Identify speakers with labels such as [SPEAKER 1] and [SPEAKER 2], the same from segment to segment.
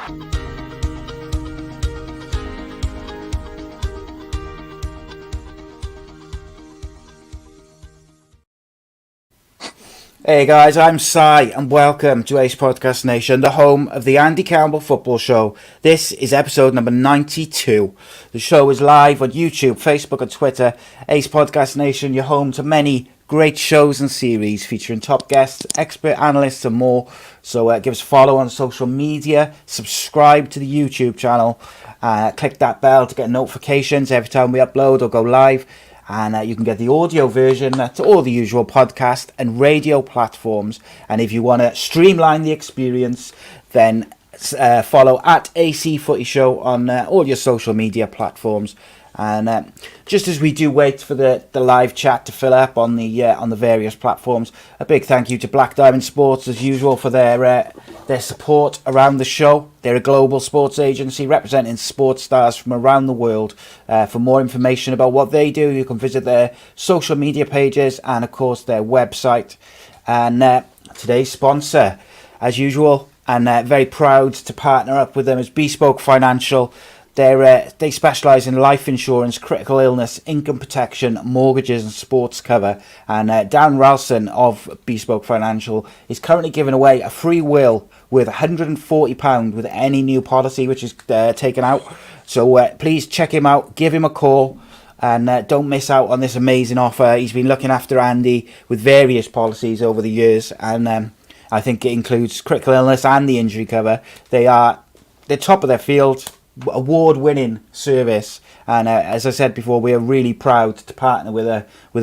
[SPEAKER 1] Hey guys, I'm Si and welcome to Ace Podcast Nation, the home of the Andy Campbell Football Show. This is episode number 92. The show is live on YouTube, Facebook and Twitter. Ace Podcast Nation, your home to many great shows and series featuring top guests, expert analysts and more. So give us a follow on social media, subscribe to the YouTube channel, click that bell to get notifications every time we upload or go live. And you can get the audio version to all the usual podcast and radio platforms. And if you want to streamline the experience, then follow at A.C.E Footy Show on all your social media platforms. And just as we do wait for the live chat to fill up on the various platforms, a big thank you to Black Diamond Sports as usual for their support around the show. They're a global sports agency representing sports stars from around the world. For more information about what they do, you can visit their social media pages and of course their website. And today's sponsor, as usual, and very proud to partner up with them, is Bespoke Financial. They specialise in life insurance, critical illness, income protection, mortgages and sports cover. And Dan Ralston of Bespoke Financial is currently giving away a free will with £140 with any new policy which is taken out. So please check him out, give him a call, and don't miss out on this amazing offer. He's been looking after Andy with various policies over the years, and I think it includes critical illness and the injury cover. They're top of their field. Award-winning service, and as I said before, we are really proud to partner with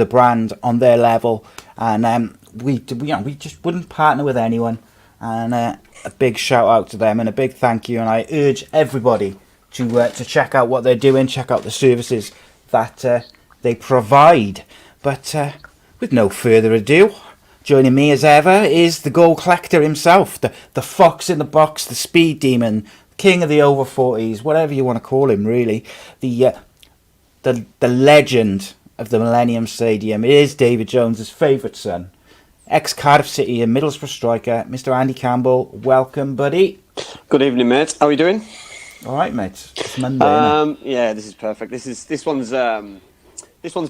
[SPEAKER 1] a brand on their level, and we just wouldn't partner with anyone. And a big shout out to them and a big thank you. And I urge everybody to check out what they're doing, check out the services that they provide. But with no further ado, joining me as ever is the goal collector himself, the fox in the box, the speed demon, king of the over 40s, whatever you want to call him, really. The legend of the Millennium Stadium. It is David Jones's favourite son, ex Cardiff City and Middlesbrough striker, Mr. Andy Campbell. Welcome, buddy.
[SPEAKER 2] Good evening, mate. How are you doing?
[SPEAKER 1] All right, mate. It's Monday. Isn't it?
[SPEAKER 2] Yeah, this is perfect. This one's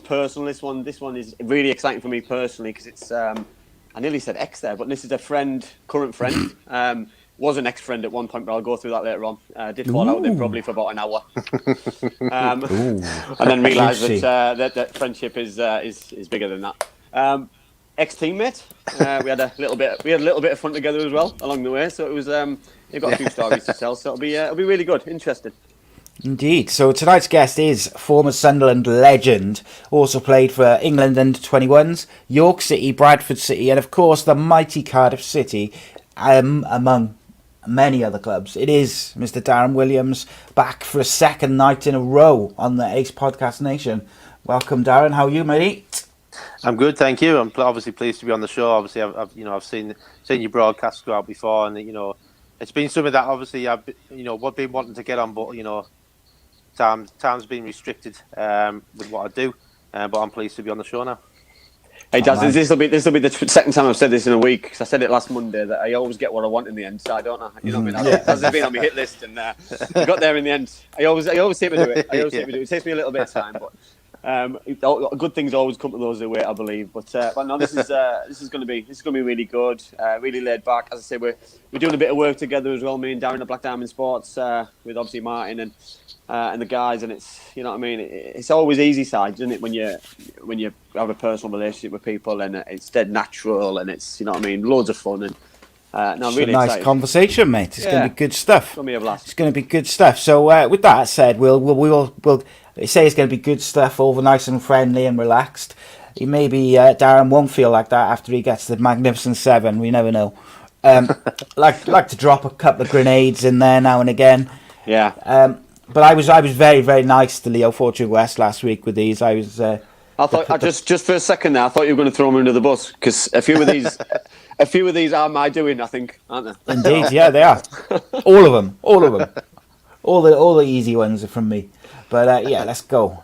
[SPEAKER 2] personal. This one is really exciting for me personally because it's I nearly said ex there, but this is a friend, current friend. Was an ex-friend at one point, but I'll go through that later on. Did fall out with him probably for about an hour, and then realised that friendship is bigger than that. Ex-teammate, we had a little bit of fun together as well along the way. So it was you've got a few stories to tell, so it'll be really good, interesting.
[SPEAKER 1] Indeed. So tonight's guest is former Sunderland legend, also played for England under-21s, York City, Bradford City, and of course the mighty Cardiff City, among many other clubs. It is Mr. Darren Williams, back for a second night in a row on the Ace Podcast Nation. Welcome, Darren. How are you, mate?
[SPEAKER 3] I'm good, thank you. I'm obviously pleased to be on the show. Obviously, I've seen your broadcasts go out before, and it's been something that obviously I've been wanting to get on, but time's been restricted with what I do. But I'm pleased to be on the show now.
[SPEAKER 2] Hey, Daz, this will be the second time I've said this in a week, because I said it last Monday that I always get what I want in the end, so I don't know. You know what I mean? Daz has been on my hit list, and I got there in the end. I always seem to do it. It takes me a little bit of time, but good things always come to those who wait, I believe. But no, this is going to be really good, really laid back. As I say, we're doing a bit of work together as well. Me and Darren at Black Diamond Sports with obviously Martin and the guys, and it's, you know what I mean, it's always easy side, isn't it, when you have a personal relationship with people, and it's dead natural, and it's, you know what I mean, loads of fun, and no, I'm really
[SPEAKER 1] nice
[SPEAKER 2] excited.
[SPEAKER 1] Conversation, mate. It's going to be good stuff.
[SPEAKER 2] It's going to be a blast.
[SPEAKER 1] It's going to be good stuff. So with that said, we'll say it's going to be good stuff, all nice and friendly and relaxed. Maybe Darren won't feel like that after he gets the Magnificent Seven. We never know. Like to drop a couple of grenades in there now and again.
[SPEAKER 2] Yeah.
[SPEAKER 1] But I was very, very nice to Leo Fortune West last week with these. I thought just for a second there, I thought you were going to throw him under the bus, because a few of these are my doing, I think, aren't they? Indeed, yeah, they are. All of them. All the easy ones are from me. But yeah, let's go.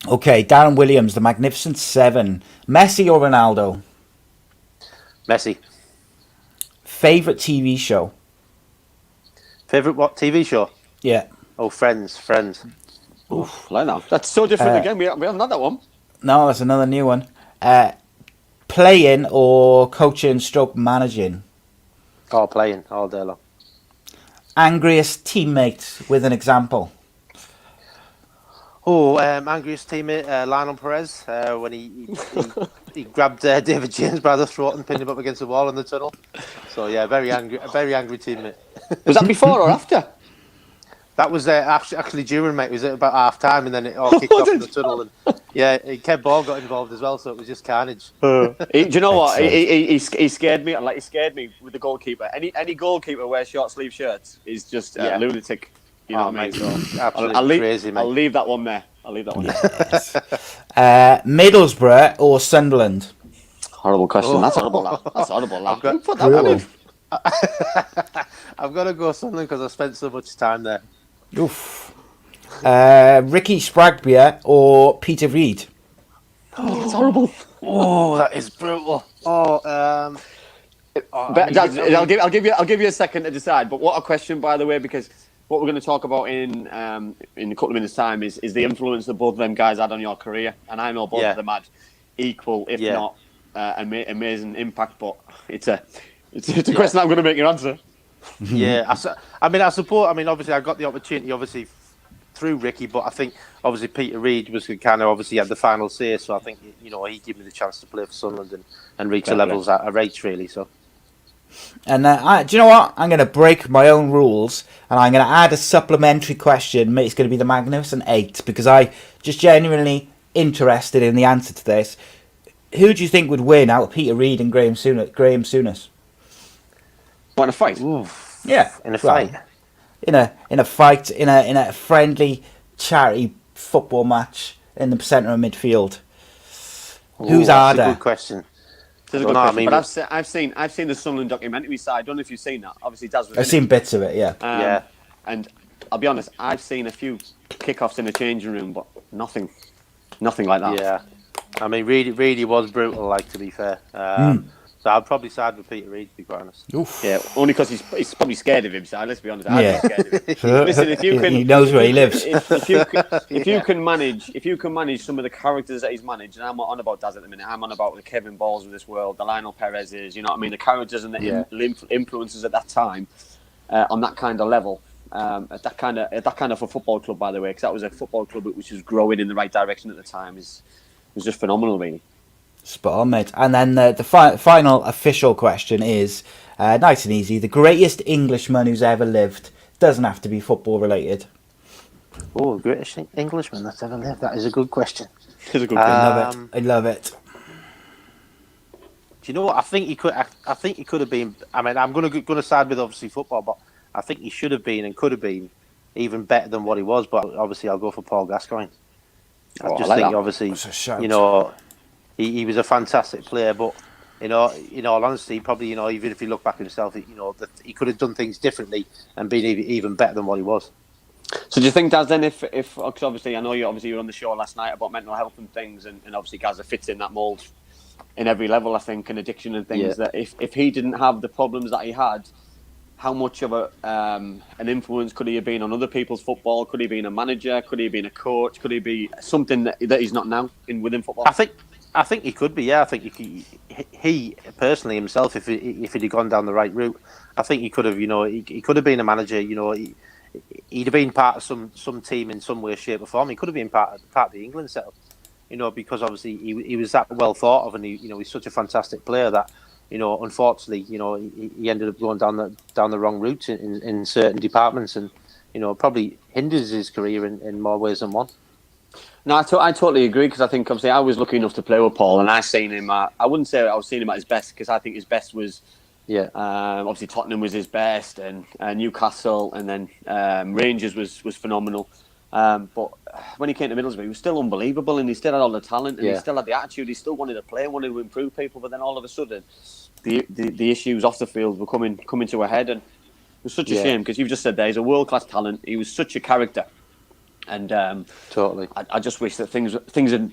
[SPEAKER 1] Okay, Darren Williams, the Magnificent Seven. Messi or Ronaldo?
[SPEAKER 3] Messi.
[SPEAKER 1] Favourite TV show?
[SPEAKER 3] Favourite what TV show?
[SPEAKER 1] Yeah.
[SPEAKER 3] Oh, Friends.
[SPEAKER 2] Oof, like that. That's so different again. We haven't had that one.
[SPEAKER 1] No, that's another new one. Playing or coaching stroke managing?
[SPEAKER 3] Oh, playing all day long.
[SPEAKER 1] Angriest teammate with an example?
[SPEAKER 3] Oh, angriest teammate, Lionel Perez, when he grabbed David James by the throat and pinned him up against the wall in the tunnel. So yeah, very angry teammate.
[SPEAKER 2] Was that before or after?
[SPEAKER 3] That was actually during, mate. It was about half time, and then it all kicked off in the tunnel. And yeah, Kev Ball got involved as well, so it was just carnage.
[SPEAKER 2] Do you know what? He scared me. Like, he scared me with the goalkeeper. Any goalkeeper who wears short sleeve shirts is just a lunatic. You know what I mean? So
[SPEAKER 3] absolutely crazy, mate.
[SPEAKER 2] I'll leave that one there.
[SPEAKER 1] Yes. Middlesbrough or Sunderland?
[SPEAKER 2] Horrible question. That's horrible. That's horrible.
[SPEAKER 3] I've got to go Sunderland because I spent so much time there.
[SPEAKER 1] Oof. Ricky Spragbia or Peter Reid?
[SPEAKER 2] Oh, that's horrible.
[SPEAKER 3] Oh, that is brutal. I'll
[SPEAKER 2] give you a second to decide. But what a question, by the way, because what we're going to talk about in a couple of minutes' time is the influence that both of them guys had on your career, and I know both of them had equal, if not amazing impact. But it's a question I'm going to make you answer.
[SPEAKER 3] Yeah, I support. I mean, obviously, I got the opportunity, obviously, through Ricky, but I think obviously Peter Reid was kind of obviously had the final say. So I think he gave me the chance to play for Sunderland and reach the levels I reached, really. So.
[SPEAKER 1] And do you know what? I'm going to break my own rules, and I'm going to add a supplementary question. It's going to be the Magnificent Eight, because I just genuinely interested in the answer to this. Who do you think would win out of Peter Reid and Graham Souness?
[SPEAKER 2] What, in a fight?
[SPEAKER 3] Oof.
[SPEAKER 1] Yeah,
[SPEAKER 3] in a fight.
[SPEAKER 1] In a fight, in a friendly charity football match in the centre of midfield. Who's harder?
[SPEAKER 3] That's a good question.
[SPEAKER 2] But I've seen the Sunderland documentary, so I don't know if you've seen that. Obviously, Daz was
[SPEAKER 1] I've seen bits of it, yeah.
[SPEAKER 2] And I'll be honest, I've seen a few kickoffs in the changing room, but nothing like that.
[SPEAKER 3] Yeah, I mean, really was brutal. Like, to be fair, so I'd probably side with Peter Reid, to be quite honest.
[SPEAKER 1] Oof.
[SPEAKER 2] Yeah, only because he's probably scared of him. So let's be honest, I'm scared of him. Listen, if you can,
[SPEAKER 1] he knows where he lives.
[SPEAKER 2] If you can manage some of the characters that he's managed, and I'm not on about Daz at the minute. I'm on about the Kevin Balls of this world, the Lionel Perez's. You know what I mean? The characters and the influences at that time, on that kind of level, at that kind of a football club, by the way, because that was a football club which was growing in the right direction at the time. Was just phenomenal, really.
[SPEAKER 1] Spot on, mate. And then the final official question is, nice and easy, the greatest Englishman who's ever lived. Doesn't have to be football related.
[SPEAKER 3] Oh, greatest Englishman that's ever lived. That is a good question.
[SPEAKER 2] It's a good question.
[SPEAKER 1] I love it.
[SPEAKER 3] Do you know what? I think he could have been. I mean, I'm going to side with obviously football, but I think he should have been and could have been even better than what he was. But obviously, I'll go for Paul Gascoigne. I just think, obviously, he was a fantastic player, but in all honesty, probably even if you look back at himself, that he could have done things differently and been even better than what he was.
[SPEAKER 2] So do you think, Daz, then, if cause obviously I know you were on the show last night about mental health and things, and obviously Gaza fits in that mould in every level, I think, and addiction and things, that if he didn't have the problems that he had, how much of an influence could he have been on other people's football? Could he have been a manager? Could he have been a coach? Could he be something that he's not now within football?
[SPEAKER 3] I think he could be. Yeah, I think he personally himself, if he'd have gone down the right route, I think he could have. He could have been a manager. He'd have been part of some team in some way, shape, or form. He could have been part of the England setup. Because obviously he was that well thought of, and he's such a fantastic player that unfortunately he ended up going down the wrong route in certain departments, and probably hinders his career in more ways than one.
[SPEAKER 2] No, I totally agree, because I think obviously I was lucky enough to play with Paul, and I seen him. I wouldn't say I was seeing him at his best, because I think his best was obviously Tottenham was his best, and Newcastle, and then Rangers was phenomenal. But when he came to Middlesbrough, he was still unbelievable, and he still had all the talent, and he still had the attitude. He still wanted to play, wanted to improve people, but then all of a sudden, the issues off the field were coming to a head, and it was such a shame, because you've just said there, he's a world class talent. He was such a character. And
[SPEAKER 3] totally.
[SPEAKER 2] I just wish that things had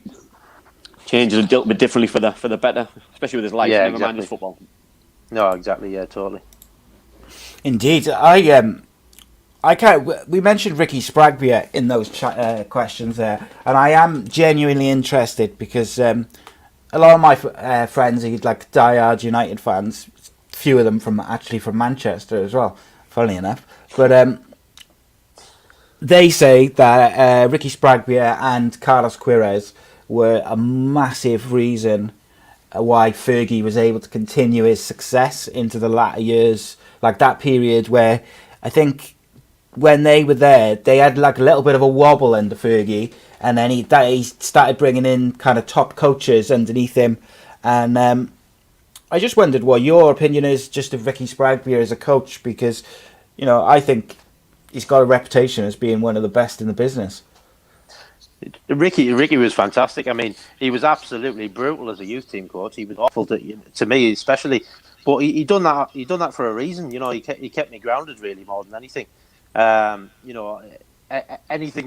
[SPEAKER 2] changed a little bit differently for the better, especially with his life.
[SPEAKER 3] Yeah,
[SPEAKER 2] Never mind his football.
[SPEAKER 3] No, exactly. Yeah, totally.
[SPEAKER 1] Indeed, I can't. We mentioned Ricky Spragbia in those questions there, and I am genuinely interested because a lot of my friends are like diehard United fans. Few of them from Manchester as well, funnily enough. But they say that Ricky Spragbia and Carlos Queiroz were a massive reason why Fergie was able to continue his success into the latter years, like that period where I think when they were there, they had like a little bit of a wobble under Fergie, and then he started bringing in kind of top coaches underneath him, and I just wondered what your opinion is just of Ricky Spragbia as a coach, because I think he's got a reputation as being one of the best in the business.
[SPEAKER 3] Ricky was fantastic. I mean, he was absolutely brutal as a youth team coach. He was awful to me, especially. But he done that. He done that for a reason. He kept me grounded really more than anything. Anything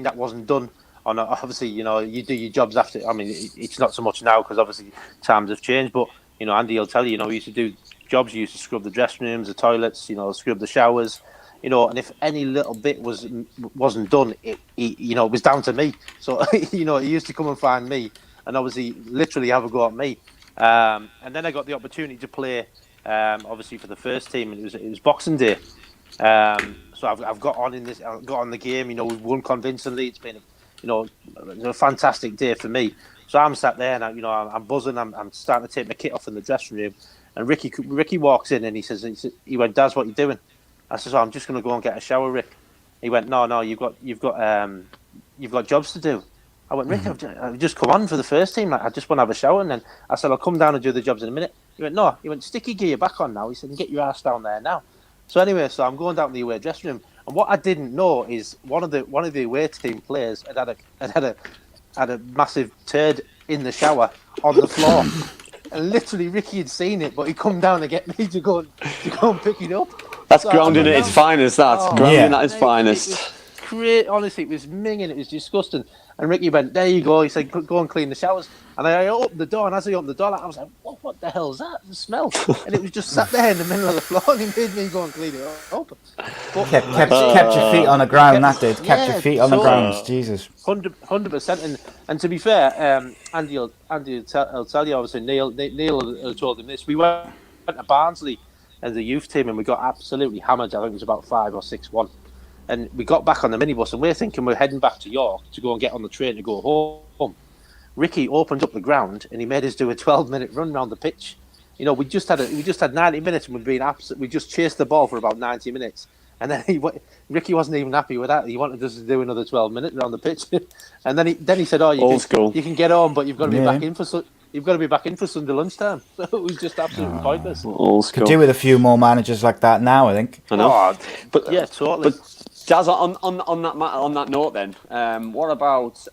[SPEAKER 3] that wasn't done on obviously, you do your jobs after. I mean, it's not so much now because obviously times have changed. But Andy will tell you, we used to do jobs. You used to scrub the dressing rooms, the toilets, scrub the showers. And if any little bit wasn't done, it was down to me. So, he used to come and find me and obviously literally have a go at me. And then I got the opportunity to play, obviously for the first team, and it was Boxing Day. So I've got on the game. We've won convincingly. It's been, a fantastic day for me. So I'm sat there and I'm buzzing. I'm starting to take my kit off in the dressing room, and Ricky walks in and he went, "Daz, what are you doing?" I said, "I'm just going to go and get a shower, Rick." He went, "No, you've got jobs to do." I went, "Rick, I've just come on for the first team. I just want to have a shower." And then I said, "I'll come down and do the jobs in a minute." He went, "No." He went, "Stick your gear back on now." He said, "And get your ass down there now." So anyway, I'm going down to the away dressing room, and what I didn't know is one of the away team players had a massive turd in the shower on the floor. And literally, Ricky had seen it, but he come down to get me to go and pick it up.
[SPEAKER 2] That's grounding at its finest. Grounding at its finest.
[SPEAKER 3] Honestly, it was minging. It was disgusting. And Ricky went, "There you go." He said, "Go and clean the showers." And I opened the door, and as I opened the door, I was like, "What the hell's that? The smell!" And it was just sat there in the middle of the floor, and he made me go and clean it up.
[SPEAKER 1] Kept your feet on the ground. Kept your feet on the ground. Jesus.
[SPEAKER 3] 100%. And to be fair, Andy will tell you. Obviously, Neil told him this. We went to Barnsley as a youth team, and we got absolutely hammered. I think it was about 5 or 6-1. And we got back on the minibus, and we're thinking we're heading back to York to go and get on the train to go home. Ricky opened up the ground, and he made us do a 12-minute run around the pitch. We just had 90 minutes, and we just chased the ball for about 90 minutes. And then Ricky wasn't even happy with that. He wanted us to do another 12 minutes around the pitch. And then he said, "Oh, you can get on, but you've got to be back in for you've got to be back in for Sunday lunchtime." So it was just absolutely pointless.
[SPEAKER 1] Could do with a few more managers like that now, I think.
[SPEAKER 2] I know,
[SPEAKER 3] but yeah, totally.
[SPEAKER 2] But Jazz, on that note, then, what about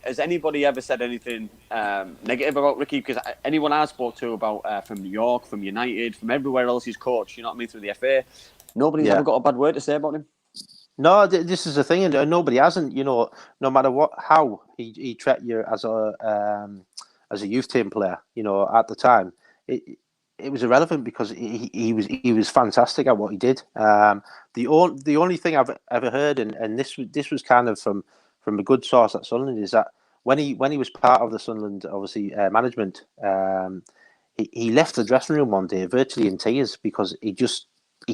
[SPEAKER 2] has anybody ever said anything negative about Ricky? Because anyone I spoke to about from New York, from United, from everywhere else he's coached, through the FA, nobody's ever got a bad word to say about him.
[SPEAKER 3] No, this is the thing, and nobody hasn't. No matter how he treated you as a youth team player, at the time, it was irrelevant because he was fantastic at what he did. The only thing I've ever heard, and this was kind of from a good source at Sunderland, is that when he was part of the Sunderland, obviously management, he left the dressing room one day virtually in tears because he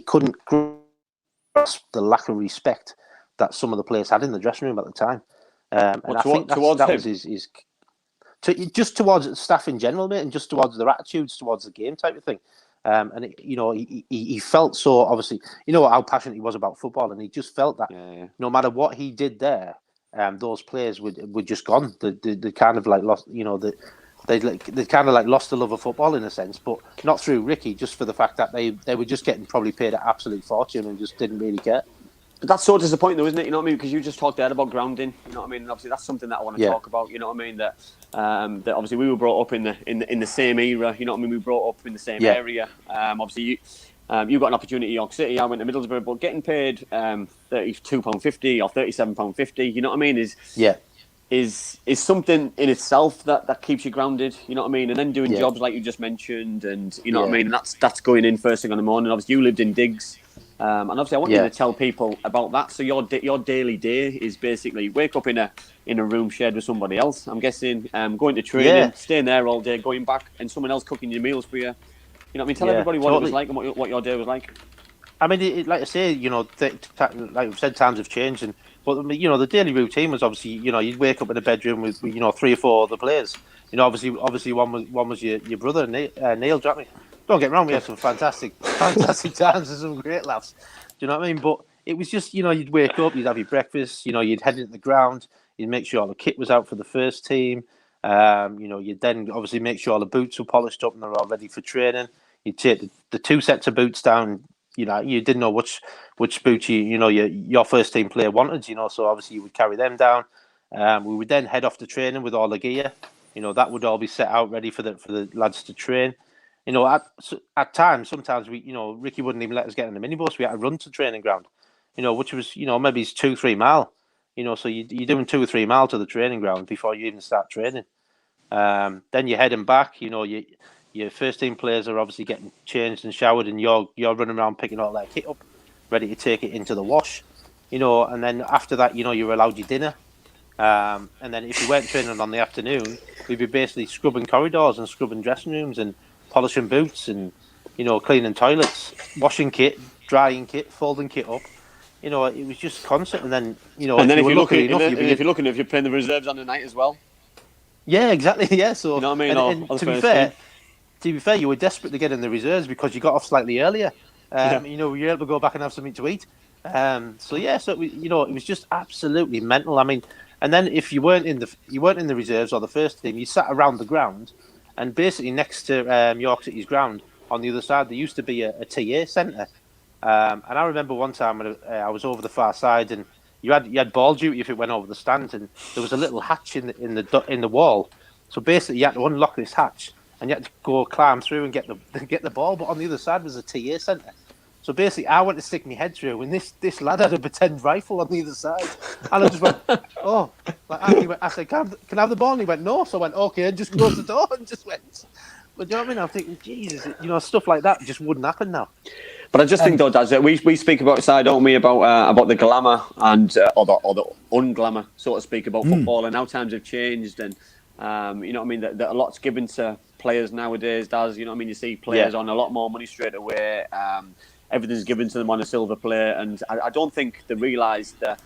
[SPEAKER 3] couldn't grasp the lack of respect that some of the players had in the dressing room at the time. And I think that was his just towards staff in general, mate, and just towards their attitudes towards the game type of thing. And he felt so, obviously, how passionate he was about football, and he just felt that no matter what he did there, those players were just gone. They kind of like lost, they kind of like lost the love of football in a sense, but not through Ricky, just for the fact that they were just getting probably paid an absolute fortune and just didn't really care.
[SPEAKER 2] But that's so disappointing, though, isn't it? You know what I mean? Because you just talked there about grounding. You know what I mean? And obviously, that's something that I want to talk about. You know what I mean? That obviously we were brought up in the same era. You know what I mean? We were brought up in the same area. Obviously, You got an opportunity at York City. I went to Middlesbrough, but getting paid £32.50 or £37.50, you know what I mean, is something in itself that keeps you grounded, you know what I mean? And then doing jobs like you just mentioned, and you know what I mean? And that's going in first thing in the morning. Obviously, you lived in digs. And obviously, I want you to tell people about that. So your daily day is basically wake up in a room shared with somebody else. I'm guessing going to training, staying there all day, going back, and someone else cooking your meals for you. You know what I mean? Tell everybody what it was like and what your day was like.
[SPEAKER 3] I mean, like I say, you know, like we've said, times have changed, but you know, the daily routine was obviously, you know, you'd wake up in a bedroom with, you know, 3 or 4 other players. You know, obviously one was your brother Neil. Do you know what I mean? Don't get me wrong, we had some fantastic times and some great laughs. Do you know what I mean? But it was just, you know, you'd wake up, you'd have your breakfast, you know, you'd head into the ground, you'd make sure all the kit was out for the first team. You know, you'd then obviously make sure all the boots were polished up and they're all ready for training. You'd take the 2 sets of boots down. You know, you didn't know which boots your first team player wanted. You know, so obviously you would carry them down. We would then head off to training with all the gear. You know, that would all be set out ready for the lads to train. You know, at times, sometimes Ricky wouldn't even let us get in the minibus. We had to run to training ground. You know, which was, you know, maybe it's 2-3 mile. You know, so you're doing 2 or 3 miles to the training ground before you even start training. Then you're heading back. You know, your first team players are obviously getting changed and showered, and you're running around picking all that kit up, ready to take it into the wash. You know, and then after that, you know, you're allowed your dinner. And then if you weren't training on the afternoon, we'd be basically scrubbing corridors and scrubbing dressing rooms and polishing boots and, you know, cleaning toilets, washing kit, drying kit, folding kit up. You know, it was just constant. And then, you know,
[SPEAKER 2] and then if you're looking, if you're playing the reserves on the night as well.
[SPEAKER 3] Yeah, exactly. Yeah, so
[SPEAKER 2] you know what I mean.
[SPEAKER 3] And to be fair, you were desperate to get in the reserves because you got off slightly earlier. You know, you were able to go back and have something to eat. So you know, it was just absolutely mental. I mean, and then if you weren't in the reserves or the first team, you sat around the ground, and basically next to York City's ground on the other side, there used to be a TA centre. And I remember one time when I was over the far side, and you had ball duty if it went over the stand, and there was a little hatch in the wall. So basically, you had to unlock this hatch, and you had to go climb through and get the ball. But on the other side was a TA centre. So basically, I went to stick my head through, and this lad had a pretend rifle on the other side, and I just went, oh, like I said, can I have the ball? And he went, no. So I went, okay, and just closed the door and just went. But you know what I mean? I'm thinking, Jesus, you know, stuff like that just wouldn't happen now.
[SPEAKER 2] But I just think, though, Daz, we speak about side, don't we, about the glamour and or the unglamour, so to speak, about football and how times have changed, and you know what I mean, that a lot's given to players nowadays, Daz. You know what I mean? You see players on a lot more money straight away. Everything's given to them on a silver plate, and I don't think they realise that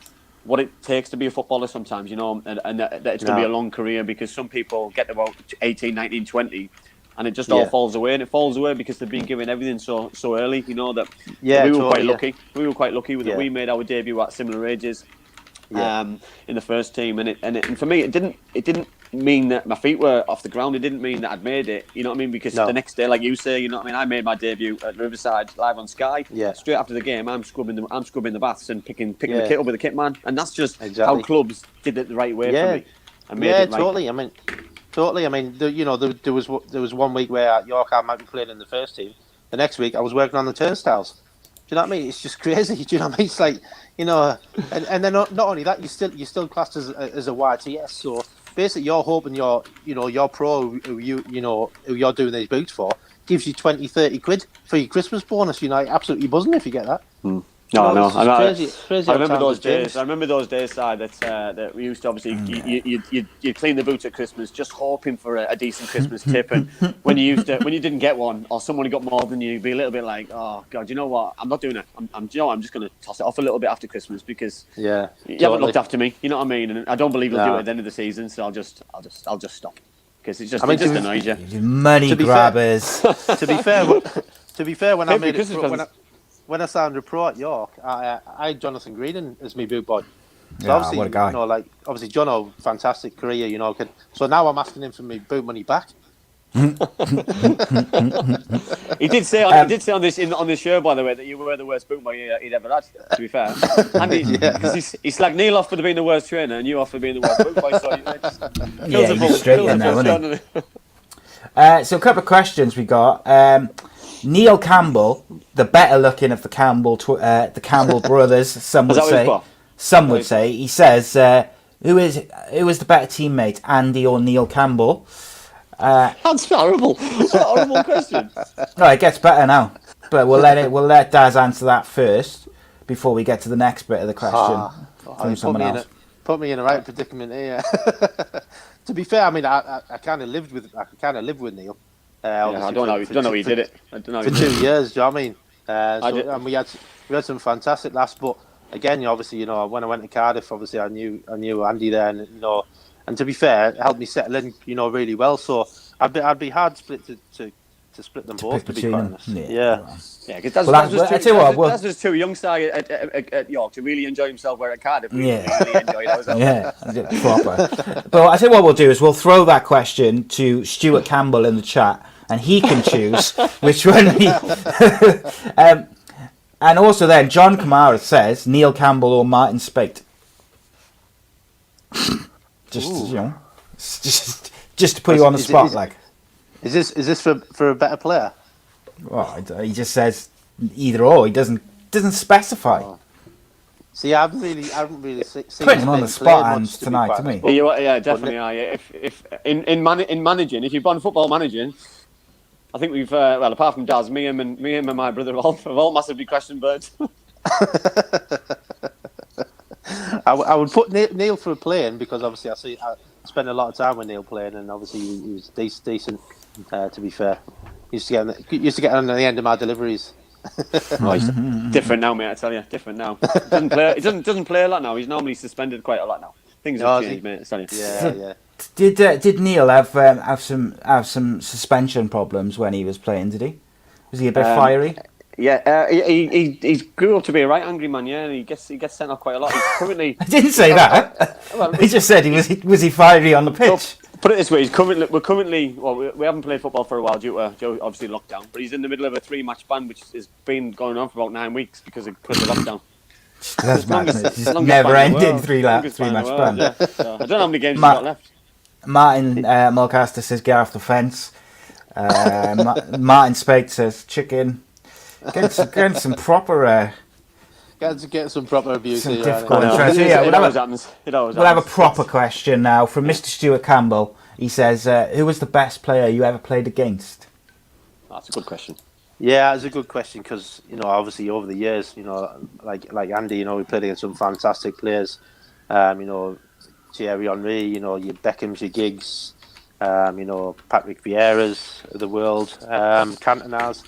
[SPEAKER 2] what it takes to be a footballer sometimes, you know, and that it's going to be a long career, because some people get about 18, 19, 20, and it just all falls away, and it falls away because they've been given everything so early, you know, that we were quite lucky. We were quite lucky that we made our debut at similar ages in the first team, and for me, it didn't mean that my feet were off the ground. It didn't mean that I'd made it, you know what I mean? Because the next day, like you say, you know what I mean, I made my debut at Riverside live on Sky. Straight after the game, I'm scrubbing the baths and picking the kit up with the kit man, and that's just how clubs did it the right way for me. And made it right.
[SPEAKER 3] Totally. I mean, there was one week where at York I might be playing in the first team. The next week I was working on the turnstiles. Do you know what I mean? It's just crazy. Do you know what I mean? It's like, you know, and then not only that, you're still classed as a YTS. So basically, you're hoping your pro who you're doing these boots for gives you 20-30 quid for your Christmas bonus. You know, absolutely buzzing if you get that.
[SPEAKER 2] No,
[SPEAKER 3] Crazy
[SPEAKER 2] I remember those days. I remember those days, that we used to obviously you'd clean the boots at Christmas, just hoping for a decent Christmas tip. And when you didn't get one, or someone got more than you, you'd be a little bit like, oh God, you know what? I'm not doing it. I'm just going to toss it off a little bit after Christmas, because you haven't looked after me. You know what I mean? And I don't believe you'll do it at the end of the sezen, so I'll just stop, because it just annoys you.
[SPEAKER 1] Money grabbers.
[SPEAKER 3] To be fair, when I made it. When I signed a pro at York, I had Jonathan Green as my boot boy. So obviously,
[SPEAKER 1] what a guy.
[SPEAKER 3] You know, like obviously Jono, fantastic career, you know. So now I'm asking him for my boot money back.
[SPEAKER 2] He did say on this show, by the way, that you were the worst boot boy he'd ever had. To be fair, and because he slagged Neil off for being the worst trainer, and you off for being the worst boot boy. So
[SPEAKER 1] he was straight in there, wasn't he? So a couple of questions we got. Neil Campbell, the better looking of the Campbell brothers, some would say. Some would say. He says, who is the better teammate, Andy or Neil Campbell?
[SPEAKER 2] That's horrible. That's a horrible question.
[SPEAKER 1] No, it gets better now, but we'll let Daz answer that first before we get to the next bit of the question from someone else.
[SPEAKER 3] Put me in a right predicament here. To be fair, I mean, I kind of lived with Neil.
[SPEAKER 2] I don't know how he did it. I don't know
[SPEAKER 3] for 2 years. Do you know what I mean? And we had some fantastic laughs. But again, obviously, when I went to Cardiff, obviously I knew Andy there, and and to be fair, it helped me settle in, really well. So I'd be hard split to split them both. To be quite honest, yeah.
[SPEAKER 2] Because that's just too young at York to really enjoy himself. Where at Cardiff, really enjoyed it.
[SPEAKER 1] Yeah, proper. But I think what we'll do is we'll throw that question to Stuart Campbell in the chat, and he can choose which one. And also, then John Kamara says Neil Campbell or Martin Spate. Just to put you on the spot,
[SPEAKER 3] Is this for a better player?
[SPEAKER 1] Well, he just says either or. He doesn't specify.
[SPEAKER 3] Oh. See, I haven't really seen
[SPEAKER 1] putting him on the spot and tonight to me.
[SPEAKER 2] Yeah, definitely. If in managing, if you've done football managing, I think we've apart from Daz, me and my brother have all massively questioned birds.
[SPEAKER 3] I would put Neil for playing because obviously I spent a lot of time with Neil playing, and obviously he was decent. To be fair, used to get on the end of my deliveries.
[SPEAKER 2] He's different now, mate. I tell you, different now. He doesn't play a lot now. He's normally suspended quite a lot now. Things have changed, mate. I tell you.
[SPEAKER 3] Yeah.
[SPEAKER 1] Did Neil have some suspension problems when he was playing? Did he? Was he a bit fiery?
[SPEAKER 2] Yeah, he grew up to be a right angry man. Yeah, and he gets sent off quite a lot. He's currently.
[SPEAKER 1] I didn't say that. He just said was he fiery on the pitch.
[SPEAKER 2] Put it this way: we haven't played football for a while due to obviously lockdown. But he's in the middle of a 3-match ban, which has been going on for about 9 weeks because of lockdown.
[SPEAKER 1] That's mad. It's never ending 3-match ban.
[SPEAKER 2] Yeah. So, I don't know how many games he's got left.
[SPEAKER 1] Martin Mulcaster says get off the fence. Martin Spate says chicken. Get some proper.
[SPEAKER 3] Get some proper abuse.
[SPEAKER 1] Some difficult interest. We'll have a proper question now from Mr. Stuart Campbell. He says, "Who was the best player you ever played against?"
[SPEAKER 2] That's a good question.
[SPEAKER 3] Yeah, it's a good question because obviously over the years, like Andy, we played against some fantastic players. Thierry Henry, your Beckhams, your Giggs, Patrick Vieira's of the world, Cantona's.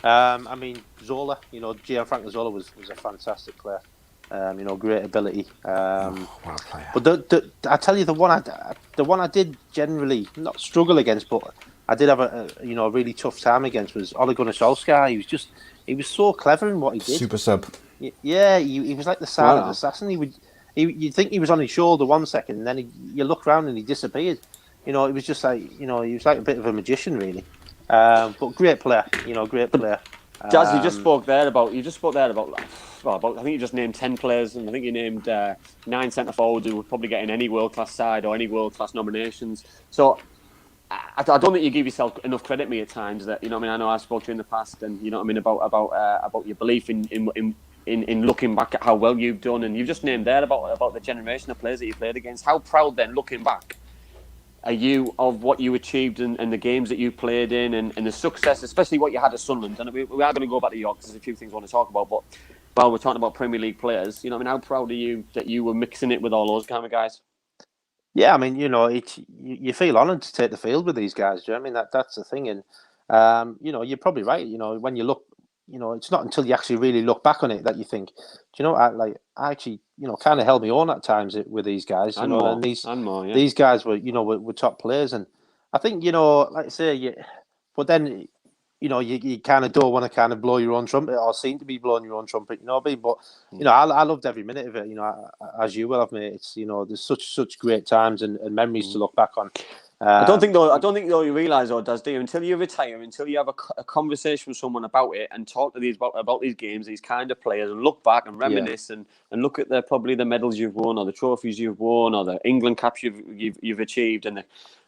[SPEAKER 3] Zola, Gianfranco Zola was a fantastic player. Great ability. But I tell you, the one I did generally not struggle against, but I did have a really tough time against was Ole Gunnar Solskjaer. He was so clever in what he did.
[SPEAKER 1] Super sub.
[SPEAKER 3] Yeah, he was like the silent assassin. You'd think he was on his shoulder 1 second, and then you look around and he disappeared. It was just like he was like a bit of a magician, really. But great player. Great player.
[SPEAKER 2] Jazz, you just spoke there about. I think you just named 10 players, and I think you named 9 centre forwards who would probably get in any world class side or any world class nominations. So I don't think you give yourself enough credit, me, at times. That I know I spoke to you in the past, and about your belief in looking back at how well you've done, and you've just named there about the generation of players that you played against. How proud then, looking back, are you of what you achieved and the games that you played in and the success, especially what you had at Sunderland? And we are going to go back to York because there's a few things I want to talk about. But while we're talking about Premier League players, how proud are you that you were mixing it with all those kind of guys?
[SPEAKER 3] Yeah, you feel honoured to take the field with these guys. Do you know what I mean? That's the thing, and you're probably right. When you look, it's not until you actually really look back on it that you think, do you know, I actually, kind of held me on at times with these guys. These guys were, were top players, and I think, like I say, but then, you kind of don't want to kind of blow your own trumpet or seem to be blowing your own trumpet, But I loved every minute of it. As you will have, mate. It's there's such great times and memories to look back on.
[SPEAKER 2] I don't think though you realise, or do you, until you retire, until you have a conversation with someone about it and talk to these about these games, these kind of players, and look back and reminisce and look at probably the medals you've won or the trophies you've won or the England caps you've achieved and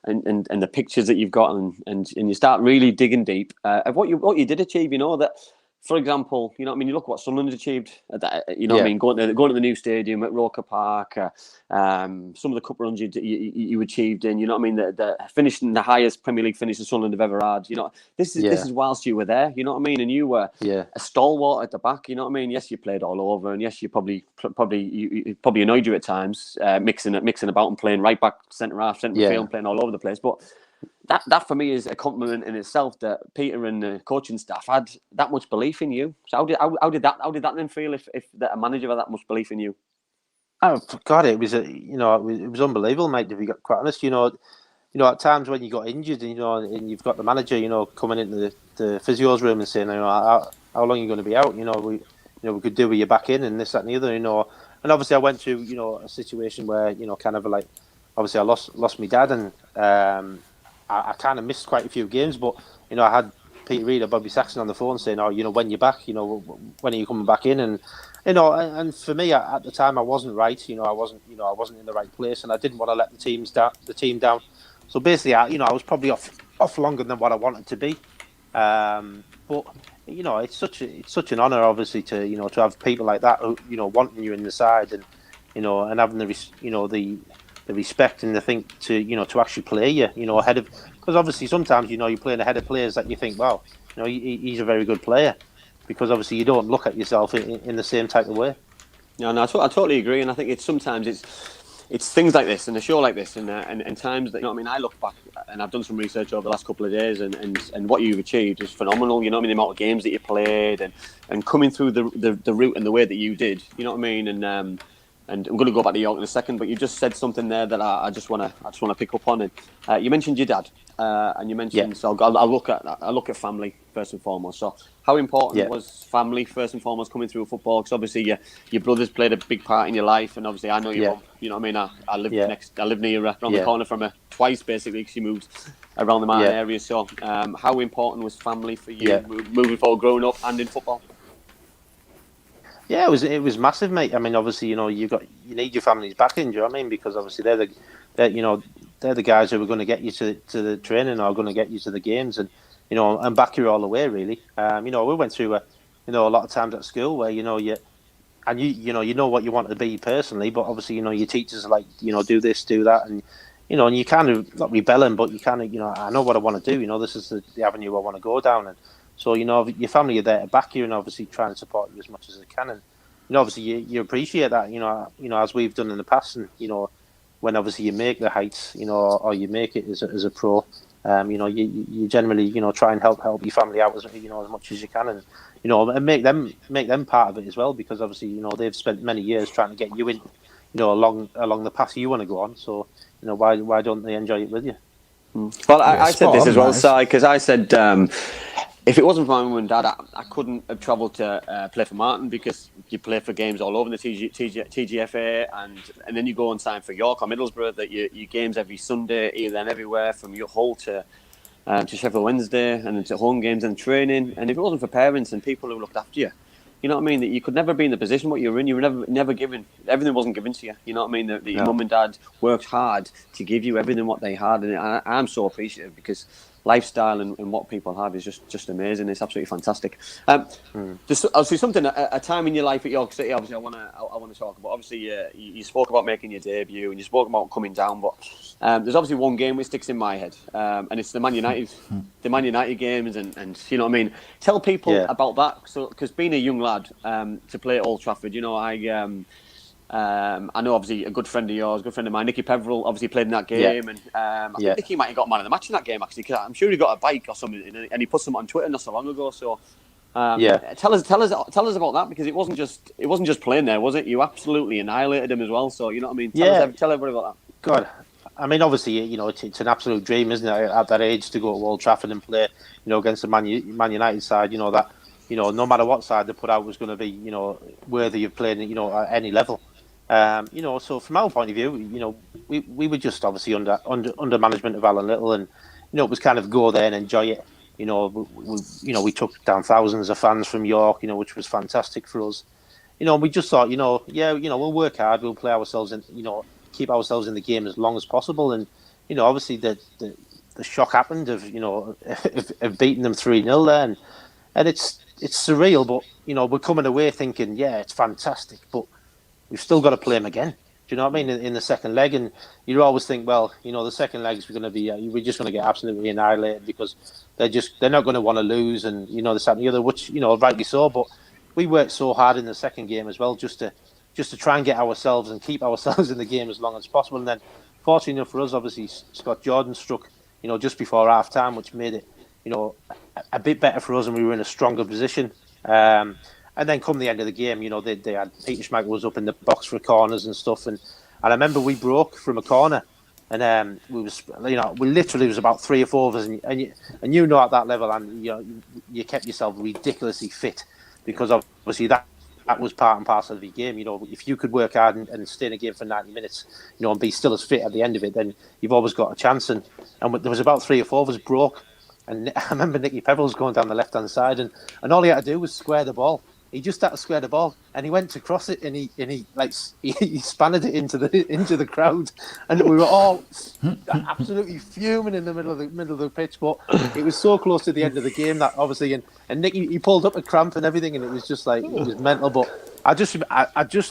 [SPEAKER 2] and the pictures that you've got, and you start really digging deep of what you did achieve. You know that. For example, you know what I mean. You look what Sunderland achieved. You know what I mean. Going to the new stadium at Roker Park. Some of the cup runs you achieved in. You know what I mean. The finishing the highest Premier League finish that Sunderland have ever had. You know, this is whilst you were there. You know what I mean. And you were a stalwart at the back. You know what I mean. Yes, you played all over, and yes, you probably annoyed you at times, mixing about and playing right back, centre half, centre field, playing all over the place, but. That for me is a compliment in itself that Peter and the coaching staff had that much belief in you. So how did that then feel if a manager had that much belief in you?
[SPEAKER 3] Oh God, it was it was unbelievable, mate. To be quite honest, you know, at times when you got injured, and you've got the manager, coming into the physio's room and saying, how long are you going to be out? We could do with you back in and this, that, and the other, And obviously, I went through, a situation where, kind of like, obviously, I lost my dad, and I kind of missed quite a few games, but I had Peter Reid or Bobby Saxon on the phone saying, when you're back, when are you coming back in? And and for me at the time I wasn't right, I wasn't in the right place, and I didn't want to let the team down. So basically, I was probably off longer than what I wanted to be. But it's such an honour, obviously, to have people like that who wanting you in the side, and and having the respect and the think to actually play you, ahead of, because obviously sometimes you're playing ahead of players that you think, well, he's a very good player, because obviously you don't look at yourself in the same type of way.
[SPEAKER 2] No, I totally agree, and I think sometimes it's things like this and a show like this and times that I look back and I've done some research over the last couple of days and what you've achieved is phenomenal. The amount of games that you played and coming through the route and the way that you did. You know what I mean? And I'm going to go back to York in a second, but you just said something there that I just want to pick up on. And you mentioned your dad, and you mentioned so I'll look at family first and foremost. So how important was family first and foremost coming through football? Because obviously your brothers played a big part in your life, and obviously I know your mum. You know what I mean? I live I live near around the corner from her twice basically, because she moved around the Martin area. So how important was family for you moving forward, growing up, and in football?
[SPEAKER 3] Yeah, it was massive, mate. I mean, obviously, you need your family's backing. Do you know what I mean? Because obviously they're the guys who are going to get you to the training, or going to get you to the games, and and back you all the way, really. We went through a lot of times at school where you know what you want to be personally, but obviously your teachers are like do this, do that, and and you kind of not rebelling, but you kind of I know what I want to do. This is the avenue I want to go down, and. So, your family are there to back you and obviously try and support you as much as they can. And, obviously you appreciate that, as we've done in the past. And, when obviously you make the heights, or you make it as a pro, you generally, try and help your family out as much as you can. And, and make them part of it as well, because obviously, they've spent many years trying to get you in, along the path you want to go on. So, why don't they enjoy it with you?
[SPEAKER 2] Well, I said this as well, Si, because I said, if it wasn't for my mum and dad, I couldn't have travelled to play for Martin, because you play for games all over the TGFA, and then you go and sign for York or Middlesbrough, that you games every Sunday, here, then everywhere, from your Hull to Sheffield Wednesday, and then to home games and training. And if it wasn't for parents and people who looked after you, you know what I mean, that you could never be in the position what you were in. You were never given, everything wasn't given to you. You know what I mean? That your mum and dad worked hard to give you everything what they had, and I'm so appreciative, because lifestyle and what people have is just amazing. It's absolutely fantastic. Just obviously something, a time in your life at York City. Obviously, I want to talk about. Obviously, you spoke about making your debut and you spoke about coming down, but there's obviously one game which sticks in my head, and it's the Man United games, and you know what I mean. Tell people about that. So, because being a young lad to play at Old Trafford, I know obviously a good friend of yours, a good friend of mine, Nicky Peveril, obviously played in that game, and I think Nicky might have got man of the match in that game, actually, because I'm sure he got a bike or something, and he put something on Twitter not so long ago. So tell us about that, because it wasn't just playing there, was it? You absolutely annihilated him as well. So you know what I mean. Tell everybody about that.
[SPEAKER 3] God, I mean, obviously, it's an absolute dream, isn't it, at that age, to go to Old Trafford and play, against the Man United side, that no matter what side they put out was going to be, worthy of playing, at any level. So from our point of view, we were just obviously under management of Alan Little, and it was kind of go there and enjoy it. We took down thousands of fans from York, which was fantastic for us. We just thought, we'll work hard, we'll play ourselves in, keep ourselves in the game as long as possible, and obviously the shock happened of of beating them 3-0 there, and it's surreal. But we're coming away thinking, yeah, it's fantastic, but we've still got to play them again. Do you know what I mean? In the second leg, and you always think, well, the second leg's going to be we're just going to get absolutely annihilated because they're not going to want to lose, and this that and the other, which rightly so. But we worked so hard in the second game as well, just to try and get ourselves and keep ourselves in the game as long as possible. And then, fortunately enough for us, obviously Scott Jordan struck just before half time, which made it a bit better for us, and we were in a stronger position. And then come the end of the game, they had Peter Schmeichel was up in the box for corners and stuff, and I remember we broke from a corner, and we literally was about 3 or 4 of us, and at that level, and you kept yourself ridiculously fit because obviously that was part and parcel of the game. If you could work hard and stay in a game for 90 minutes, and be still as fit at the end of it, then you've always got a chance. And there was about 3 or 4 of us broke, and I remember Nicky Pebbles going down the left hand side, and all he had to do was square the ball. He just had to square the ball, and he went to cross it, and he spanned it into the crowd, and we were all absolutely fuming in the middle of the pitch. But it was so close to the end of the game that obviously, and Nicky, he pulled up a cramp and everything, and it was just it was mental. But I just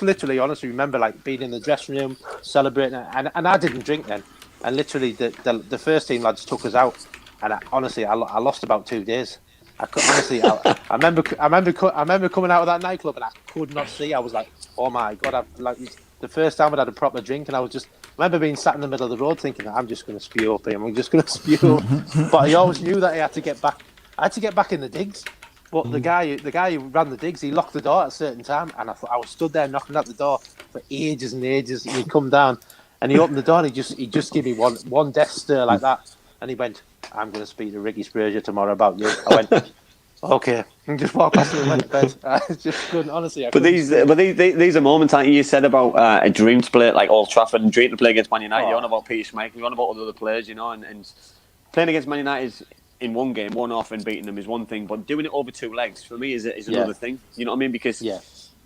[SPEAKER 3] literally honestly remember being in the dressing room celebrating, and I didn't drink then, and literally the first team lads took us out, and I lost about 2 days. I remember coming out of that nightclub and I could not see. I was like, oh my God, the first time I'd had a proper drink, and I remember being sat in the middle of the road thinking, I'm just going to spew up here. I'm just going to spew up. But I always knew that I had to get back. I had to get back in the digs. But the guy who ran the digs, he locked the door at a certain time, and I was stood there knocking at the door for ages and ages. And he'd come down, and he opened the door, and he just gave me one death stare like that, and he went, I'm going to speak to Ricky Sprazier tomorrow about you. I went, okay, and just walked past him and went to bed. I just couldn't, honestly. But these
[SPEAKER 2] are moments, like you said about a dream to play at Old Trafford and dream to play against Man United. You're on about Peter Schmeichel, you're on about other players, and playing against Man United in one game, one off, and beating them is one thing, but doing it over 2 legs for me is another thing. You know what I mean? Because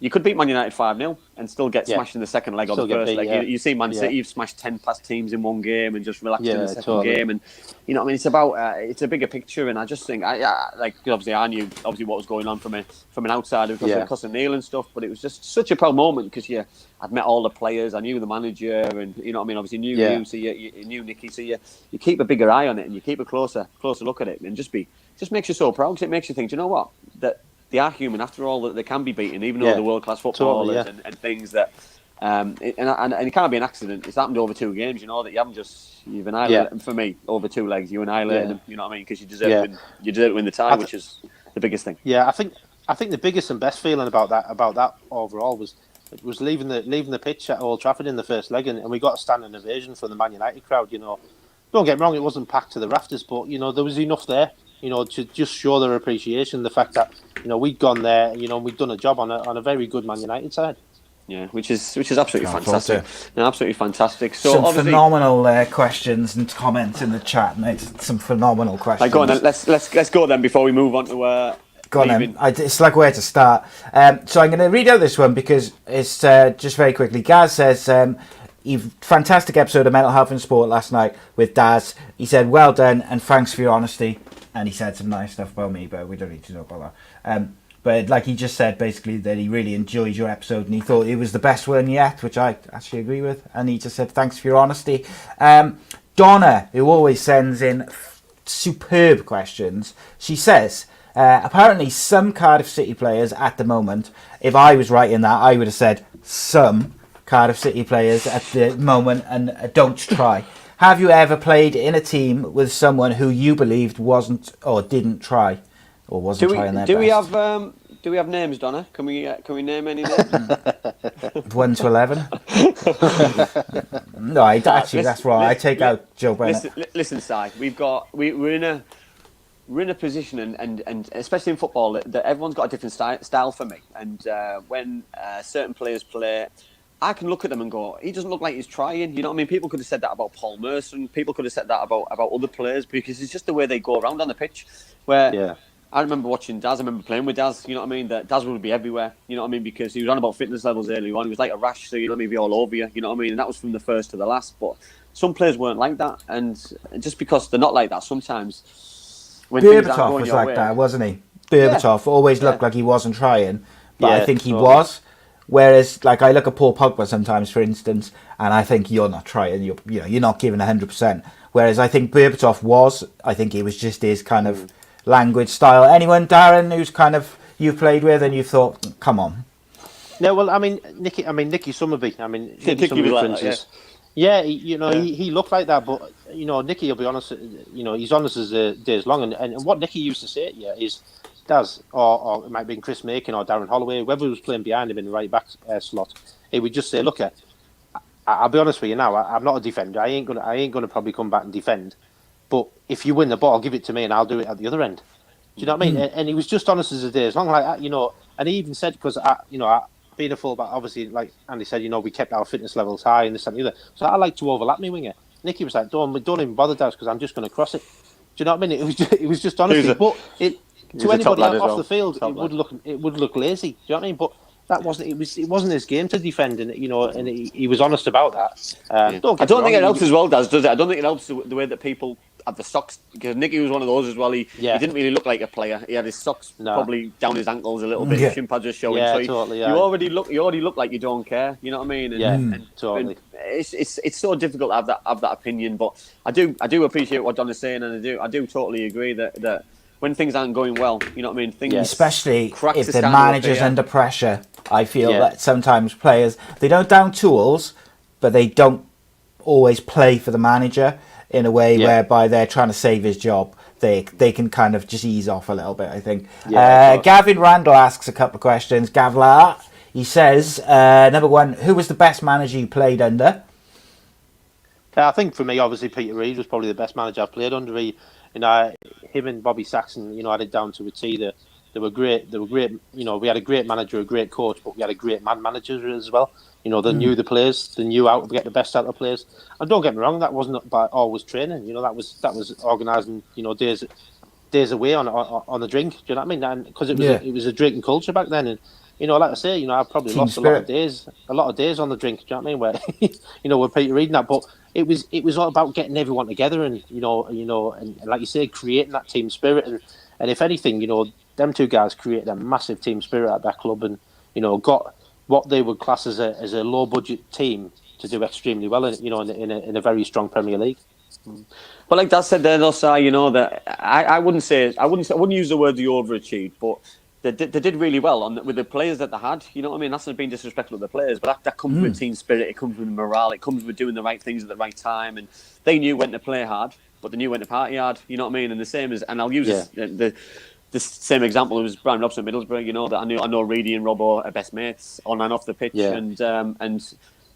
[SPEAKER 2] you could beat Man United 5-0 and still get smashed in the second leg or the first leg. You see Man City, you've smashed 10 plus teams in one game and just relaxed in the second game. And you know what I mean? It's about it's a bigger picture, and I just think obviously I knew what was going on from an outsider because of Neil and stuff, but it was just such a proud moment because I'd met all the players, I knew the manager, and you know what I mean. Obviously knew you, so you knew Nicky, so you keep a bigger eye on it and you keep a closer look at it, and just makes you so proud because it makes you think, do you know what, that they are human after all, that they can be beaten, even though they're world-class footballers and things that, and it can't be an accident. It's happened over 2 games, that you've annihilated them for me over 2 legs. You annihilated them, you know what I mean? Because you deserve to win the tie, which is the biggest thing. Yeah,
[SPEAKER 3] I think the biggest and best feeling about that overall was leaving the pitch at Old Trafford in the first leg, and we got a standing ovation from the Man United crowd. Don't get me wrong, it wasn't packed to the rafters, but there was enough there. To just show their appreciation, the fact that we'd gone there, we'd done a job on a very good Man United side.
[SPEAKER 2] Yeah, which is absolutely fantastic. Absolutely fantastic. So
[SPEAKER 1] some phenomenal questions and comments in the chat, mate. Some phenomenal questions.
[SPEAKER 2] Go on then. Let's go then before we move on to.
[SPEAKER 1] Go on then. It's like where to start. So I'm going to read out this one because it's just very quickly. Gaz says. Fantastic episode of Mental Health and Sport last night with Daz. He said, well done and thanks for your honesty. And he said some nice stuff about me, but we don't need to know about that. But like he just said, basically, that he really enjoyed your episode and he thought it was the best one yet, which I actually agree with. And he just said, thanks for your honesty. Donna, who always sends in superb questions, she says, apparently some Cardiff City players at the moment, if I was writing that, I would have said some Cardiff City players at the moment and don't try. Have you ever played in a team with someone who you believed wasn't or didn't try or wasn't trying their best?
[SPEAKER 2] Do we have names, Donna? Can we name any names?
[SPEAKER 1] 1 to 11. No, that's wrong. I take out Joe Bennett.
[SPEAKER 2] Listen, Si, we're in a position, and especially in football, that everyone's got a different style for me. And when certain players play, I can look at them and go, he doesn't look like he's trying. You know what I mean? People could have said that about Paul Merson. People could have said that about other players because it's just the way they go around on the pitch. Where I remember watching Daz. I remember playing with Daz. You know what I mean? That Daz would be everywhere. You know what I mean? Because he was on about fitness levels early on. He was like a rash, so you know what I mean? He'd be all over you. You know what I mean? And that was from the first to the last. But some players weren't like that, and just because they're not like that, sometimes when things aren't
[SPEAKER 1] Berbatov
[SPEAKER 2] going
[SPEAKER 1] was
[SPEAKER 2] your
[SPEAKER 1] like
[SPEAKER 2] way,
[SPEAKER 1] that, wasn't he? Berbatov always looked like he wasn't trying, but I think he
[SPEAKER 3] totally.
[SPEAKER 1] was. Whereas, like, I look at Paul Pogba sometimes, for instance, and I think you're not trying. You're not giving 100%. Whereas I think Berbatov was. I think it was just his kind of language style. Anyone, Darren, who's kind of you've played with and you thought, come on?
[SPEAKER 3] No, well, I mean, Nicky Summerby. I mean, Nicky Summerby, for instance. Yeah, he looked like that, but Nicky, I'll be honest, he's honest as the day's long, and what Nicky used to say to you is, Daz, or it might have been Chris Macon or Darren Holloway, whoever was playing behind him in the right back slot, he would just say, look, I'll be honest with you now, I'm not a defender. I ain't gonna probably come back and defend, but if you win the ball, give it to me and I'll do it at the other end. Do you know what I mean? And he was just honest as the day, as long like that, and he even said, because being a fullback, obviously, like Andy said, we kept our fitness levels high and this and the other. So I like to overlap me winger. Nicky was like, don't even bother, Daz, because I'm just going to cross it. Do you know what I mean? It was just honesty. But to anybody off the field, it would look lazy. Do you know what I mean? But that wasn't. It wasn't his game to defend, and and he was honest about that.
[SPEAKER 2] I don't think it helps as well, does it? I don't think it helps the way that people have the socks, because Nicky was one of those as well. He didn't really look like a player. He had his socks probably down his ankles a little bit. His shin pads were showing.
[SPEAKER 3] Yeah,
[SPEAKER 2] so
[SPEAKER 3] totally.
[SPEAKER 2] You already look like you don't care. You know what I mean? And,
[SPEAKER 3] totally.
[SPEAKER 2] It's so difficult to have that opinion, but I do appreciate what Don is saying, and I do totally agree that when things aren't going well, you know what I mean? Things
[SPEAKER 1] especially if the manager's under pressure. I feel that sometimes players, they don't down tools, but they don't always play for the manager in a way whereby they're trying to save his job. They can kind of just ease off a little bit, I think. Gavin Randall asks a couple of questions. Gavlar, he says, number one, who was the best manager you played under?
[SPEAKER 3] I think for me, obviously, Peter Reid was probably the best manager I've played under. Him and Bobby Saxon, had it down to a T. They were great. They were great. We had a great manager, a great coach, but we had a great man manager as well. They knew the players. They knew how to get the best out of the players. And don't get me wrong, that wasn't by always training. That was organising. Days away on the drink. Do you know what I mean? Because it was a drinking culture back then. And like I say, I probably lost a lot of days on the drink. Do you know what I mean? Where with Peter reading that, but it was all about getting everyone together and and like you say, creating that team spirit. And if anything, them two guys created a massive team spirit at that club, and got what they would class as a low budget team to do extremely well in a very strong Premier League.
[SPEAKER 2] But like Dad said there, though, Si, that I wouldn't use the word they overachieved, but they did really well with the players that they had. You know what I mean? That's not being disrespectful to the players, but that comes with team spirit. It comes with morale. It comes with doing the right things at the right time. And they knew when to play hard, but they knew when to party hard. You know what I mean? And the same as, and I'll use the same example was Brian Robson at Middlesbrough. That I know Reedy and Robbo are best mates on and off the pitch, and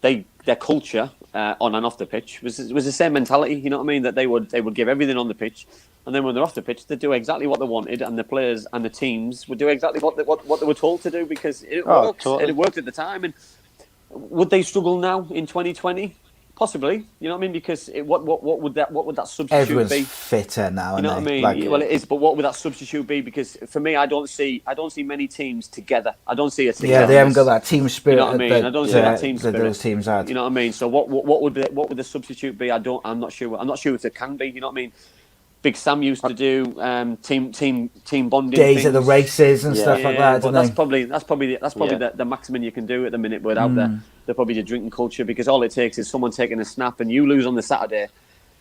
[SPEAKER 2] their culture on and off the pitch was the same mentality. You know what I mean? That they would give everything on the pitch, and then when they're off the pitch, they'd do exactly what they wanted, and the players and the teams would do exactly what they were told to do, because it worked. Totally. It worked at the time. And would they struggle now in 2020? Possibly, you know what I mean? Because what would that substitute
[SPEAKER 1] Everyone's
[SPEAKER 2] be?
[SPEAKER 1] Fitter now,
[SPEAKER 2] you know what I mean? Well, it is, but what would that substitute be? Because for me, I don't see many teams together. I don't see a team.
[SPEAKER 1] Yeah, they haven't got that team spirit.
[SPEAKER 2] You know what I mean? I don't see that team spirit
[SPEAKER 1] that those teams had.
[SPEAKER 2] You know what I mean? So what would the substitute be? I'm not sure. I'm not sure if it can be. You know what I mean? Big Sam used to do team bonding
[SPEAKER 1] days
[SPEAKER 2] things.
[SPEAKER 1] at the races and stuff like that.
[SPEAKER 2] But that's probably the maximum you can do at the minute without the probably the drinking culture, because all it takes is someone taking a snap and you lose on the Saturday.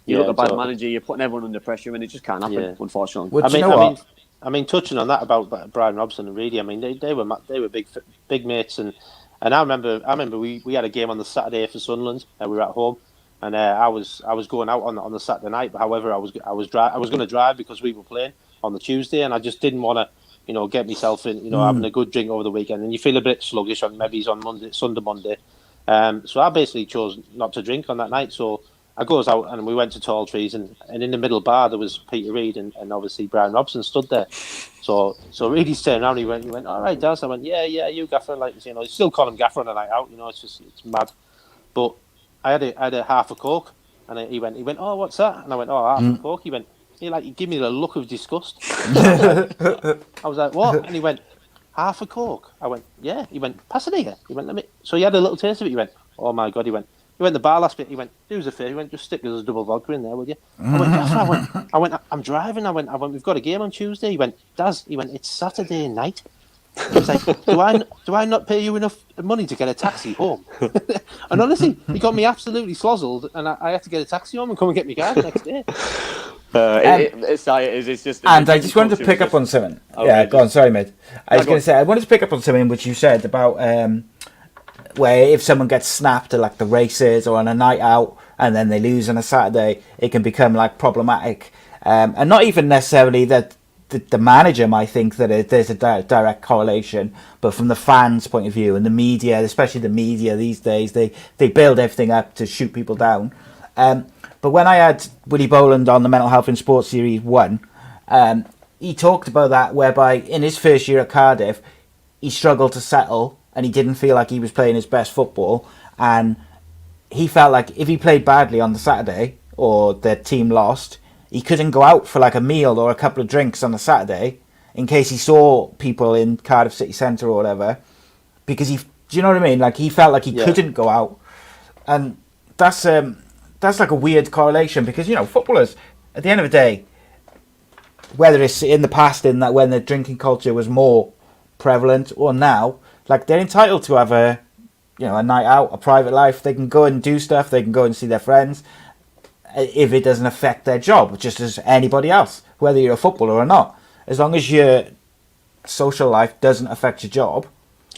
[SPEAKER 2] You look at a bad manager, you're putting everyone under pressure, and it just can't happen, unfortunately.
[SPEAKER 1] Well,
[SPEAKER 3] I mean, touching on that about Brian Robson and Reedy, I mean, they were big mates, and I remember we had a game on the Saturday for Sunderland, and we were at home. And I was going out on the Saturday night, but however, I was going to drive because we were playing on the Tuesday, and I just didn't want to, get myself in, having a good drink over the weekend. And you feel a bit sluggish on Sunday, Monday. So I basically chose not to drink on that night. So I goes out and we went to Tall Trees, and in the middle bar there was Peter Reid and obviously Brian Robson stood there. So Reedy's turned around, he went, all right, Daz. I went, yeah, you Gaffer, still call him Gaffer on a night out. It's mad, but I had a half a Coke, and he went, oh, what's that? And I went, oh, half a Coke. He went, he gave me the look of disgust. I was like, what? And he went, half a Coke. I went, yeah. He went, pass it here. He went, let me. So he had a little taste of it. He went, oh my God. He went the bar last bit. He went, do us a favour. He went, just stick us a double vodka in there, would you? I went, Gaffer. I went, I'm driving. I went, we've got a game on Tuesday. He went, Daz. He went, it's Saturday night. He was like, do I not pay you enough money to get a taxi home? And honestly, he got me absolutely slozzled, and I had to get a taxi home and come and get me car the next day.
[SPEAKER 2] It's just.
[SPEAKER 1] And I just wanted to pick up on something. Yeah, go on. Sorry, mate. I was going to say I wanted to pick up on something which you said about where if someone gets snapped at like the races or on a night out and then they lose on a Saturday, it can become like problematic, and not even necessarily that. The manager might think that there's a direct correlation, but from the fans' point of view and the media, especially the media these days, they build everything up to shoot people down. But when I had Willie Boland on the Mental Health in Sports Series 1, he talked about that, whereby in his first year at Cardiff, he struggled to settle and he didn't feel like he was playing his best football. And he felt like if he played badly on the Saturday or the team lost, he couldn't go out for like a meal or a couple of drinks on a Saturday in case he saw people in Cardiff City Centre or whatever, because do you know what I mean? Like he felt like he couldn't go out, and that's like a weird correlation because footballers at the end of the day, whether it's in the past in that when the drinking culture was more prevalent or now, like they're entitled to have a night out, a private life. They can go and do stuff. They can go and see their friends. If it doesn't affect their job, just as anybody else, whether you're a footballer or not, as long as your social life doesn't affect your job,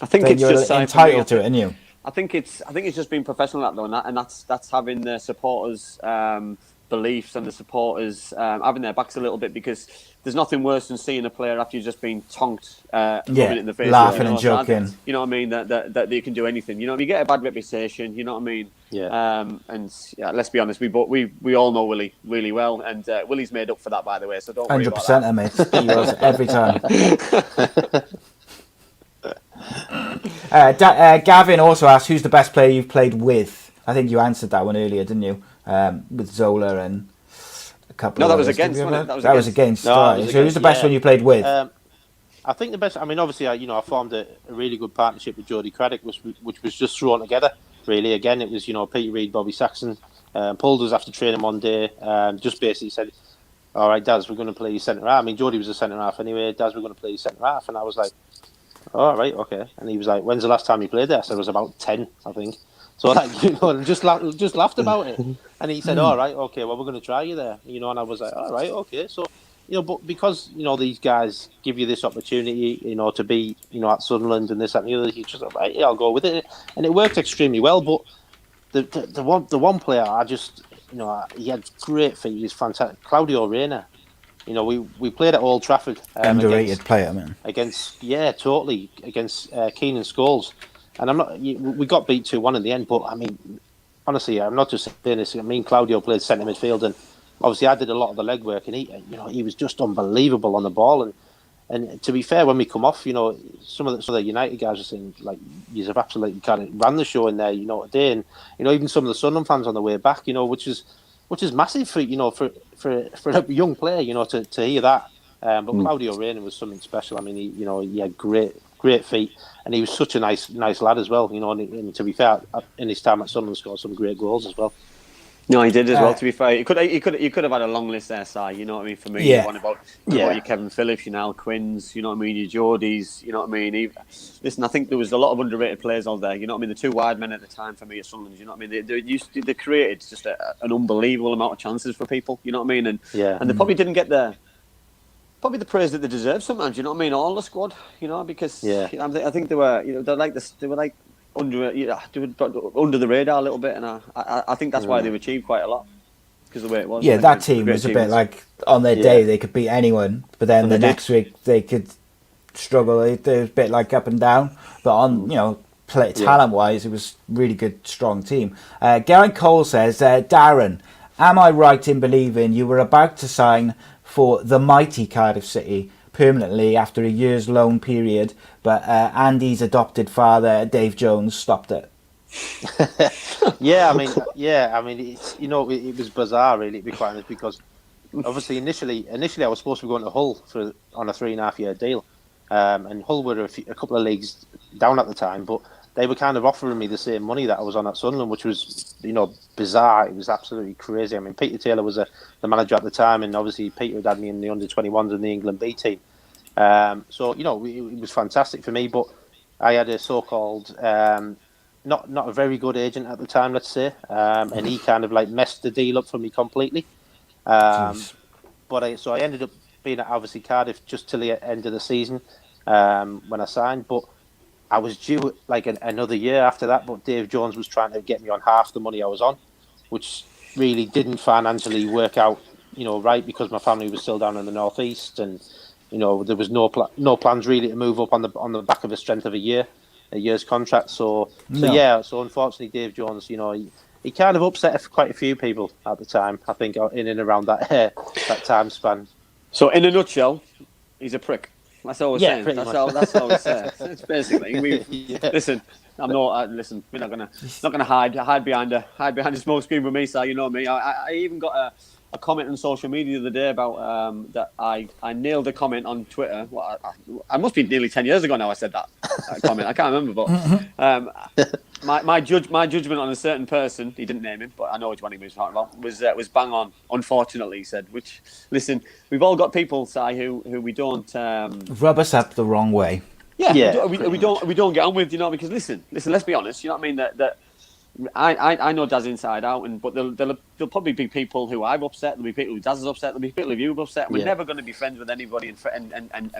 [SPEAKER 2] I think
[SPEAKER 1] then
[SPEAKER 2] it's
[SPEAKER 1] you're
[SPEAKER 2] just
[SPEAKER 1] entitled to it, aren't you?
[SPEAKER 2] I think it's just being professional at that though, and that's having the supporters' beliefs and the supporters having their backs a little bit, because there's nothing worse than seeing a player after you've just been tonked, rubbing it in the face,
[SPEAKER 1] laughing and joking.
[SPEAKER 2] You know what I mean? That you can do anything. You get a bad reputation. You know what I mean?
[SPEAKER 3] Yeah.
[SPEAKER 2] And let's be honest, we all know Willie really well, and Willie's made up for that, by the way. So don't worry about that.
[SPEAKER 1] 100%, mate. He was every time. Gavin also asked, who's the best player you've played with? I think you answered that one earlier, didn't you? With Zola and a couple.
[SPEAKER 2] No,
[SPEAKER 1] of
[SPEAKER 2] that was
[SPEAKER 1] others.
[SPEAKER 2] against. That
[SPEAKER 1] was against.
[SPEAKER 3] No,
[SPEAKER 1] right.
[SPEAKER 3] was
[SPEAKER 1] So who's the best one you played with?
[SPEAKER 3] I think the best. I mean, obviously, I formed a really good partnership with Jody Craddock, which was just thrown together. Really, again, it was Peter Reid, Bobby Saxon, pulled us after training one day, just basically said, "All right, Daz, we're going to play you centre half." I mean, Jody was a centre half anyway. Daz, we're going to play you centre half, and I was like, "All right, okay." And he was like, "When's the last time you played there?" I said, "It was about 10, I think." So just laughed about it, and he said, "All right, okay, well, we're going to try you there," and I was like, "All right, okay." So, but because these guys give you this opportunity, to be, at Sunderland and this that, and the other, you just like, right, yeah, I'll go with it, and it worked extremely well. But the one player, I just, he had great feet. He was fantastic, Claudio Reyna. We played at Old Trafford.
[SPEAKER 1] Underrated player, man.
[SPEAKER 3] Totally against Keenan Scholes. And we got beat 2-1 in the end, but I mean, honestly, I'm not just saying this. I mean, Claudio played centre midfield, and obviously I did a lot of the legwork, and he was just unbelievable on the ball. And to be fair, when we come off, some of the United guys are saying like, you have absolutely kind of ran the show in there, today, and even some of the Sunderland fans on the way back, which is massive for a young player, to hear that. But Claudio Reyna was something special. I mean, he had great feet, and he was such a nice lad as well. And to be fair, in his time at Sunderland, scored some great goals as well.
[SPEAKER 2] No, he did as well. To be fair, you could have had a long list there, Si. You know what I mean? For me,
[SPEAKER 1] yeah.
[SPEAKER 2] One about your Kevin Phillips, your Al Quinns. You know what I mean? Your Geordies. You know what I mean? Listen, I think there was a lot of underrated players out there. You know what I mean? The two wide men at the time for me at Sunderland. You know what I mean? They created just an unbelievable amount of chances for people. You know what I mean? And they probably didn't get the praise that they deserve sometimes. You know what I mean? All the squad. Because I think they were. They're like this. They were like under the radar a little bit, and I think that's why they've achieved quite a lot, because the way it was.
[SPEAKER 1] Yeah, that team was a bit like on their day they could beat anyone, but then the next week they could struggle. They were a bit like up and down, but on talent wise, it was really good, strong team. Geraint Cole says, Darren, am I right in believing you were about to sign for the mighty Cardiff City permanently after a year's loan period, but Andy's adopted father, Dave Jones, stopped it?
[SPEAKER 3] I mean, it's, it was bizarre, really, to be quite honest, because obviously initially I was supposed to be going to Hull on a 3.5-year deal, and Hull were a couple of leagues down at the time, but they were kind of offering me the same money that I was on at Sunderland, which was, bizarre. It was absolutely crazy. I mean, Peter Taylor was the manager at the time, and obviously Peter had me in the under-21s in the England B team. So it was fantastic for me, but I had a so-called not a very good agent at the time, let's say, and he kind of like messed the deal up for me completely. But I ended up being at obviously Cardiff just till the end of the season when I signed, but I was due like another year after that, but Dave Jones was trying to get me on half the money I was on, which really didn't financially work out, right, because my family was still down in the northeast, and there was no plans really to move up on the back of the strength of a year's contract. So unfortunately, Dave Jones, he kind of upset quite a few people at the time. I think in and around that time span.
[SPEAKER 2] So in a nutshell, he's a prick. That's all we're saying.
[SPEAKER 3] That's
[SPEAKER 2] all we're saying. It's basically listen. I'm not. Listen, we're not gonna hide behind a smoke screen with me. So you know me. I even got a comment on social media the other day about that I nailed a comment on Twitter. Well, I must be nearly 10 years ago now. I said that comment. I can't remember, but my judgment on a certain person, he didn't name him, but I know which one he was talking about, was bang on. Unfortunately, he said. Which, listen, we've all got people, Si, who we don't
[SPEAKER 1] rub us up the wrong way.
[SPEAKER 2] Yeah. We don't get on with, because listen. Let's be honest. You know what I mean? That I know Daz inside out, but there'll probably be people who I've upset. There'll be people who Daz is upset. There'll be people who you've upset. We're never going to be friends with anybody, and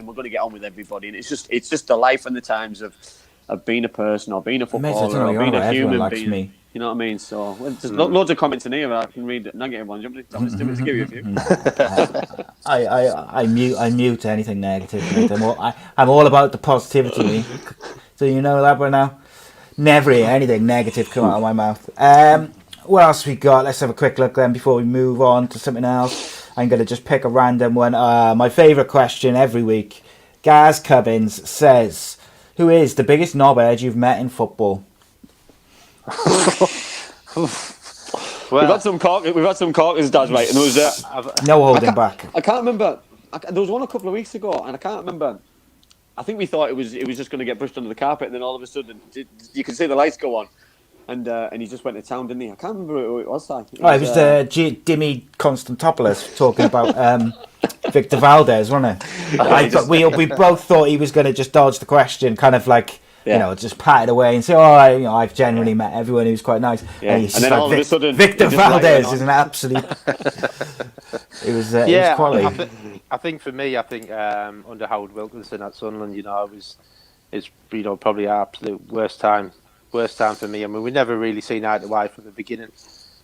[SPEAKER 2] we're going to get on with everybody. And it's just the life and the times of being a person, or being a footballer, or being a human being. You know what I mean? So there's loads of comments in here. I can read negative ones. To give you a few.
[SPEAKER 1] I mute anything negative. I'm all about the positivity. So you know that by now. Never hear anything negative come out of my mouth. What else we got? Let's have a quick look then before we move on to something else. I'm going to just pick a random one. My favourite question every week. Gaz Cubbins says, who is the biggest knobhead you've met in football?
[SPEAKER 2] We've had some corkers, Daz, right? And there was
[SPEAKER 1] no holding back.
[SPEAKER 2] I can't remember. There was one a couple of weeks ago, and I can't remember. I think we thought it was just going to get pushed under the carpet, and then all of a sudden you could see the lights go on, and he just went to town, didn't he? I can't remember who it was. Like. It was
[SPEAKER 1] Dimmy Constantopoulos talking about Victor Valdez, wasn't it? We both thought he was going to just dodge the question, kind of like just pat it away and say, I've generally met everyone who's quite nice.
[SPEAKER 2] Yeah. And then all of a sudden,
[SPEAKER 1] Victor Valdez is an absolute. It was quality.
[SPEAKER 3] I think for me, under Howard Wilkinson at Sunderland, it's probably our absolute worst time for me. I mean, we never really seen eye to eye from the beginning.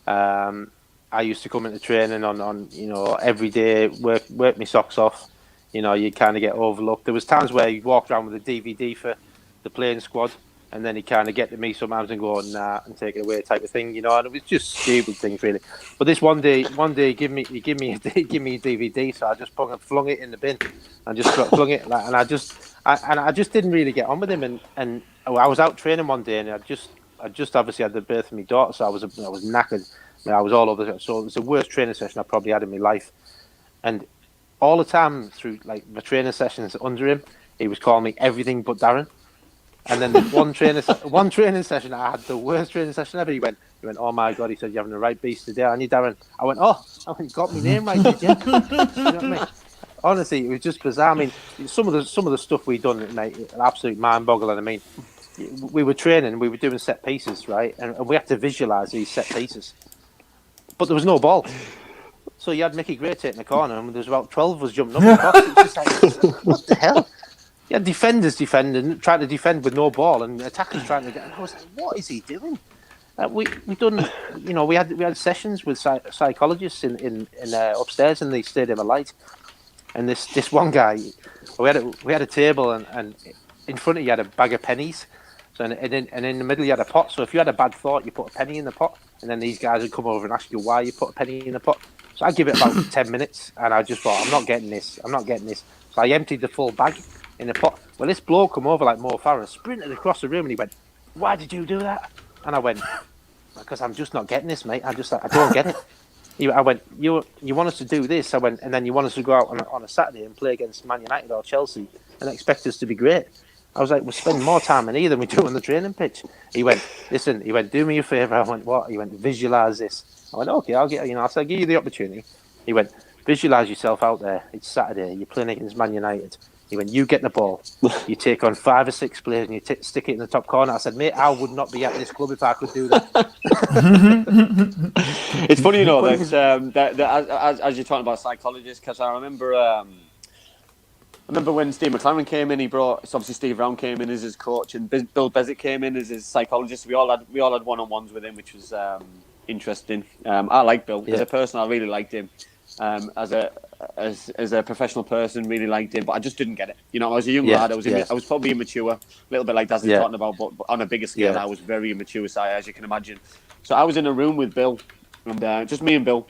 [SPEAKER 3] I used to come into training on every day, work my socks off. You kind of get overlooked. There was times where you walked around with a DVD for the playing squad, and then he kind of get to me sometimes and go, nah, and take it away type of thing, and it was just stupid things really. But this one day he give me a DVD, so I just flung it in the bin and just flung it, and I just didn't really get on with him, and I was out training one day, and I just obviously had the birth of my daughter, so I was knackered. I mean, I was all over, so it was the worst training session I probably had in my life, and all the time through like my training sessions under him, he was calling me everything but Darren. And then one training session, I had the worst training session ever. He went, oh my God, he said, you're having the right beast today, aren't you, Darren? I went, you got my name right, did you? You know what I mean? Honestly, it was just bizarre. I mean, some of the stuff we'd done, mate, absolute mind-boggling. I mean, we were training, we were doing set pieces, right? And we had to visualise these set pieces. But there was no ball. So you had Mickey Gray taking the corner, and there was about 12 of us jumping up in the box. It was just like, what the hell? Yeah, defenders defending, trying to defend with no ball, and attackers trying to get. And I was like, "What is he doing?" We done, we had sessions with psychologists in upstairs in the Stadium of Light, and this one guy, we had a table, and in front of you had a bag of pennies, so and in the middle you had a pot. So if you had a bad thought, you put a penny in the pot, and then these guys would come over and ask you why you put a penny in the pot. So I give it about 10 minutes, and I just thought, I'm not getting this. So I emptied the full bag in the pot. Well, this bloke come over like Mo Farah, sprinted across the room, and he went, "Why did you do that?" And I went, "Because I'm just not getting this, mate. I don't get it." I went, you want us to do this? I went, and then you want us to go out on a Saturday and play against Man United or Chelsea and expect us to be great. I was like, we're spending more time in here than we do on the training pitch. He went, listen, do me a favour. I went, what? He went, visualise this. I went, okay, I said, I'll give you the opportunity. He went, visualise yourself out there. It's Saturday. You're playing against Man United. He went, you get the ball. You take on 5 or 6 players and you stick it in the top corner. I said, mate, I would not be at this club if I could do that.
[SPEAKER 2] It's funny, that as you're talking about psychologists, because I remember when Steve McLaren came in, it's obviously Steve Brown came in as his coach, and Bill Bezic came in as his psychologist. We all had one-on-ones with him, which was interesting. I like Bill as a person. I really liked him. As a professional person, really liked him, but I just didn't get it. I was a young lad. I was probably immature, a little bit like Daz is talking about, but on a bigger scale, I was very immature, as you can imagine. So I was in a room with Bill, and just me and Bill.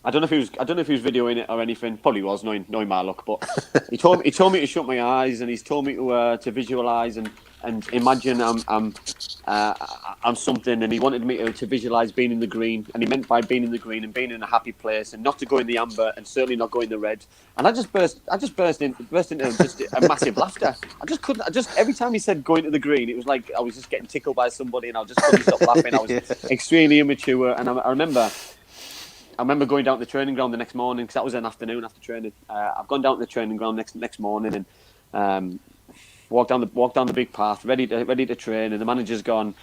[SPEAKER 2] I don't know if he was videoing it or anything. Probably was, knowing my luck. But he told me to shut my eyes, and he's told me to visualize and imagine I'm something, and he wanted me to visualize being in the green, and he meant by being in the green and being in a happy place, and not to go in the amber, and certainly not go in the red. And I just burst into just a massive laughter. Every time he said going to the green, it was like I was just getting tickled by somebody, and I just couldn't stop laughing. I was extremely immature, and I remember going down to the training ground the next morning, because that was an afternoon after training. I've gone down to the training ground next morning and walked down the big path, ready to train, and the manager's gone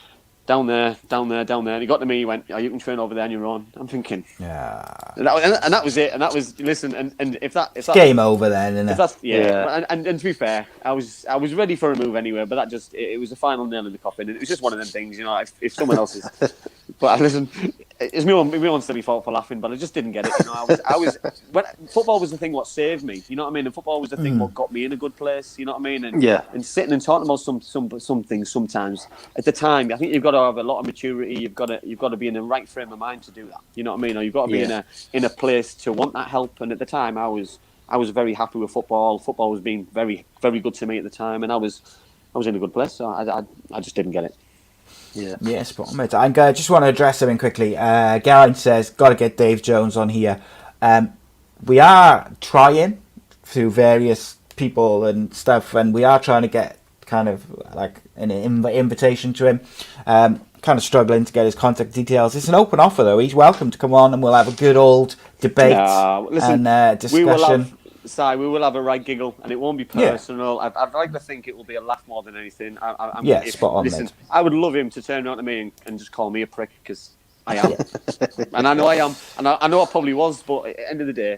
[SPEAKER 2] down there. And he got to me, he went, "Oh, you can train over there on your own." I'm thinking,
[SPEAKER 1] yeah.
[SPEAKER 2] And that was it. And that was and if that
[SPEAKER 1] game over then, isn't it?
[SPEAKER 2] And to be fair, I was ready for a move anyway, but that just it was the final nail in the coffin, and it was just one of them things, if someone else is. But listen, it's me own silly fault for laughing, but I just didn't get it. I was when football was the thing what saved me. You know what I mean? And football was the thing what got me in a good place. You know what I mean? And sitting and talking about some things sometimes at the time, I think you've got to have a lot of maturity. You've got to be in the right frame of mind to do that. You know what I mean? Or you've got to be in a place to want that help. And at the time, I was very happy with football. Football was being very, very good to me at the time, and I was in a good place. So I just didn't get it.
[SPEAKER 1] Yeah, spot on, mate. I just want to address something quickly. Garen says, got to get Dave Jones on here. We are trying through various people and stuff, and we are trying to get kind of like an invitation to him. Kind of struggling to get his contact details. It's an open offer, though. He's welcome to come on, and we'll have a good old debate and discussion.
[SPEAKER 2] We will have a right giggle, and it won't be personal. Yeah. I'd like to think it will be a laugh more than anything.
[SPEAKER 1] Spot on. Listen, mate.
[SPEAKER 2] I would love him to turn around to me and just call me a prick, because I am, and I know I am, and I know I probably was. But at the end of the day,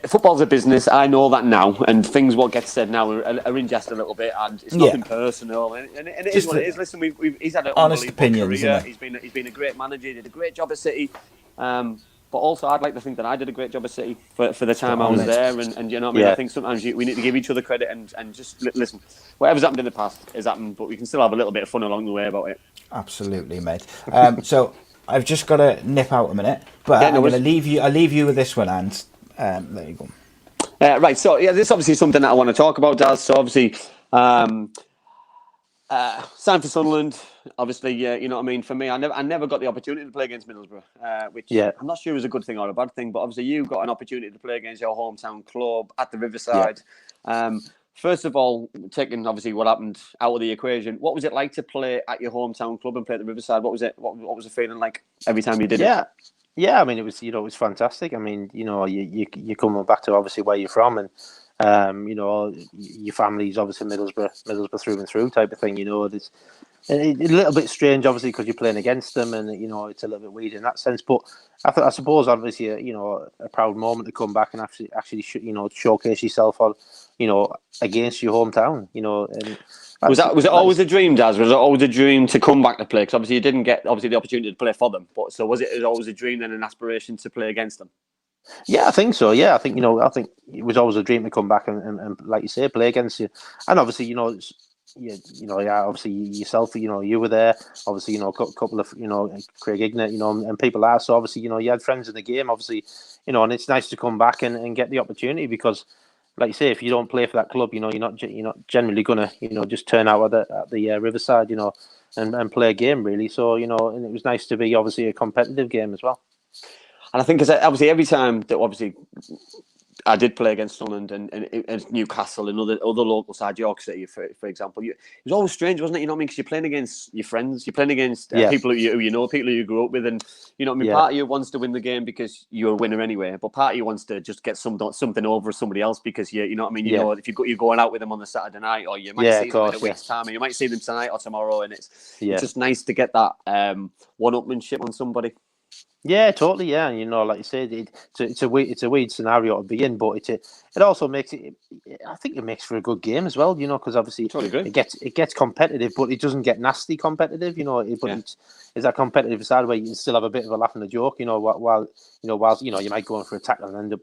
[SPEAKER 2] football's a business. I know that now, and things what gets said now are in jest a little bit, and it's nothing personal, and it is what it is. Listen, he's had an
[SPEAKER 1] honest opinions.
[SPEAKER 2] Career. He's been a great manager. He did a great job at City. But also, I'd like to think that I did a great job at City for the time I was there, and you know what I mean. I think sometimes we need to give each other credit and just listen. Whatever's happened in the past has happened, but we can still have a little bit of fun along the way about it.
[SPEAKER 1] Absolutely, mate. So I've just got to nip out a minute, but I'm going to leave you. I'll leave you with this one, and there you go.
[SPEAKER 2] Right. So this is obviously something that I want to talk about, Daz. So obviously, signed for Sunderland. Obviously, you know what I mean. For me, I never got the opportunity to play against Middlesbrough, which I'm not sure is a good thing or a bad thing. But obviously, you got an opportunity to play against your hometown club at the Riverside. Yeah. First of all, taking obviously what happened out of the equation, what was it like to play at your hometown club and play at the Riverside? What was it? What was the feeling like every time you did it?
[SPEAKER 3] Yeah. I mean, it was fantastic. I mean, you come back to obviously where you're from, and your family's obviously Middlesbrough through and through type of thing. It's a little bit strange, obviously, because you're playing against them, and it's a little bit weird in that sense. But I suppose, obviously, a proud moment to come back and actually showcase yourself on, against your hometown. And
[SPEAKER 2] was it always a dream, Daz? Was it always a dream to come back to play? Because obviously you didn't get the opportunity to play for them. But so was it always a dream and an aspiration to play against them?
[SPEAKER 3] Yeah, I think so. Yeah, I think it was always a dream to come back and like you say, play against you. And obviously, obviously yourself, you were there. Obviously, a couple of Craig Ignat, and people are. So obviously, you had friends in the game. Obviously, and it's nice to come back and get the opportunity, because, like you say, if you don't play for that club, you're not generally gonna just turn out at the Riverside, and play a game really. So and it was nice to be obviously a competitive game as well.
[SPEAKER 2] And I think, because obviously every time that obviously I did play against Sunderland and Newcastle and other local side, York City, for example. It was always strange, wasn't it? You know what I mean? Because you're playing against your friends, you're playing against people who you know, people who you grew up with, and you know what I mean. Part of you wants to win the game because you're a winner anyway, but part of you wants to just get something over somebody else because you know what I mean. You know, if you're going out with them on the Saturday night, or you might see them in a week's time, and you might see them tonight or tomorrow, and it's just nice to get that one-upmanship on somebody.
[SPEAKER 3] Yeah, totally. Yeah, you know, like you said, it's a weird scenario to be in, but it also makes it. I think it makes for a good game as well. You know, because obviously it gets competitive, but it doesn't get nasty competitive. You know, it's that competitive side where you can still have a bit of a laugh and a joke. You know, while you might go in for a tackle and end up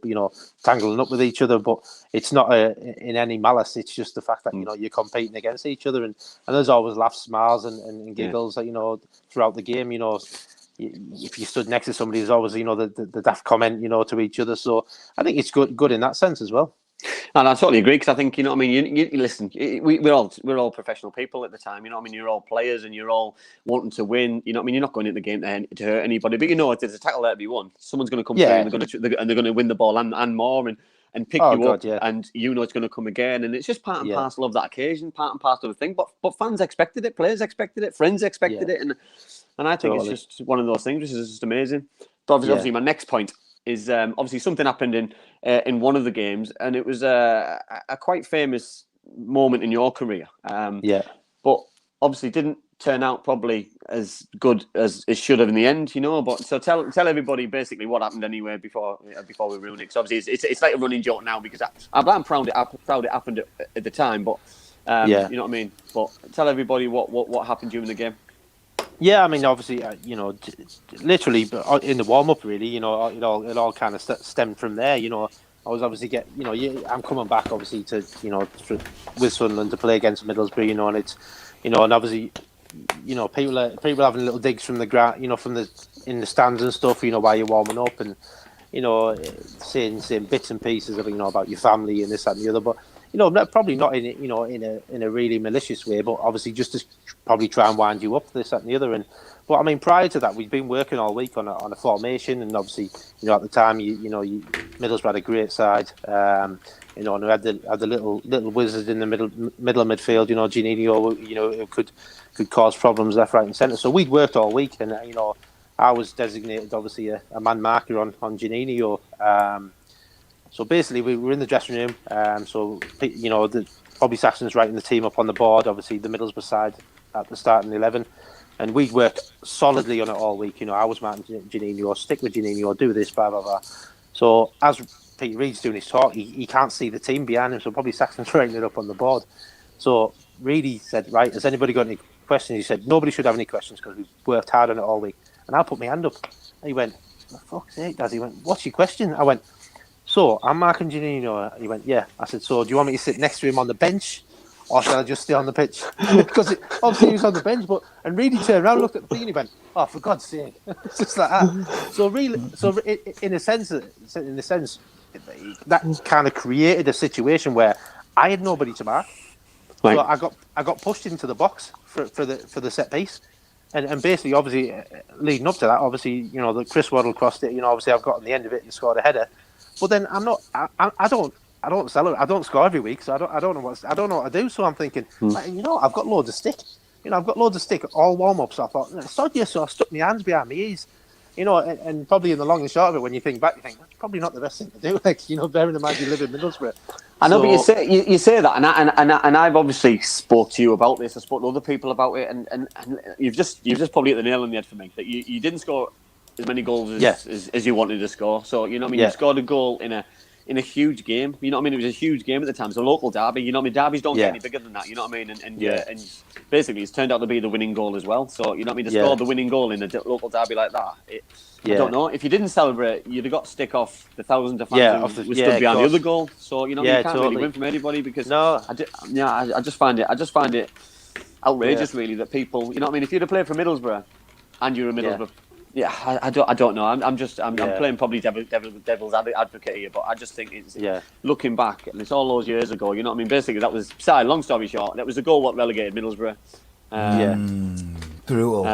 [SPEAKER 3] tangling up with each other, but it's not in any malice. It's just the fact that you're competing against each other, and there's always laughs, smiles, and giggles. Throughout the game. You know. If you stood next to somebody, there's always, the daft comment, to each other. So I think it's good in that sense as well.
[SPEAKER 2] And I totally agree, because I think, you know what I mean, you listen, we're all professional people at the time, you know what I mean, you're all players and you're all wanting to win, you know what I mean, you're not going into the game to hurt anybody, but if there's a tackle there to be won, someone's going to come through and they're going to win the ball and more and pick you up, and it's going to come again, and it's just part and parcel of that occasion, part and parcel of the thing, but fans expected it, players expected it, friends expected it, and I think it's just one of those things which is just amazing. But obviously my next point is obviously something happened in one of the games, and it was a quite famous moment in your career. But obviously didn't turn out probably as good as it should have in the end, But so tell everybody basically what happened anyway before we ruin it. Because obviously it's like a running joke now, because I'm proud it happened at the time, but you know what I mean. But tell everybody what happened during the game.
[SPEAKER 3] Yeah, I mean, obviously, literally in the warm up, really, it all kind of stemmed from there. I was obviously I'm coming back obviously to with Sunderland to play against Middlesbrough, and it's and obviously people having little digs from the ground, in the stands and stuff, while you're warming up, and saying bits and pieces of about your family and this that and the other, but. Probably not in a really malicious way, but obviously just to probably try and wind you up, this, that, and the other. But I mean, prior to that, we'd been working all week on a formation, and obviously, at the time, Middlesbrough had a great side, and we had the little wizard in the middle of midfield, Janino, who could cause problems left, right, and centre. So we'd worked all week, and I was designated obviously a man marker on Janino. So basically, we were in the dressing room. Bobby Saxton's writing the team up on the board. Obviously, the Middlesbrough side at the starting 11, and we'd worked solidly on it all week. I was marking Janino, stick with Janino, do this, blah blah blah. So as Pete Reid's doing his talk, he can't see the team behind him. So Bobby Saxton's writing it up on the board. So Reid said, "Right, has anybody got any questions?" He said, "Nobody should have any questions because we've worked hard on it all week." And I put my hand up. And he went, "For fuck's sake, Dad." He went, "What's your question?" I went, "So, I'm marking Janino." He went, "Yeah." I said, "So, do you want me to sit next to him on the bench, or shall I just stay on the pitch?" Because obviously he was on the bench, and really turned around, looked at the thing, and he went, "Oh, for God's sake!" It's just like that. So really, in a sense, that kind of created a situation where I had nobody to mark. Right. So I got pushed into the box for the set piece, and basically, obviously, leading up to that, obviously, the Chris Waddle crossed it. Obviously, I've got on the end of it and scored a header. But then I don't celebrate. I don't score every week, so I don't know what to do. So I'm thinking, I've got loads of stick. I've got loads of stick all warm ups. So I thought, so I stuck my hands behind my ears. And probably in the long and short of it, when you think back, you think that's probably not the best thing to do. Bearing in mind you live in Middlesbrough.
[SPEAKER 2] I know, but you say that, and I've obviously spoke to you about this. I spoke to other people about it, and you've just probably hit the nail on the head for me that you didn't score as many goals as you wanted to score. So you scored a goal in a huge game. It was a huge game at the time. It's a local derby. Derbies don't get any bigger than that. And basically it's turned out to be the winning goal as well. So to score the winning goal in a local derby like that. I don't know. If you didn't celebrate, you'd have got stick off the thousands of fans who stood behind the other goal. So you can't really win from anybody because I just find it outrageous really that people if you'd have played for Middlesbrough and you're a Middlesbrough. Yeah, I don't know. I'm playing probably devil's advocate here, but I just think it's looking back, and it's all those years ago. Basically that was long story short, that was the goal what relegated Middlesbrough.
[SPEAKER 1] Brutal.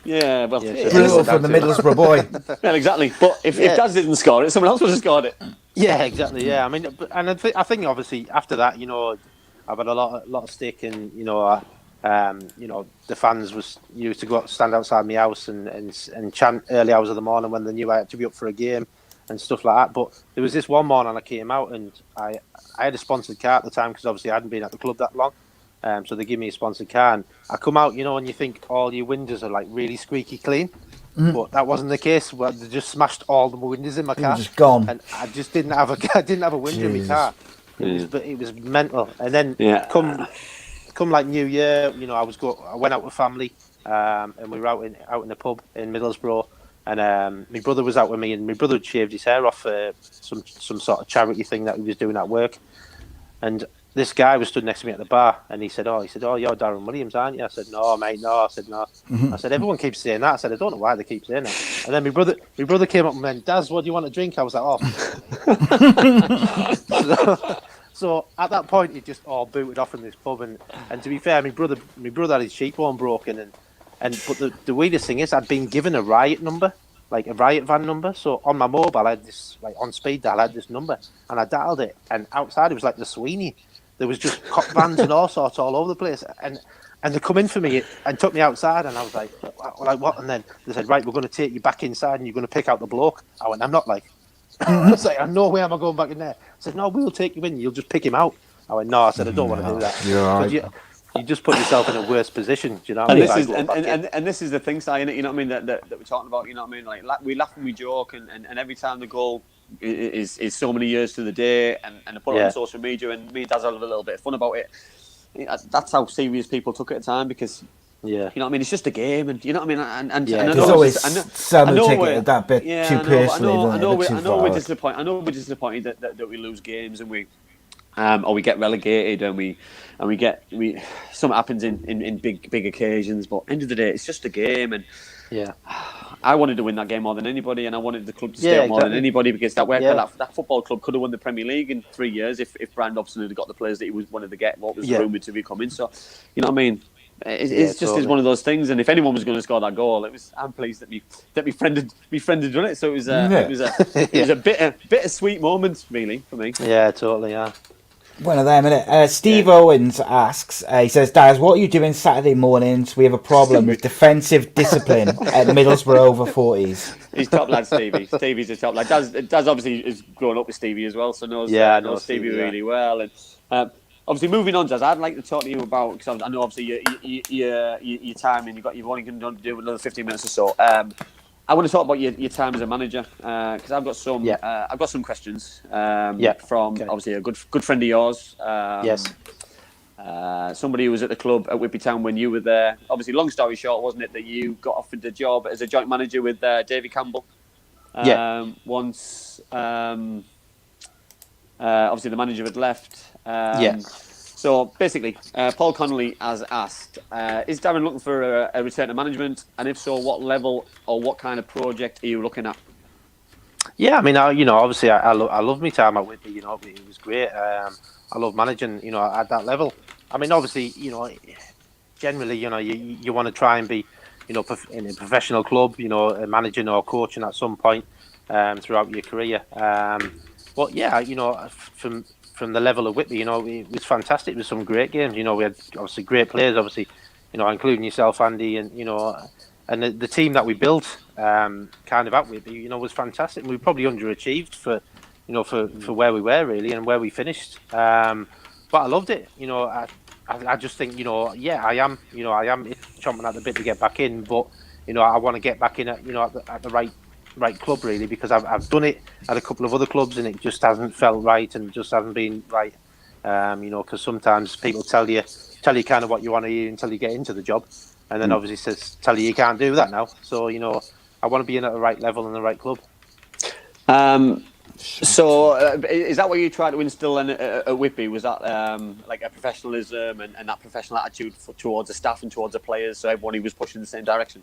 [SPEAKER 2] Yeah, well,
[SPEAKER 1] brutal from the Middlesbrough boy.
[SPEAKER 2] Well, exactly. But if Daz didn't score it, someone else would have scored it.
[SPEAKER 3] Yeah, exactly. Yeah, I mean, and I think obviously after that, I've had a lot of stake in, the fans used to go out, stand outside my house and chant early hours of the morning when they knew I had to be up for a game and stuff like that. But there was this one morning I came out and I had a sponsored car at the time because obviously I hadn't been at the club that long. So they give me a sponsored car and I come out, and you think all your windows are like really squeaky clean. But that wasn't the case. Well, they just smashed all the windows in my car.
[SPEAKER 1] Just gone.
[SPEAKER 3] And I just didn't have a window in my car. It was mental. And then come like New Year, I went out with family, and we were out in a pub in Middlesbrough, and my brother was out with me, and my brother had shaved his hair off for some sort of charity thing that he was doing at work, and this guy was stood next to me at the bar, and he said, "Oh, you're Darren Williams, aren't you?" I said, "No, mate, no." I said, "No." I said, "Everyone keeps saying that." I said, "I don't know why they keep saying that." And then my brother came up and went, "Daz, what do you want to drink?" I was like, "Oh." So at that point, it just all booted off in this pub, and to be fair, my brother had his cheekbone broken, but the weirdest thing is, I'd been given a riot number, like a riot van number. So on my mobile, I had this, like on speed dial, I had this number, and I dialed it, and outside it was like the Sweeney. There was just cop vans and all sorts all over the place, and they come in for me and took me outside, and I was like what? And then they said, "Right, we're going to take you back inside, and you're going to pick out the bloke." I went, "I'm not like." I was like, "No way am I going back in there." I said, "No, we'll take you in. You'll just pick him out." I went, "No," I said, "I don't want to do that."
[SPEAKER 1] You're right.
[SPEAKER 3] You just put yourself in a worse position. Do you know what
[SPEAKER 2] And
[SPEAKER 3] I mean?
[SPEAKER 2] and this is the thing, Si, you know what I mean, that we're talking about. You know what I mean, like we laugh and we joke, and every time the goal is so many years to the day, and I put it on social media, and me and Daz have a little bit of fun about it. That's how serious people took it at the time, because you know what I mean, it's just a game, and you know what I mean, and
[SPEAKER 1] there's always some who take it that bit too personally.
[SPEAKER 2] I know we're disappointed that we lose games, and or we get relegated, and we something happens in big occasions, but end of the day, it's just a game, and I wanted to win that game more than anybody, and I wanted the club to stay up more than anybody, because that football club could have won the Premier League in 3 years if Brian Dobson had got the players that he wanted to get, what was rumoured to be coming. So, you know what I mean? It's just one of those things, and if anyone was going to score that goal, I'm pleased that my friend had done it. So it was a bittersweet moment, really, for me.
[SPEAKER 3] Yeah, totally. Yeah.
[SPEAKER 1] One of them, innit? Steve Owens asks, he says, "Daz, what are you doing Saturday mornings? We have a problem with defensive discipline at Middlesbrough over 40s.
[SPEAKER 2] He's top lad, Stevie. Stevie's a top lad. Daz obviously is growing up with Stevie as well, so knows Stevie really well. And obviously, moving on, Daz, I'd like to talk to you about, because I know obviously your time, and you've only going to do another 15 minutes or so. I want to talk about your time as a manager, because I've got some questions from obviously a good friend of yours. Somebody who was at the club at Whitby Town when you were there. Obviously, long story short, wasn't it that you got offered the job as a joint manager with Davy Campbell? Once obviously the manager had left. So basically, Paul Connolly has asked, is Darren looking for a return to management? And if so, what level or what kind of project are you looking at?
[SPEAKER 3] Yeah, I mean, obviously I love my time at Whitby, it was great. I love managing, at that level. I mean, obviously, generally, you want to try and be, in a professional club, managing or coaching at some point throughout your career. But yeah, from the level of Whitby, it was fantastic. It was some great games. We had obviously great players, obviously, including yourself, Andy, and and the team that we built, kind of at Whitby, was fantastic. And we probably underachieved for where we were really and where we finished. But I loved it. I just think, I am chomping at the bit to get back in, but I want to get back in at the right club really, because I've done it at a couple of other clubs and it just hasn't felt right and just hasn't been right. Because sometimes people tell you kind of what you want to hear until you get into the job, and then obviously tell you can't do that now. So I want to be in at the right level in the right club.
[SPEAKER 2] So is that what you tried to instill at Whitby? Was that like a professionalism and that professional attitude towards the staff and towards the players, so everybody was pushing in the same direction?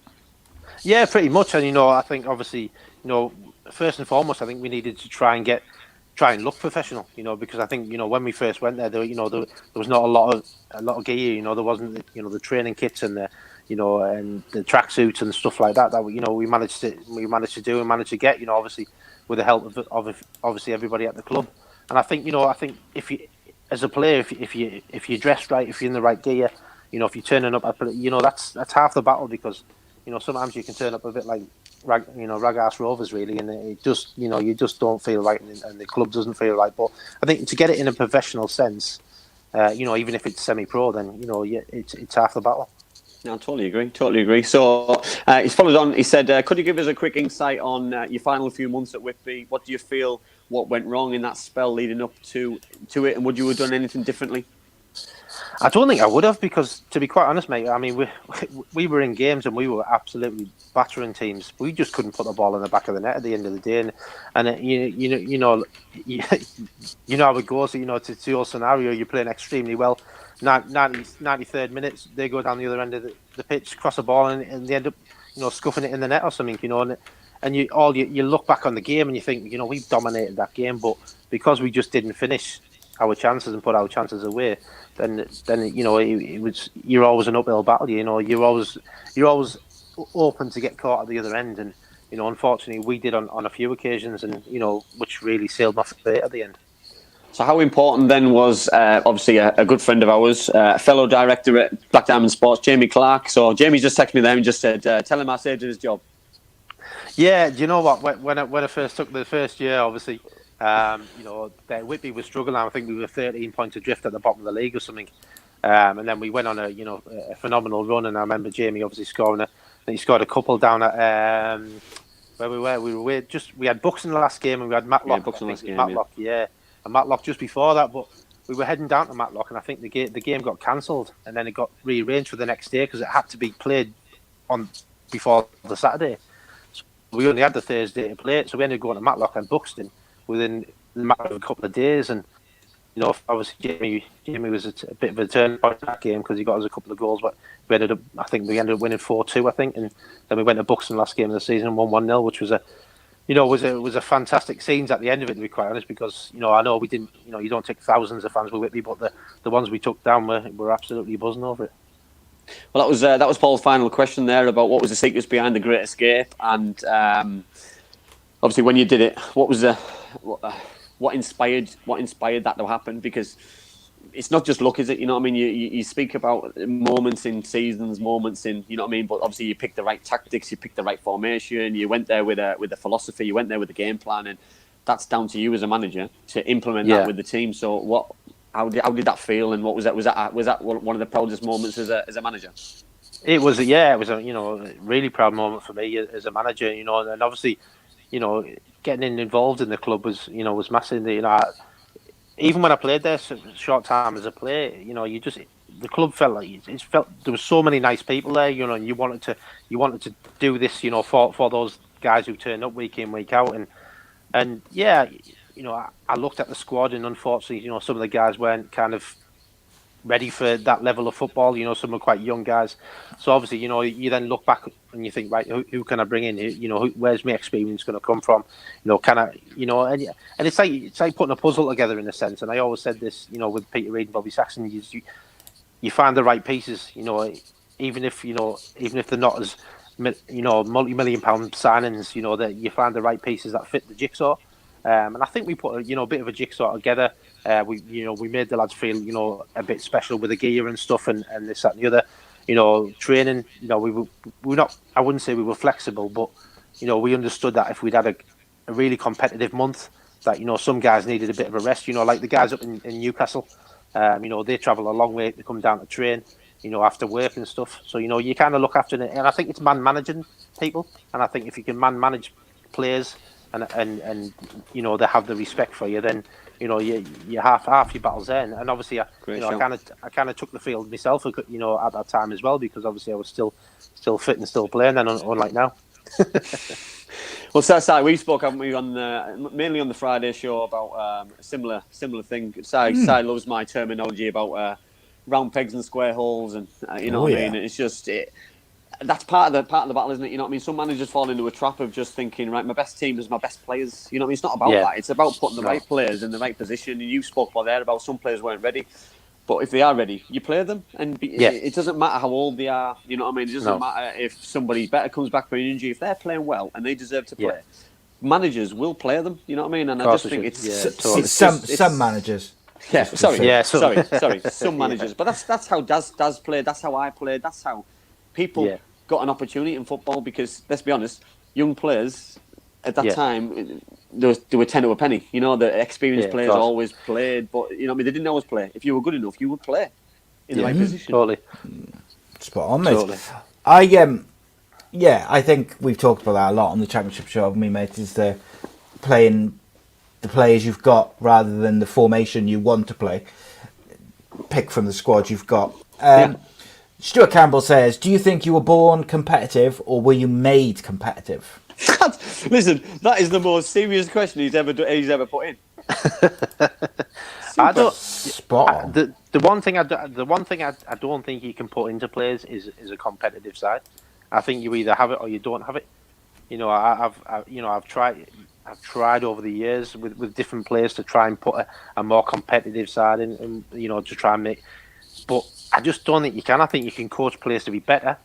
[SPEAKER 3] Yeah, pretty much. And I think obviously, first and foremost, I think we needed to try and look professional. Because I think when we first went there, there was not a lot of gear. There wasn't the training kits and the and the tracksuits and stuff like that we managed to do and managed to get, obviously with the help of obviously everybody at the club. And I think if you, as a player, if you dress right, if you're in the right gear, if you're turning up, that's half the battle, because sometimes you can turn up a bit like rag-ass rovers really, and it just you just don't feel right, and the club doesn't feel right. But I think to get it in a professional sense, even if it's semi-pro, then it's half the battle.
[SPEAKER 2] No, I totally agree. So he's followed on. He said, could you give us a quick insight on your final few months at Whitby? What do you feel, what went wrong in that spell leading up to it, and would you have done anything differently?
[SPEAKER 3] I don't think I would have, because to be quite honest, mate, I mean, we were in games and we were absolutely battering teams. We just couldn't put the ball in the back of the net at the end of the day, and you know how it goes. To your scenario, you're playing extremely well. 93rd minutes, they go down the other end of the pitch, cross a ball, and they end up scuffing it in the net or something. And you look back on the game and you think we've dominated that game, but because we just didn't finish our chances and put our chances away, then it was, you're always an uphill battle. You're always open to get caught at the other end, and unfortunately we did on a few occasions, and which really sealed my fate at the end.
[SPEAKER 2] So how important then was obviously a good friend of ours, a fellow director at Black Diamond Sports, Jamie Clark. So Jamie just texted me there and just said, tell him I saved his job.
[SPEAKER 3] Yeah, do you know what? When I first took the first year, obviously, Whitby was struggling. I think we were 13 points adrift at the bottom of the league or something. And then we went on a phenomenal run. And I remember Jamie obviously scoring he scored a couple down at where we were. We had Bucks in the last game, and we had Matlock.
[SPEAKER 2] Yeah, Bucks in the last game.
[SPEAKER 3] Matlock, yeah. And Matlock just before that, but we were heading down to Matlock, and I think the game got cancelled, and then it got rearranged for the next day because it had to be played on before the Saturday. So we only had the Thursday to play it, so we ended up going to Matlock and Buxton within the matter of a couple of days. And obviously Jamie was a bit of a turning point in that game because he got us a couple of goals, but we ended up winning 4-2, I think, and then we went to Buxton last game of the season and won 1-0, which was was a fantastic scenes at the end of it, to be quite honest, because I know we didn't, you don't take thousands of fans with Whitby, but the ones we took down were absolutely buzzing over it.
[SPEAKER 2] Well, that was Paul's final question there about what was the secrets behind the Great Escape, and obviously when you did it, what was what inspired that to happen? Because it's not just luck, is it? You know what I mean? You speak about moments in seasons, moments in, you know what I mean? But obviously you picked the right tactics, you picked the right formation, you went there with a philosophy, you went there with a game plan, and that's down to you as a manager to implement that with the team. So how did that feel, and what was that? Was that one of the proudest moments as a manager?
[SPEAKER 3] It was a really proud moment for me as a manager, and obviously, getting involved in the club was massive. Even when I played there, short time as a player, the club felt like there was so many nice people there, and you wanted to do this, for those guys who turn up week in, week out, and yeah, I looked at the squad, and unfortunately, some of the guys weren't kind of ready for that level of football. some were quite young guys, so obviously, you then look back and you think, right, who can I bring in? Where's my experience going to come from? Can I, and it's like putting a puzzle together in a sense. And I always said this, with Peter Reid and Bobby Saxon, you find the right pieces. Even if they're not as multi-million-pound signings, that you find the right pieces that fit the jigsaw. And I think we put a bit of a jigsaw together. We made the lads feel a bit special with the gear and stuff, and this, that, and the other. Training. We were not. I wouldn't say we were flexible, but we understood that if we'd had a really competitive month, that some guys needed a bit of a rest. Like the guys up in Newcastle. They travel a long way to come down to train. After work and stuff. So you kind of look after it, and I think it's managing people. And I think if you can manage players, and they have the respect for you, then you half your battles there. And obviously I kind of took the field myself, at that time as well, because obviously I was still fit and still playing then, unlike now.
[SPEAKER 2] Well, Si, we spoke, haven't we, mainly on the Friday show about a similar thing. Si loves my terminology about round pegs and square holes, and I mean. It's just that's part of the battle, isn't it? You know what I mean? Some managers fall into a trap of just thinking, right, my best team is my best players. You know what I mean? It's not about that. It's about putting the right players in the right position. And you spoke there about some players weren't ready. But if they are ready, you play them, and it doesn't matter how old they are. You know what I mean? It doesn't matter if somebody better comes back from an injury. If they're playing well and they deserve to play, managers will play them. You know what I mean? And I just think it's
[SPEAKER 1] some managers.
[SPEAKER 2] Yeah, sorry. Some managers, but that's how Daz played. That's how I played. That's how people got an opportunity in football. Because let's be honest, young players at that time, they were 10 to a penny. You know, the experienced players always played, but you know, what I mean, they didn't always play. If you were good enough, you would play in the right position.
[SPEAKER 3] Totally.
[SPEAKER 1] Spot on, mate. Totally. I think we've talked about that a lot on the Championship show, haven't we, mate? Is the playing the players you've got rather than the formation you want to play. Pick from the squad you've got. Stuart Campbell says, do you think you were born competitive or were you made competitive?
[SPEAKER 2] Listen, that is the most serious question he's ever put in.
[SPEAKER 3] I don't.
[SPEAKER 1] Spot on.
[SPEAKER 3] The one thing I don't think you can put into players is a competitive side. I think you either have it or you don't have it. You know, I've tried over the years with different players to try and put a more competitive side in, you know, to try and make. But I just don't think you can. I think you can coach players to be better.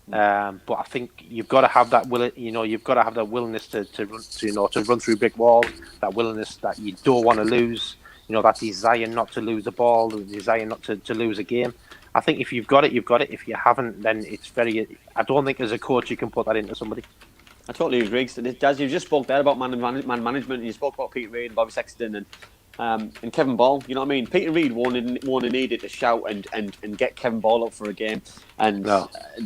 [SPEAKER 3] But I think you've got to have that you've got to have that willingness to run through brick walls. That willingness that you don't want to lose. You know, that desire not to lose the ball, the desire not to lose a game. I think if you've got it, you've got it. If you haven't, then it's very. I don't think as a coach you can put that into somebody.
[SPEAKER 2] I totally agree. Daz, you just spoke there about man management, and you spoke about Peter Reid, Bobby Sexton, and Kevin Ball. You know what I mean? Peter Reid won't have needed to shout and get Kevin Ball up for a game. And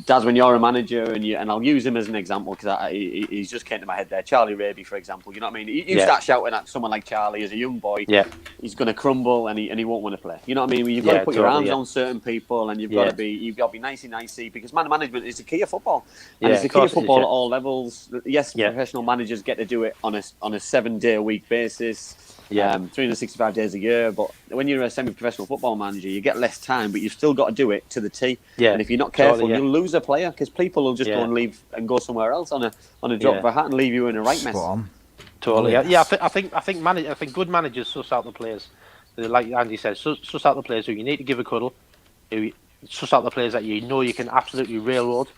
[SPEAKER 2] Daz, when you're a manager, and I'll use him as an example because he's just came to my head there. Charlie Raby, for example. You know what I mean? You start shouting at someone like Charlie as a young boy. Yeah. He's going to crumble and he won't want to play. You know what I mean? You've got to put your arms on certain people, and you've got to be nicey because man management is the key of football. And it's the key of football at all levels. Yes, professional managers get to do it on a 7-day-a-week basis. 365 days a year, but when you're a semi-professional football manager, you get less time, but you've still got to do it to the T. And if you're not careful, you'll lose a player because people will just go and leave and go somewhere else on a drop of a hat and leave you in a right mess.
[SPEAKER 3] Totally. I think good managers suss out the players. Like Andy says, suss out the players who you need to give a cuddle, suss out the players that you know you can absolutely railroad.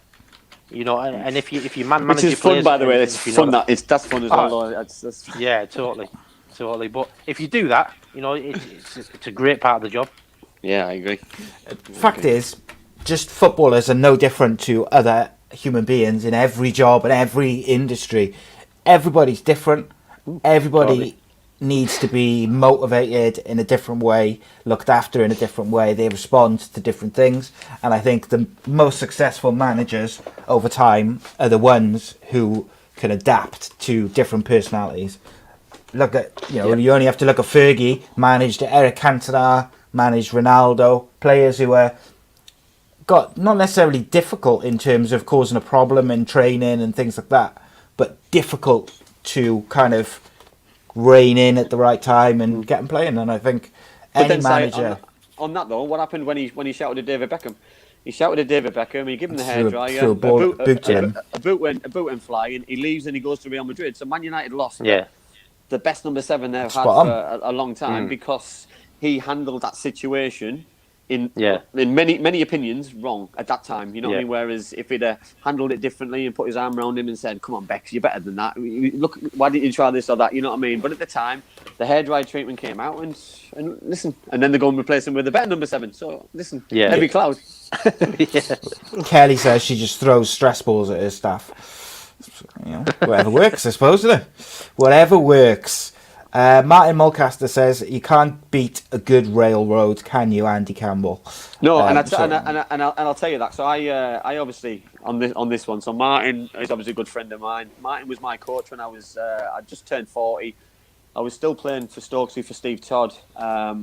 [SPEAKER 3] You know, and if you manage
[SPEAKER 2] which is
[SPEAKER 3] your
[SPEAKER 2] fun,
[SPEAKER 3] players,
[SPEAKER 2] by the way. It's fun. That's fun as well. That's...
[SPEAKER 3] Yeah, totally. But if you do that, you know, it's a great part of the job. Yeah, I agree.
[SPEAKER 1] Fact is, just footballers are no different to other human beings in every job and every industry. Everybody's different. Everybody needs to be motivated in a different way, looked after in a different way. They respond to different things. And I think the most successful managers over time are the ones who can adapt to different personalities. Look at, you only have to look at Fergie, managed Eric Cantona, managed Ronaldo, players who are got not necessarily difficult in terms of causing a problem in training and things like that, but difficult to kind of rein in at the right time and get them playing. And I think any manager...
[SPEAKER 2] On that though, what happened when he shouted at David Beckham? He shouted at David Beckham, he gave him the hairdryer, a boot went flying, he leaves and he goes to Real Madrid. So Man United lost the best number 7 they've had for a long time because he handled that situation in many opinions wrong at that time. You know what I mean? Whereas if he'd handled it differently and put his arm around him and said, "Come on, Bex, you're better than that. Look, why didn't you try this or that?" You know what I mean? But at the time, the hairdryer treatment came out and listen, and then they go and replace him with a better number 7. So listen, every cloud.
[SPEAKER 1] Kelly says she just throws stress balls at her staff. You know, whatever works, I suppose, isn't it? Whatever works. Martin Mulcaster says you can't beat a good railroad, can you, Andy Campbell?
[SPEAKER 2] No, and I'll tell you that. So I obviously on this one. So Martin is obviously a good friend of mine. Martin was my coach when I just turned 40. I was still playing for Stokesy for Steve Todd, I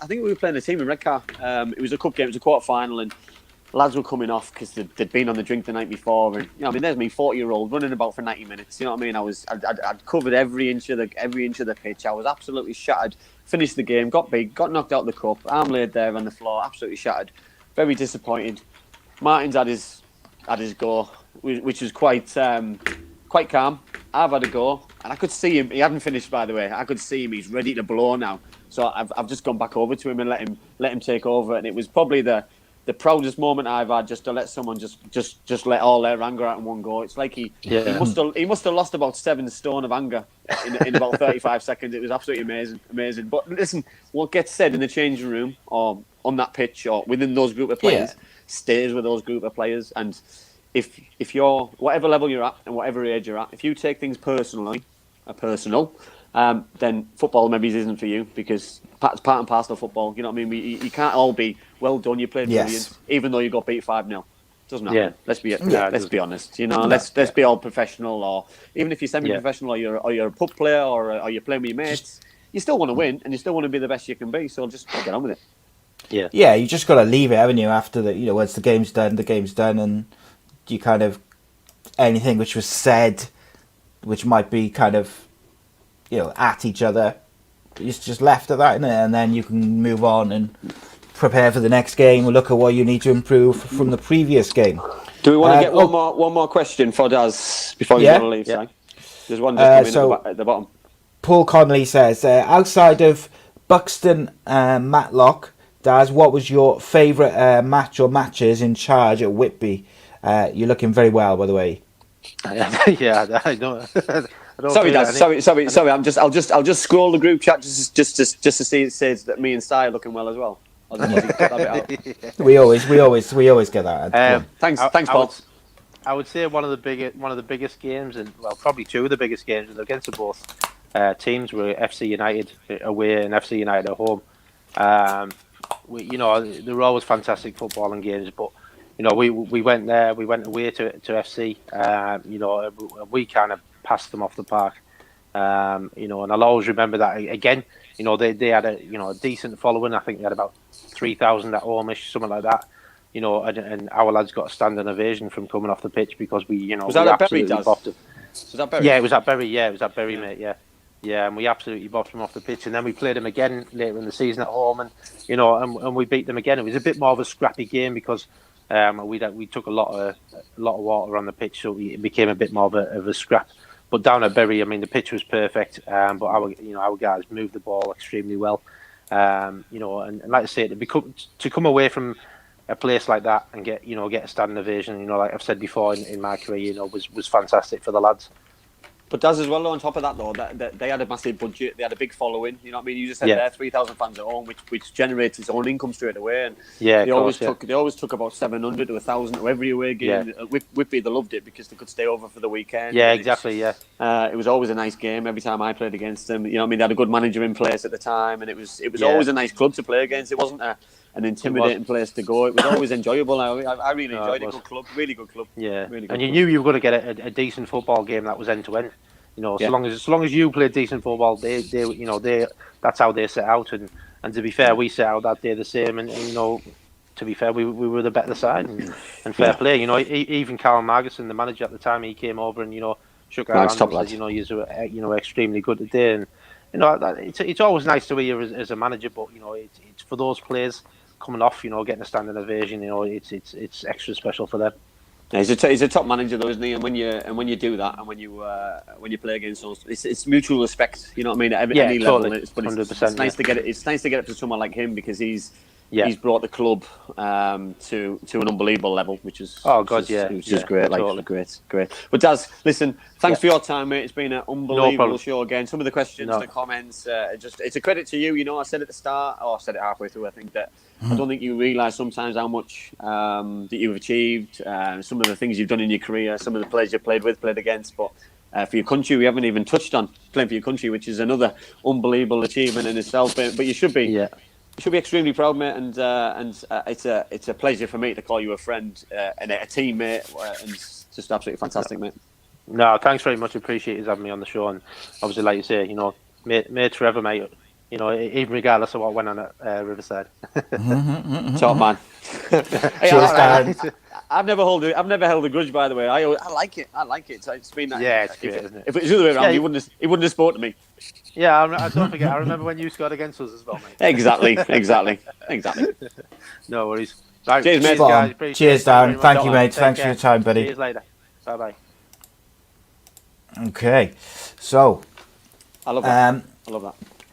[SPEAKER 2] think we were playing a team in Redcar. It was a cup game, it was a quarter final, and lads were coming off because they'd been on the drink the night before, and there's me, 40-year-old, running about for 90 minutes. You know what I mean? I'd covered every inch of the pitch. I was absolutely shattered. Finished the game, got big, got knocked out of the cup. Arm laid there on the floor, absolutely shattered. Very disappointed. Martin's had his go, which was quite calm. I've had a go, and I could see him. He hadn't finished, by the way. I could see him. He's ready to blow now. So I've just gone back over to him and let him take over, and it was probably the proudest moment I've had, just to let someone just let all their anger out in one go. It's like he must have lost about 7 stone of anger in about 35 seconds. It was absolutely amazing. But listen, what gets said in the changing room or on that pitch or within those group of players stays with those group of players. And if you're whatever level you're at and whatever age you're at, if you take things personal, then football maybe isn't for you, because it's part and parcel of football. You know what I mean? You can't all be well done. You played brilliant, even though you got beat 5-0. Doesn't happen. Let's be honest. You know, let's be all professional, or even if you're semi-professional, or you're a pub player, or you're playing with your mates, you still want to win and you still want to be the best you can be. So just get on with it.
[SPEAKER 1] Yeah. You just got to leave it, haven't you? After once the game's done, and you kind of anything which was said, which might be kind of at each other, it's just left at that, isn't it? And then you can move on and prepare for the next game, or look at what you need to improve from the previous game.
[SPEAKER 2] Do we want to get one more question for Daz before you want to leave? Yeah. There's one just coming in at the bottom.
[SPEAKER 1] Paul Connolly says, outside of Buxton Matlock, Daz, what was your favourite match or matches in charge at Whitby? You're looking very well, by the way.
[SPEAKER 3] Yeah, I know.
[SPEAKER 2] Sorry, Daz. Sorry. I'll just scroll the group chat just to see it says that me and Si are looking well as well.
[SPEAKER 1] We always get that.
[SPEAKER 2] Thanks, Paul.
[SPEAKER 3] I would say one of the biggest games, and probably two of the biggest games against both teams were FC United away and FC United at home. They were always fantastic footballing games, but we went there, we went away to FC. We kind of passed them off the park. And I'll always remember that again. They had a decent following. I think they had about 3,000 at home-ish, something like that. And our lads got a standing ovation from coming off the pitch because we
[SPEAKER 2] was that at Bury, Daz?
[SPEAKER 3] Was that Bury? Yeah, it was at Bury. Yeah, it was at Bury, mate. Yeah, and we absolutely bopped them off the pitch. And then we played them again later in the season at home, and we beat them again. It was a bit more of a scrappy game because we took a lot of water on the pitch, so it became a bit more of a scrap. But down at Bury, I mean, the pitch was perfect, but our guys moved the ball extremely well. And like I say, to come away from a place like that and get a standing ovation, like I've said before in my career, was fantastic for the lads.
[SPEAKER 2] But Daz as well, on top of that, though, that they had a massive budget, they had a big following. You know what I mean? You just said there 3,000 fans at home, which generates its own income straight away. And they always took about 700 to 1,000 to every away game. Whitby, they loved it because they could stay over for the weekend.
[SPEAKER 3] Yeah, exactly. It
[SPEAKER 2] was always a nice game every time I played against them. You know what I mean? They had a good manager in place at the time, and it was always a nice club to play against. It wasn't an intimidating place to go. It was always enjoyable. I really enjoyed it. Good club, really good club.
[SPEAKER 3] Yeah,
[SPEAKER 2] really good
[SPEAKER 3] and you knew you were going to get a decent football game that was end to end. So long as you played decent football, they that's how they set out. And to be fair, we set out that day the same. And to be fair, we were the better side and fair play. Even Carl Margerson, the manager at the time, he came over and shook our hands and said, you're extremely good today. And it's always nice to hear as a manager, but it's for those players coming off, getting a standing ovation. It's extra special for them.
[SPEAKER 2] Yeah, he's a top manager though, isn't he? And when you do that, and when you play against us, it's mutual respect. You know what I mean? At any level, it's nice to get it. It's nice to get up to someone like him because he's brought the club to an unbelievable level, which is great. Totally. Great. But Daz, listen, thanks for your time, mate. It's been an unbelievable show again. Some of the questions, the comments, it's a credit to you. I said at the start, or I said it halfway through. I think that I don't think you realise sometimes how much that you've achieved, some of the things you've done in your career, some of the players you played against, but. For your country, we haven't even touched on playing for your country, which is another unbelievable achievement in itself. But you should be. Yeah. You should be extremely proud, mate, and it's a pleasure for me to call you a friend and a teammate, and it's just absolutely fantastic, mate.
[SPEAKER 3] No, thanks very much. Appreciate you having me on the show, and obviously, like you say, mate forever, mate. Even regardless of what went on at Riverside.
[SPEAKER 2] Top man. Hey, I've never held a grudge, by the way. I like it. It's been
[SPEAKER 3] it's great, isn't it?
[SPEAKER 2] If it was the other way around, he wouldn't have spoken to me.
[SPEAKER 3] Yeah, I don't forget. I remember when you scored against us as well, mate.
[SPEAKER 2] Exactly.
[SPEAKER 3] No worries. Right,
[SPEAKER 2] cheers, mate.
[SPEAKER 3] Guys.
[SPEAKER 1] Cheers, Darren. Thank you, mate. Thanks for your time, buddy.
[SPEAKER 3] See you later. Bye-bye.
[SPEAKER 1] Okay, so
[SPEAKER 2] I love that.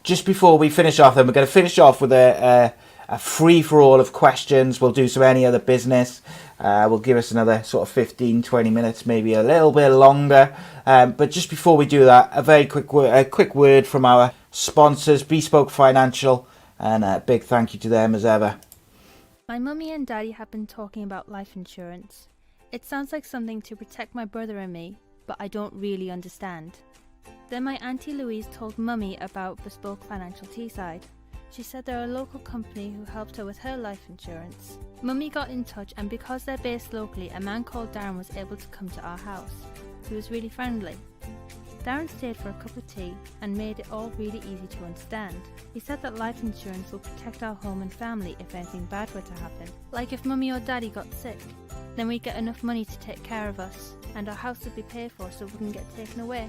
[SPEAKER 1] just before we finish off, then we're going to finish off with a free-for-all of questions. We'll do some any other business. We'll give us another sort of 15, 20 minutes, maybe a little bit longer. But just before we do that, a very quick word from our sponsors, Bespoke Financial, and a big thank you to them as ever.
[SPEAKER 4] My mummy and daddy have been talking about life insurance. It sounds like something to protect my brother and me, but I don't really understand. Then my Auntie Louise told Mummy about Bespoke Financial Teesside. She said they're a local company who helped her with her life insurance. Mummy got in touch, and because they're based locally, a man called Darren was able to come to our house. He was really friendly. Darren stayed for a cup of tea and made it all really easy to understand. He said that life insurance will protect our home and family if anything bad were to happen. Like if Mummy or Daddy got sick, then we'd get enough money to take care of us, and our house would be paid for so it wouldn't get taken away.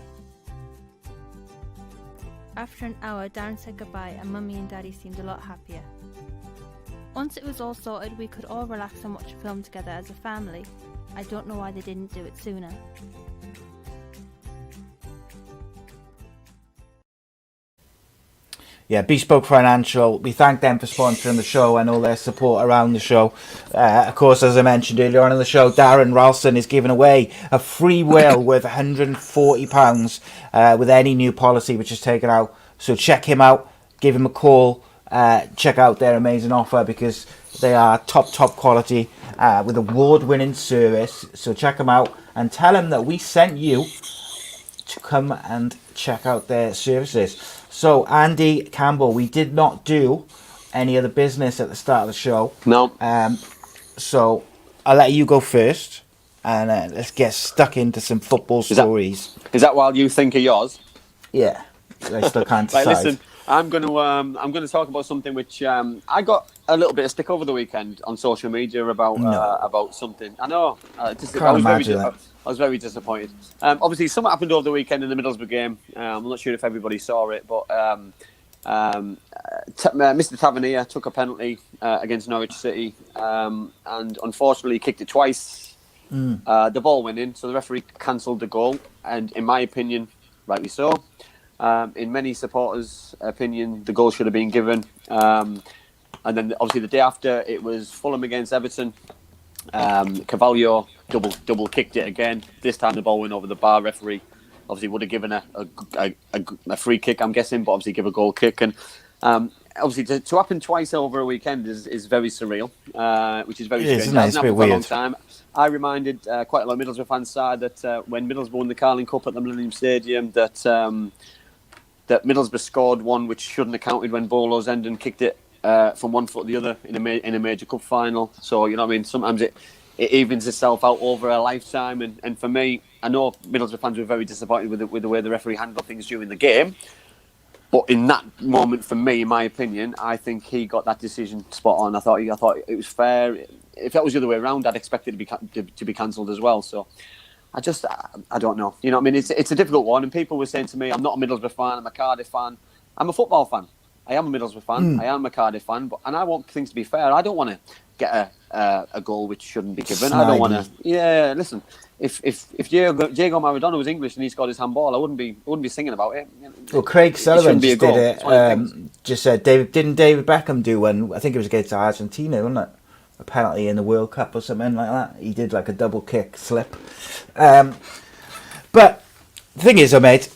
[SPEAKER 4] After an hour, Darren said goodbye and Mummy and Daddy seemed a lot happier. Once it was all sorted, we could all relax and watch a film together as a family. I don't know why they didn't do it sooner.
[SPEAKER 1] Yeah, Bespoke Financial, we thank them for sponsoring the show and all their support around the show. Of course, as I mentioned earlier on in the show, Darren Ralston is giving away a free will worth £140 with any new policy which is taken out. So check him out, give him a call, check out their amazing offer because they are top quality with award-winning service. So check them out and tell them that we sent you to come and check out their services. So, Andy Campbell, we did not do any other business at the start of the show.
[SPEAKER 2] No.
[SPEAKER 1] So, I'll let you go first, and let's get stuck into some football stories.
[SPEAKER 2] Is that while you think of yours?
[SPEAKER 1] Yeah, I still can't decide.
[SPEAKER 2] Right, listen, I'm going to talk about something which I got a little bit of stick over the weekend on social media about something. I know. I was very disappointed. Obviously, something happened over the weekend in the Middlesbrough game. I'm not sure if everybody saw it, but Mr. Tavernier took a penalty against Norwich City and unfortunately kicked it twice. The ball went in, so the referee cancelled the goal, and in my opinion, rightly so. In many supporters' opinion, the goal should have been given. And then obviously the day after, it was Fulham against Everton. Carvalho double kicked it again. This time the ball went over the bar. Referee obviously would have given a free kick, I'm guessing, but obviously give a goal kick. And obviously to happen twice over a weekend is very surreal, which is very strange.
[SPEAKER 1] It's nice, a bit weird.
[SPEAKER 2] For a long time. I reminded quite a lot of Middlesbrough fans side that when Middlesbrough won the Carling Cup at the Millennium Stadium, that Middlesbrough scored one which shouldn't have counted when Bolo Zenden kicked it from one foot to the other in a major cup final. So, you know what I mean? Sometimes it evens itself out over a lifetime. And for me, I know Middlesbrough fans were very disappointed with the way the referee handled things during the game. But in that moment, for me, in my opinion, I think he got that decision spot on. I thought it was fair. If that was the other way around, I'd expect it to be cancelled as well. So I don't know. You know what I mean? It's a difficult one. And people were saying to me, I'm not a Middlesbrough fan, I'm a Cardiff fan. I'm a football fan. I am a Middlesbrough fan. I am a Cardiff fan, and I want things to be fair. I don't want to get a goal which shouldn't be given. I don't want to. Yeah, listen. If Diego Maradona was English and he scored his handball, I wouldn't be singing about it.
[SPEAKER 1] Well, Craig Sullivan just did it. Just said didn't David Beckham do one? I think it was against Argentina, wasn't it? A penalty in the World Cup or something like that. He did like a double kick slip. But the thing is, mate,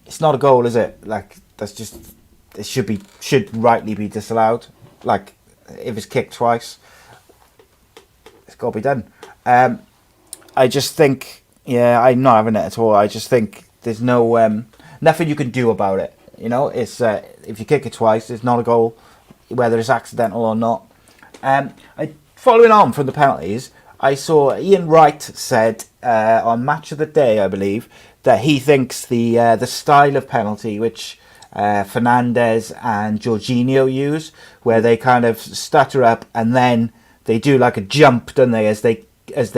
[SPEAKER 1] it's not a goal, is it? Like that's just it should rightly be disallowed. Like if it's kicked twice, it's got to be done. I just think, I'm not having it at all. I just think there's no nothing you can do about it. You know, it's if you kick it twice, it's not a goal, whether it's accidental or not. Following on from the penalties, I saw Ian Wright said on Match of the Day, I believe, that he thinks the style of penalty which Fernandez and Jorginho use, where they kind of stutter up and then they do like a jump, don't they, as they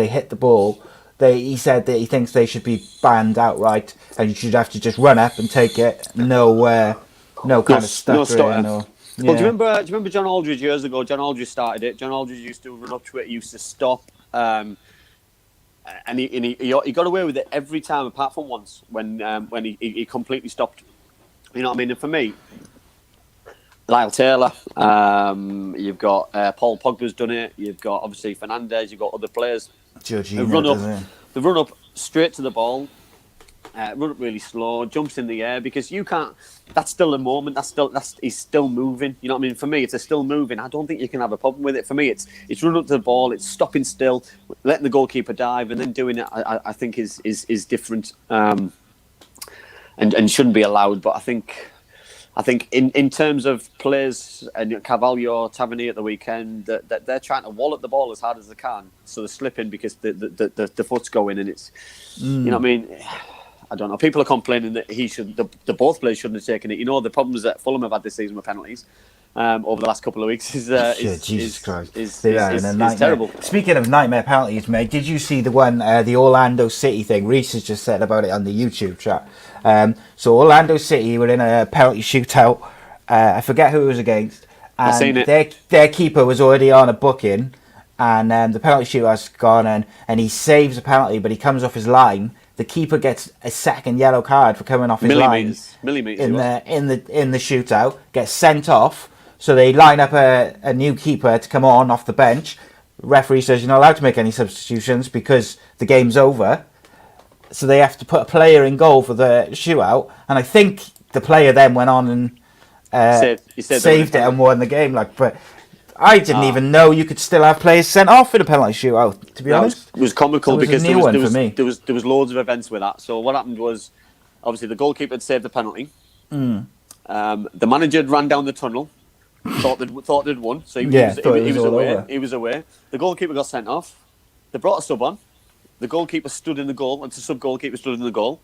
[SPEAKER 1] hit the ball. He said that he thinks they should be banned outright, and you should have to just run up and take it. No kind of stuttering. Well,
[SPEAKER 2] do you remember John Aldridge years ago? John Aldridge started it. John Aldridge used to run up to it. He used to stop, and he got away with it every time, apart from once when he completely stopped You know what I mean? And for me, Lyle Taylor, you've got Paul Pogba's done it. You've got obviously Fernandes. You've got other players who run up. They run up straight to the ball, run up really slow, jumps in the air because you can't. That's still a moment. He's still moving. You know what I mean? For me, it's still moving. I don't think you can have a problem with it. For me, it's run up to the ball. It's stopping still, letting the goalkeeper dive, and then doing it. I think is different, and shouldn't be allowed. But I think in terms of players and Carvalho, Tavernier at the weekend, that they're trying to wallop the ball as hard as they can, so they're slipping because the foot's going, and it's you know what I mean. I don't know. People are complaining that the both players shouldn't have taken it. You know, the problems that Fulham have had this season with penalties over the last couple of weeks is terrible.
[SPEAKER 1] Speaking of nightmare penalties, mate, did you see the one, the Orlando City thing? Reece has just said about it on the YouTube chat. So Orlando City were in a penalty shootout. I forget who it was against. And
[SPEAKER 2] I've seen it.
[SPEAKER 1] Their keeper was already on a booking, and the penalty shootout's gone, and he saves a penalty, but he comes off his line. The keeper gets a second yellow card for coming off his line in the shootout. Gets sent off, so they line up a new keeper to come on off the bench. Referee says you're not allowed to make any substitutions because the game's over. So they have to put a player in goal for the shootout, and I think the player then went on and saved it and won the game. But I didn't even know you could still have players sent off in a penalty shootout, to be honest.
[SPEAKER 2] It was comical because there was loads of events with that. So what happened was, obviously, the goalkeeper had saved the penalty. The manager had ran down the tunnel, thought they'd won, so he was away. The goalkeeper got sent off. They brought a sub on. The goalkeeper stood in the goal, and the sub-goalkeeper stood in the goal.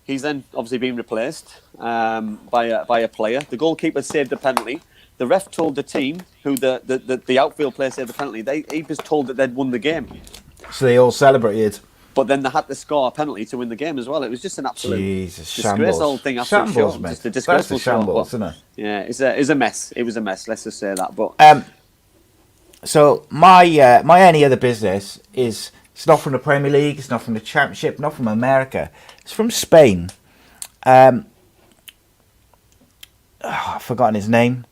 [SPEAKER 2] He's then obviously been replaced by a player. The goalkeeper saved the penalty. The ref told the team who the outfield player saved the penalty. He was told that they'd won the game.
[SPEAKER 1] So they all celebrated.
[SPEAKER 2] But then they had to score a penalty to win the game as well. It was just an absolute disgrace. Whole thing.
[SPEAKER 1] Shambles, mate.
[SPEAKER 2] Just a disgraceful
[SPEAKER 1] shambles, isn't it?
[SPEAKER 2] Yeah, it's a mess. It was a mess. Let's just say that. But
[SPEAKER 1] so my any other business is. It's not from the Premier League. It's not from the Championship. Not from America. It's from Spain. I've forgotten his name.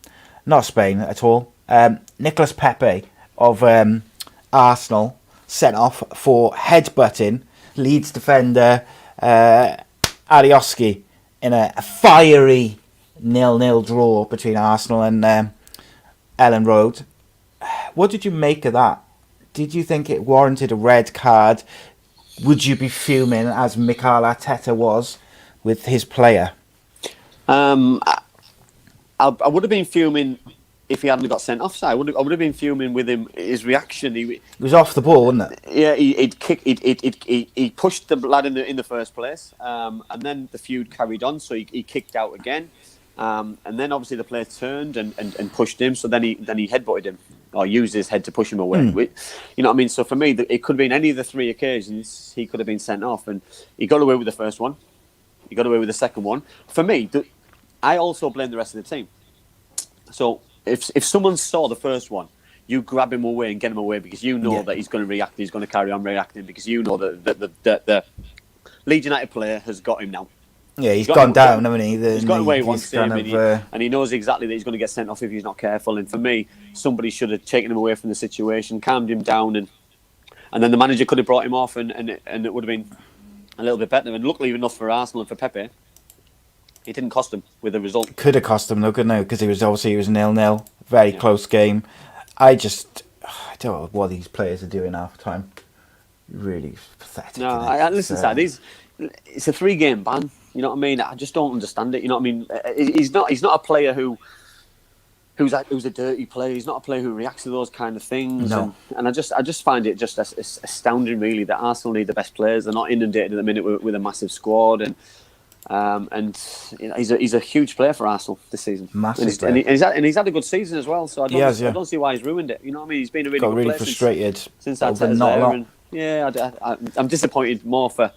[SPEAKER 1] Not Spain at all. Nicolas Pepe of Arsenal sent off for headbutting Leeds defender Arioski in a fiery 0-0 draw between Arsenal and Ellen Road. What did you make of that? Did you think it warranted a red card? Would you be fuming as Mikel Arteta was with his player?
[SPEAKER 2] I would have been fuming if he hadn't got sent off. So I would have been fuming with him. His reaction. He
[SPEAKER 1] was off the ball, wasn't it?
[SPEAKER 2] Yeah, he pushed the lad in the first place, and then the feud carried on. So he kicked out again, and then obviously the player turned and pushed him. So then he headbutted him or used his head to push him away. You know what I mean? So for me, it could have been any of the three occasions he could have been sent off, and he got away with the first one. He got away with the second one. For me, I also blame the rest of the team. So if someone saw the first one, you grab him away and get him away because you know that he's going to react. He's going to carry on reacting because you know that the Leeds United player has got him now.
[SPEAKER 1] Yeah, he's gone down, hasn't he?
[SPEAKER 2] He's got away once, and he knows exactly that he's going to get sent off if he's not careful. And for me, somebody should have taken him away from the situation, calmed him down, and then the manager could have brought him off, and it would have been a little bit better. And luckily enough for Arsenal and for Pepe, it didn't cost him with the result.
[SPEAKER 1] Could have cost him though, couldn't it? Because he was 0-0, very close game. I don't know what these players are doing half the time. Really pathetic.
[SPEAKER 2] No, listen, Sad. It's a 3-game ban. You know what I mean? I just don't understand it. You know what I mean? He's not a player who's a dirty player. He's not a player who reacts to those kind of things.
[SPEAKER 1] No.
[SPEAKER 2] And I just find it just astounding, really, that Arsenal need the best players. They're not inundated at the minute with a massive squad, and you know, he's a huge player for Arsenal this season.
[SPEAKER 1] Massive,
[SPEAKER 2] and he's had a good season as well. So I don't see why he's ruined it. You know what I mean? He's been a really good player
[SPEAKER 1] frustrated
[SPEAKER 2] since Arteta's there. And I'm disappointed more for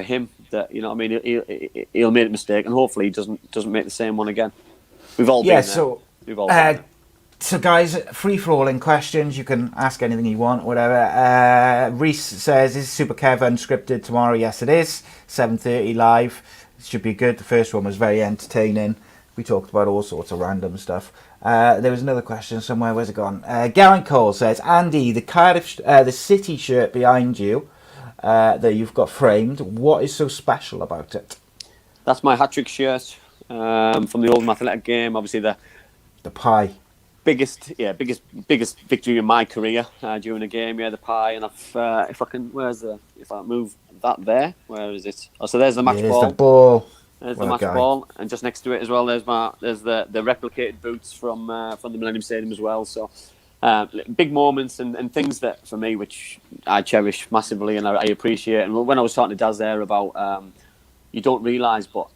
[SPEAKER 2] him. That, you know what I mean, he'll make a mistake, and hopefully he doesn't make the same one again. We've all been there.
[SPEAKER 1] So
[SPEAKER 2] we've all been there.
[SPEAKER 1] So guys, free-for-all-in questions. You can ask anything you want, whatever. Reese says, is Super Kev unscripted tomorrow? Yes, it is. 7:30 live. should be good. The first one was very entertaining. We talked about all sorts of random stuff. There was another question somewhere. Where's it gone? Garen Cole says, Andy, the City shirt behind you that you've got framed, what is so special about it?
[SPEAKER 2] That's my hat-trick shirt from the Oldham Athletic game. Obviously, the
[SPEAKER 1] pie.
[SPEAKER 2] biggest victory in my career during a game. Yeah, the pie. And if I move that there, where is it? Oh, so there's the match ball.
[SPEAKER 1] The ball.
[SPEAKER 2] There's the match ball, and just next to it as well, there's the replicated boots from the Millennium Stadium as well. So big moments and things that for me, which I cherish massively and I appreciate. And when I was talking to Daz there about, you don't realise, but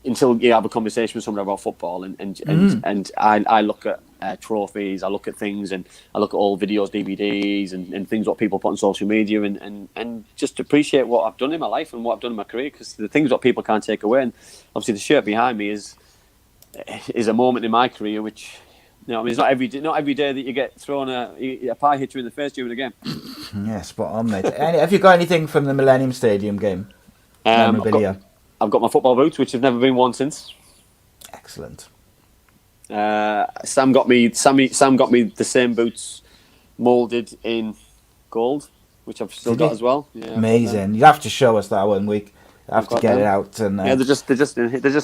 [SPEAKER 2] until you have a conversation with someone about football, and I look at trophies, I look at things, and I look at all videos, DVDs, and things what people put on social media, and just appreciate what I've done in my life and what I've done in my career, because the things what people can't take away. And obviously, the shirt behind me is a moment in my career which, you know, I mean, it's not every day that you get thrown a pie hit you in the face during a game.
[SPEAKER 1] Yeah, spot on, mate. Have you got anything from the Millennium Stadium game? Memorabilia.
[SPEAKER 2] I've got my football boots, which have never been worn since.
[SPEAKER 1] Excellent.
[SPEAKER 2] Sam got me the same boots, moulded in gold, which I've still got as well. Yeah,
[SPEAKER 1] amazing. You have to show us that one week. You have to get it out. And
[SPEAKER 2] yeah, they're just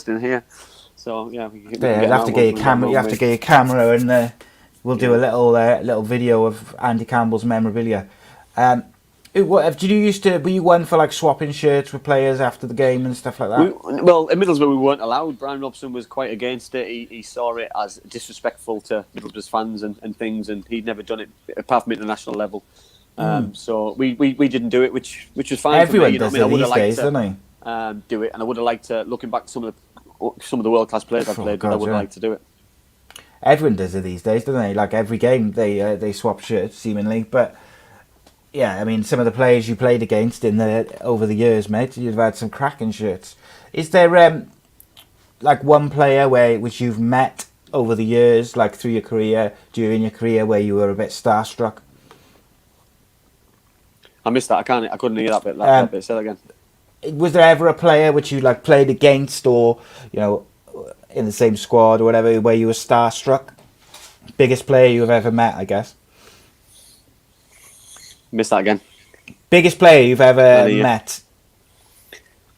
[SPEAKER 2] in here. So yeah,
[SPEAKER 1] you have to get your camera. You have to get your camera, and we'll do a little video of Andy Campbell's memorabilia. Were you one for like swapping shirts with players after the game and stuff like that?
[SPEAKER 2] Well, in Middlesbrough we weren't allowed. Brian Robson was quite against it. He saw it as disrespectful to Middlesbrough's fans and things, and he'd never done it apart from international level. So we didn't do it, which was fine.
[SPEAKER 1] Everyone
[SPEAKER 2] for me,
[SPEAKER 1] does it these days, don't they?
[SPEAKER 2] Do it, and I would have liked to. Looking back, some of the world class players I played, I would have liked to do it.
[SPEAKER 1] Everyone does it these days, don't they? Like every game, they swap shirts seemingly, but. Yeah, I mean, some of the players you played against over the years, mate, you've had some cracking shirts. Is there like one player which you've met over the years, like through your career, during your career, where you were a bit starstruck?
[SPEAKER 2] I missed that. I couldn't hear that bit. That bit. Say that again.
[SPEAKER 1] Was there ever a player which you like played against, or in the same squad or whatever, where you were starstruck? Biggest player you've ever met, I guess.
[SPEAKER 2] Missed that again.
[SPEAKER 1] Biggest player you've ever met?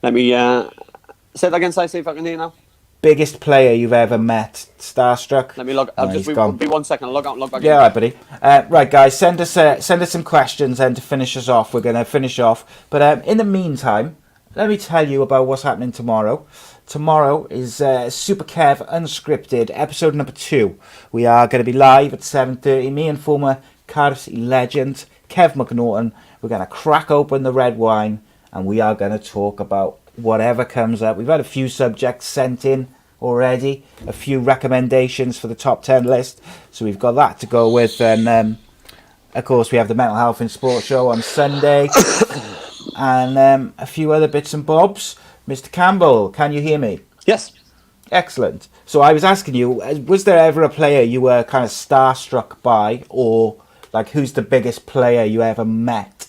[SPEAKER 2] Let me say that again, see if I can hear now.
[SPEAKER 1] Biggest player you've ever met? Starstruck?
[SPEAKER 2] Let me log. I'll just be 1 second. I'll log out and log back in.
[SPEAKER 1] Yeah, all right, buddy. Right, guys, send us some questions then to finish us off. We're going to finish off. But in the meantime, let me tell you about what's happening tomorrow. Tomorrow is Super Kev Unscripted, episode number 2. We are going to be live at 7:30. Me and former Cardiff City legend Kev McNaughton. We're going to crack open the red wine and we are going to talk about whatever comes up. We've had a few subjects sent in already, a few recommendations for the top 10 list, so we've got that to go with. And of course we have the Mental Health in Sport show on Sunday and a few other bits and bobs. Mr. Campbell, can you hear me?
[SPEAKER 2] Yes.
[SPEAKER 1] Excellent. So I was asking you, was there ever a player you were kind of starstruck by, or like who's the biggest player you ever met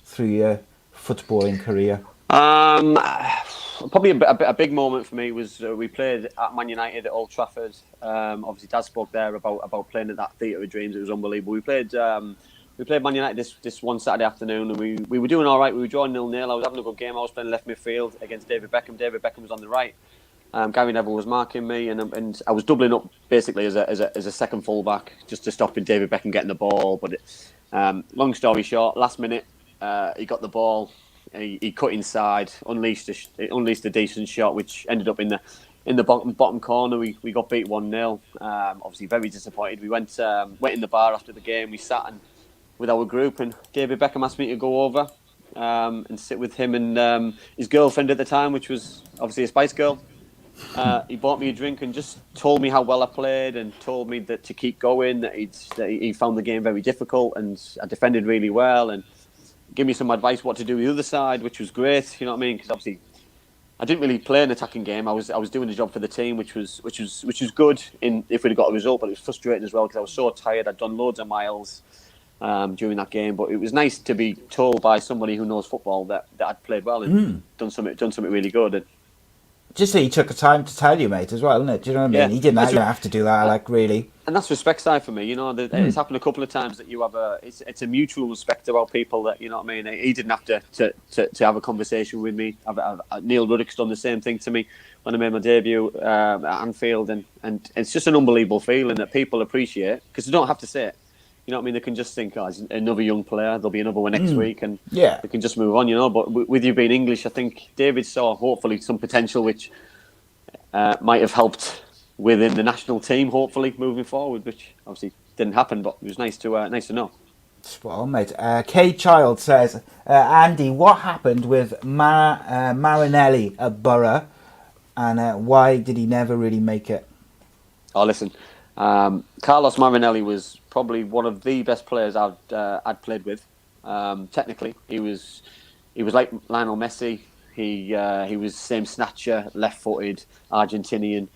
[SPEAKER 1] through your footballing career?
[SPEAKER 2] Probably a big moment for me was we played at Man United at Old Trafford. Obviously, Dad spoke there about playing at that Theatre of Dreams. It was unbelievable. We played Man United this one Saturday afternoon, and we were doing all right. We were drawing 0-0. I was having a good game. I was playing left midfield against David Beckham. David Beckham was on the right. Gary Neville was marking me, and I was doubling up basically as a second fullback just to stop David Beckham getting the ball. But long story short, last minute he got the ball, he cut inside, unleashed a decent shot, which ended up in the bottom corner. We got beat 1-0. Obviously very disappointed. We went in the bar after the game. We sat with our group, and David Beckham asked me to go over and sit with him and his girlfriend at the time, which was obviously a Spice Girl. He bought me a drink and just told me how well I played and told me that to keep going, that he found the game very difficult and I defended really well, and give me some advice what to do with the other side, which was great. You know what I mean? Because obviously I didn't really play an attacking game. I was doing the job for the team, which was good if we'd have got a result, but it was frustrating as well because I was so tired. I'd done loads of miles during that game, but it was nice to be told by somebody who knows football that I'd played well and done something really good. And
[SPEAKER 1] just that he took the time to tell you, mate, as well, isn't it? Do you know what I mean?
[SPEAKER 2] Yeah.
[SPEAKER 1] He didn't have to do that, like, really.
[SPEAKER 2] And that's respect side for me. You know, it's happened a couple of times that you have it's a mutual respect about people that, you know what I mean. He didn't have to have a conversation with me. Neil Ruddock's done the same thing to me when I made my debut at Anfield, and it's just an unbelievable feeling that people appreciate, because they don't have to say it. You know what I mean? They can just think, oh, he's another young player. There'll be another one next week, and they can just move on. You know, but with you being English, I think David saw hopefully some potential which might have helped within the national team, hopefully moving forward, which obviously didn't happen, but it was nice to know.
[SPEAKER 1] Spot on, mate. Kay Child says, Andy, what happened with Marinelli at Boro, and why did he never really make it?
[SPEAKER 2] Oh, listen, Carlos Marinelli was probably one of the best players I'd played with. Technically, he was like Lionel Messi. He was same snatcher, left-footed, Argentinian.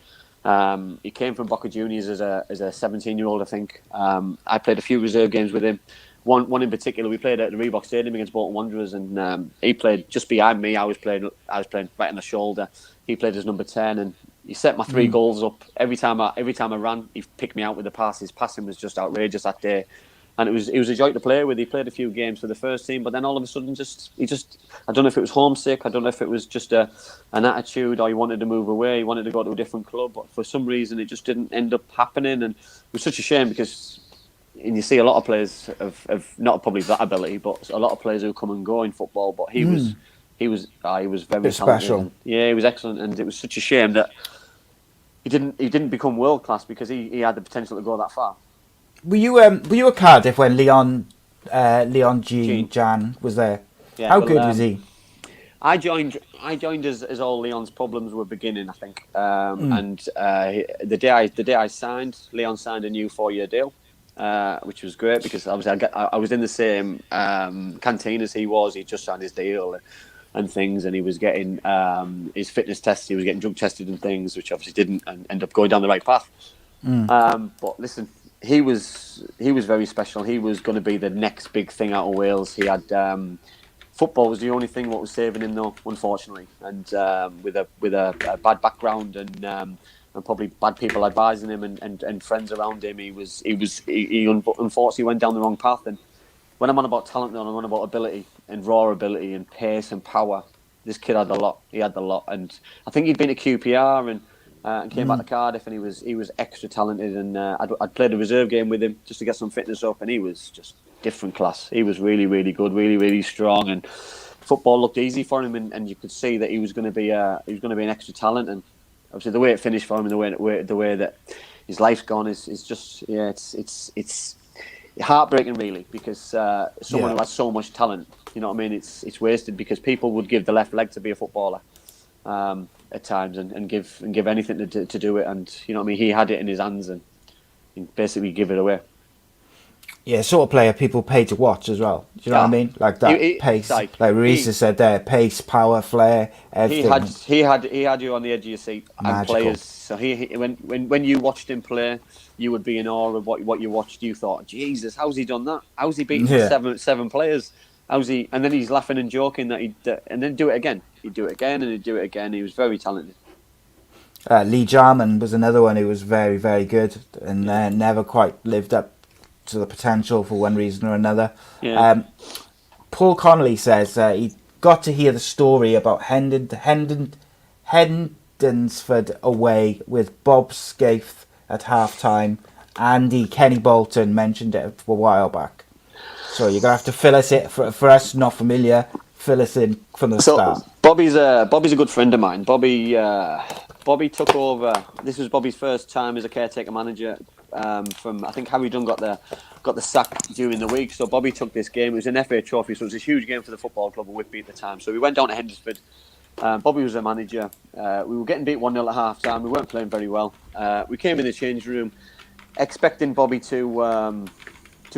[SPEAKER 2] He came from Boca Juniors as a 17-year-old, I think. I played a few reserve games with him. One in particular, we played at the Reebok Stadium against Bolton Wanderers, and he played just behind me. I was playing right on the shoulder. He played as number 10, and he set my 3 goals up every time I ran. He picked me out with the pass. His passing was just outrageous that day, and it was a joy to play with. He played a few games for the first team, but then all of a sudden, he I don't know if it was homesick. I don't know if it was just an attitude, or he wanted to move away. He wanted to go to a different club, but for some reason, it just didn't end up happening, and it was such a shame because. And you see a lot of players of not probably that ability, but a lot of players who come and go in football. But he was very
[SPEAKER 1] special.
[SPEAKER 2] Yeah, he was excellent, and it was such a shame that he didn't become world class because he had the potential to go that far.
[SPEAKER 1] Were you at Cardiff when Leon Jan was there?
[SPEAKER 2] Yeah,
[SPEAKER 1] How good was he?
[SPEAKER 2] I joined as all Leon's problems were beginning, I think. And the day I signed, Leon signed a new 4-year deal. Which was great because obviously I was in the same canteen as he was. He just signed his deal and things, and he was getting his fitness tests. He was getting drug tested and things, which obviously didn't end up going down the right path. But listen, he was very special. He was going to be the next big thing out of Wales. He had football was the only thing what was saving him though, unfortunately, and with a bad background and probably bad people advising him and friends around him, he unfortunately went down the wrong path. And when I'm on about talent, though, I'm on about ability and raw ability and pace and power. This kid had a lot. He had a lot, and I think he'd been to QPR and came back to Cardiff, and he was extra talented. And I'd played a reserve game with him just to get some fitness up, and he was just different class. He was really, really good, really, really strong, and football looked easy for him, and you could see that he was going to be an extra talent. And obviously, the way it finished for him and the way that his life's gone is just it's heartbreaking, really, because someone who has so much talent, you know what I mean, it's wasted because people would give the left leg to be a footballer at times and give anything to do it, and you know what I mean, he had it in his hands and basically give it away.
[SPEAKER 1] Yeah, sort of player people pay to watch as well. Do you know what I mean? Like that pace, like Reece said there, pace, power, flair, everything.
[SPEAKER 2] He had you on the edge of your seat.
[SPEAKER 1] Magical.
[SPEAKER 2] And players. So when you watched him play, you would be in awe of what you watched. You thought, Jesus, how's he done that? How's he beaten seven players? How's he? And then he's laughing and joking that and then do it again. He'd do it again and he'd do it again. He was very talented.
[SPEAKER 1] Lee Jarman was another one who was very, very good and never quite lived up to the potential for one reason or another. Yeah. Paul Connolly says he got to hear the story about Hendonsford away with Bob Scaife at half-time. Kenny Bolton mentioned it a while back. So you're going to have to fill us in, for us not familiar, fill us in from the start.
[SPEAKER 2] Bobby's a good friend of mine. Bobby took over. This was Bobby's first time as a caretaker manager. From I think Harry Dunn got the sack during the week, so Bobby took this game. It was an FA Trophy, so it was a huge game for the football club of Whitby at the time. So we went down to Hendersford. Bobby was the manager. We were getting beat 1-0 at half time. We weren't playing very well. We came in the change room expecting Bobby to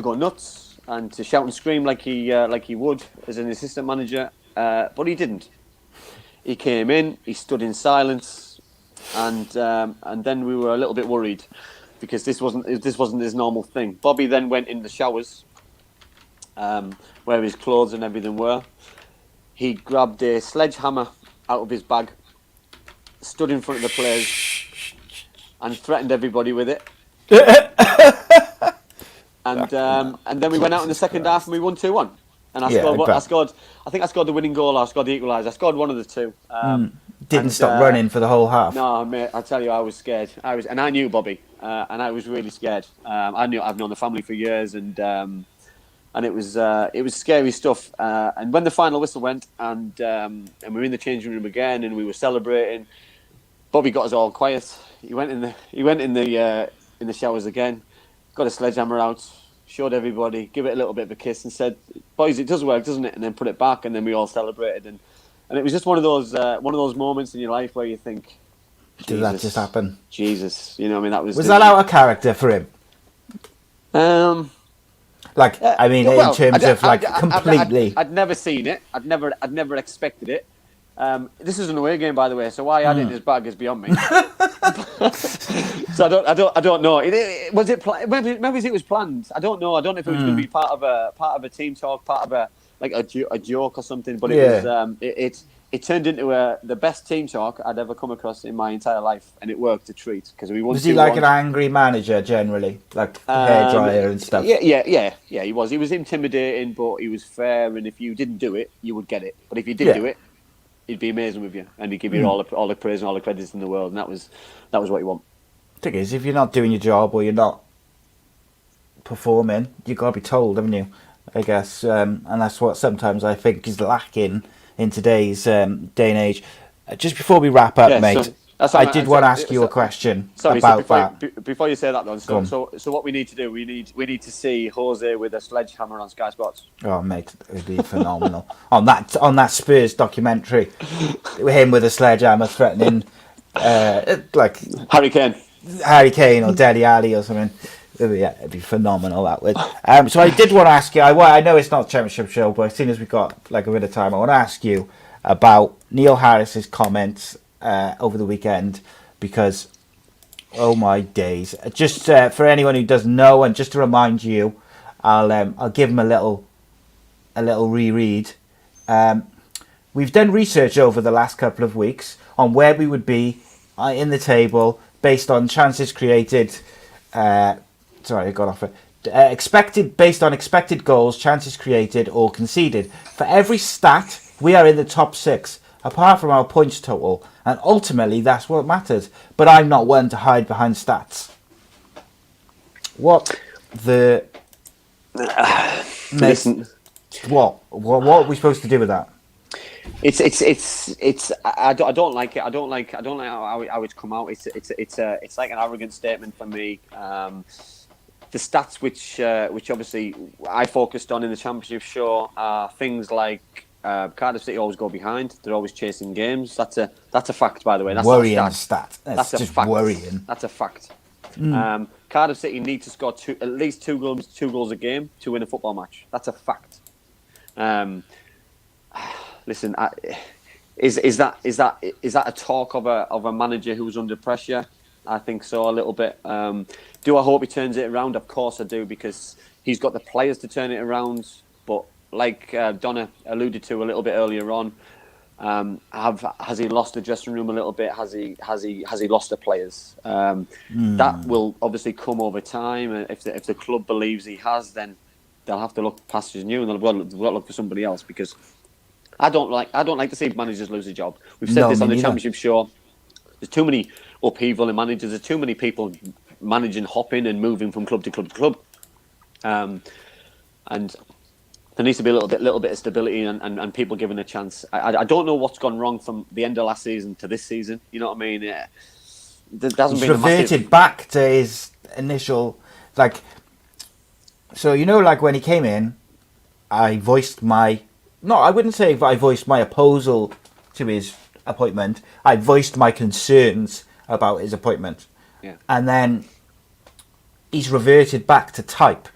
[SPEAKER 2] go nuts and to shout and scream like he would as an assistant manager, but he didn't. He came in, he stood in silence, and then we were a little bit worried, because this wasn't his normal thing. Bobby then went in the showers, where his clothes and everything were. He grabbed a sledgehammer out of his bag, stood in front of the players and threatened everybody with it. And then we went out in the second half and we won 2-1. And I scored the winning goal. I scored the equaliser. I scored one of the two.
[SPEAKER 1] Didn't stop running for the whole half.
[SPEAKER 2] No, mate. I tell you, I was scared. And I knew Bobby, and I was really scared. I've known the family for years, and it was scary stuff. And when the final whistle went, and we were in the changing room again, and we were celebrating, Bobby got us all quiet. He went in the showers again, got a sledgehammer out, showed everybody, give it a little bit of a kiss, and said, "Boys, it does work, doesn't it?" And then put it back, and then we all celebrated, and it was just one of those moments in your life where you think,
[SPEAKER 1] did that just happen?
[SPEAKER 2] Jesus, you know, what I mean, that was
[SPEAKER 1] that out of character for him? In terms of completely.
[SPEAKER 2] I'd never seen it. I'd never expected it. This is an away game, by the way, so why I had it in his bag is beyond me. So I don't know. Was it maybe it was planned? I don't know. I don't know if it was going to be part of a team talk, part of a joke or something. But it turned into the best team talk I'd ever come across in my entire life, and it worked a treat because we won.
[SPEAKER 1] Was he like an angry manager generally, like hairdryer and stuff?
[SPEAKER 2] Yeah. He was. He was intimidating, but he was fair. And if you didn't do it, you would get it. But if you did do it, he'd be amazing with you, and he'd give you all the praise and all the credits in the world, and that was what you want.
[SPEAKER 1] The thing is, if you're not doing your job or you're not performing, you've got to be told, haven't you? I guess, and that's what sometimes I think is lacking in today's day and age. Just before we wrap up, mate, I did want to ask you a question about that.
[SPEAKER 2] Before you say that, though, so what we need to do, we need to see Jose with a sledgehammer on Sky Sports.
[SPEAKER 1] Oh, mate, it'd be phenomenal on that Spurs documentary, him with a sledgehammer threatening, like
[SPEAKER 2] Harry Kane
[SPEAKER 1] or Dele Alli or something. It'd be phenomenal, that would. So I did want to ask you. I know it's not a championship show, but as soon as we've got like a bit of time, I want to ask you about Neil Harris's comments over the weekend, because oh my days! Just for anyone who doesn't know, and just to remind you, I'll give him a little reread. We've done research over the last couple of weeks on where we would be in the table based on chances created. Sorry, I got off it. Based on expected goals, chances created or conceded. For every stat, we are in the top 6, apart from our points total, and ultimately that's what matters. But I'm not one to hide behind stats. What the?
[SPEAKER 2] Listen.
[SPEAKER 1] What are we supposed to do with that?
[SPEAKER 2] It's. I don't like it. I don't like how it's come out. It's like an arrogant statement for me. The stats which obviously I focused on in the championship show are things like Cardiff City always go behind. They're always chasing games. That's a fact, by the way. That's
[SPEAKER 1] worrying stat. That's just
[SPEAKER 2] fact.
[SPEAKER 1] Worrying.
[SPEAKER 2] That's a fact. Cardiff City need to score at least two goals a game to win a football match. That's a fact. Listen, is that a talk of a manager who's under pressure? I think so, a little bit. Do I hope he turns it around? Of course I do, because he's got the players to turn it around. But like Donna alluded to a little bit earlier on, has he lost the dressing room a little bit? Has he lost the players? That will obviously come over time. If the club believes he has, then they'll have to look past his new and they'll look for somebody else, because I don't like to see managers lose a job. We've said this on the championship show. There's too many upheaval in managers. There's too many people managing, hopping and moving from club to club to club. And there needs to be a little bit of stability and people given a chance. I don't know what's gone wrong from the end of last season to this season. You know what I mean? There hasn't been
[SPEAKER 1] reverted back to his initial, like. So like when he came in, I voiced my. No, I wouldn't say I voiced my opposal to his appointment. I voiced my concerns about his appointment.
[SPEAKER 2] Yeah.
[SPEAKER 1] And then he's reverted back to type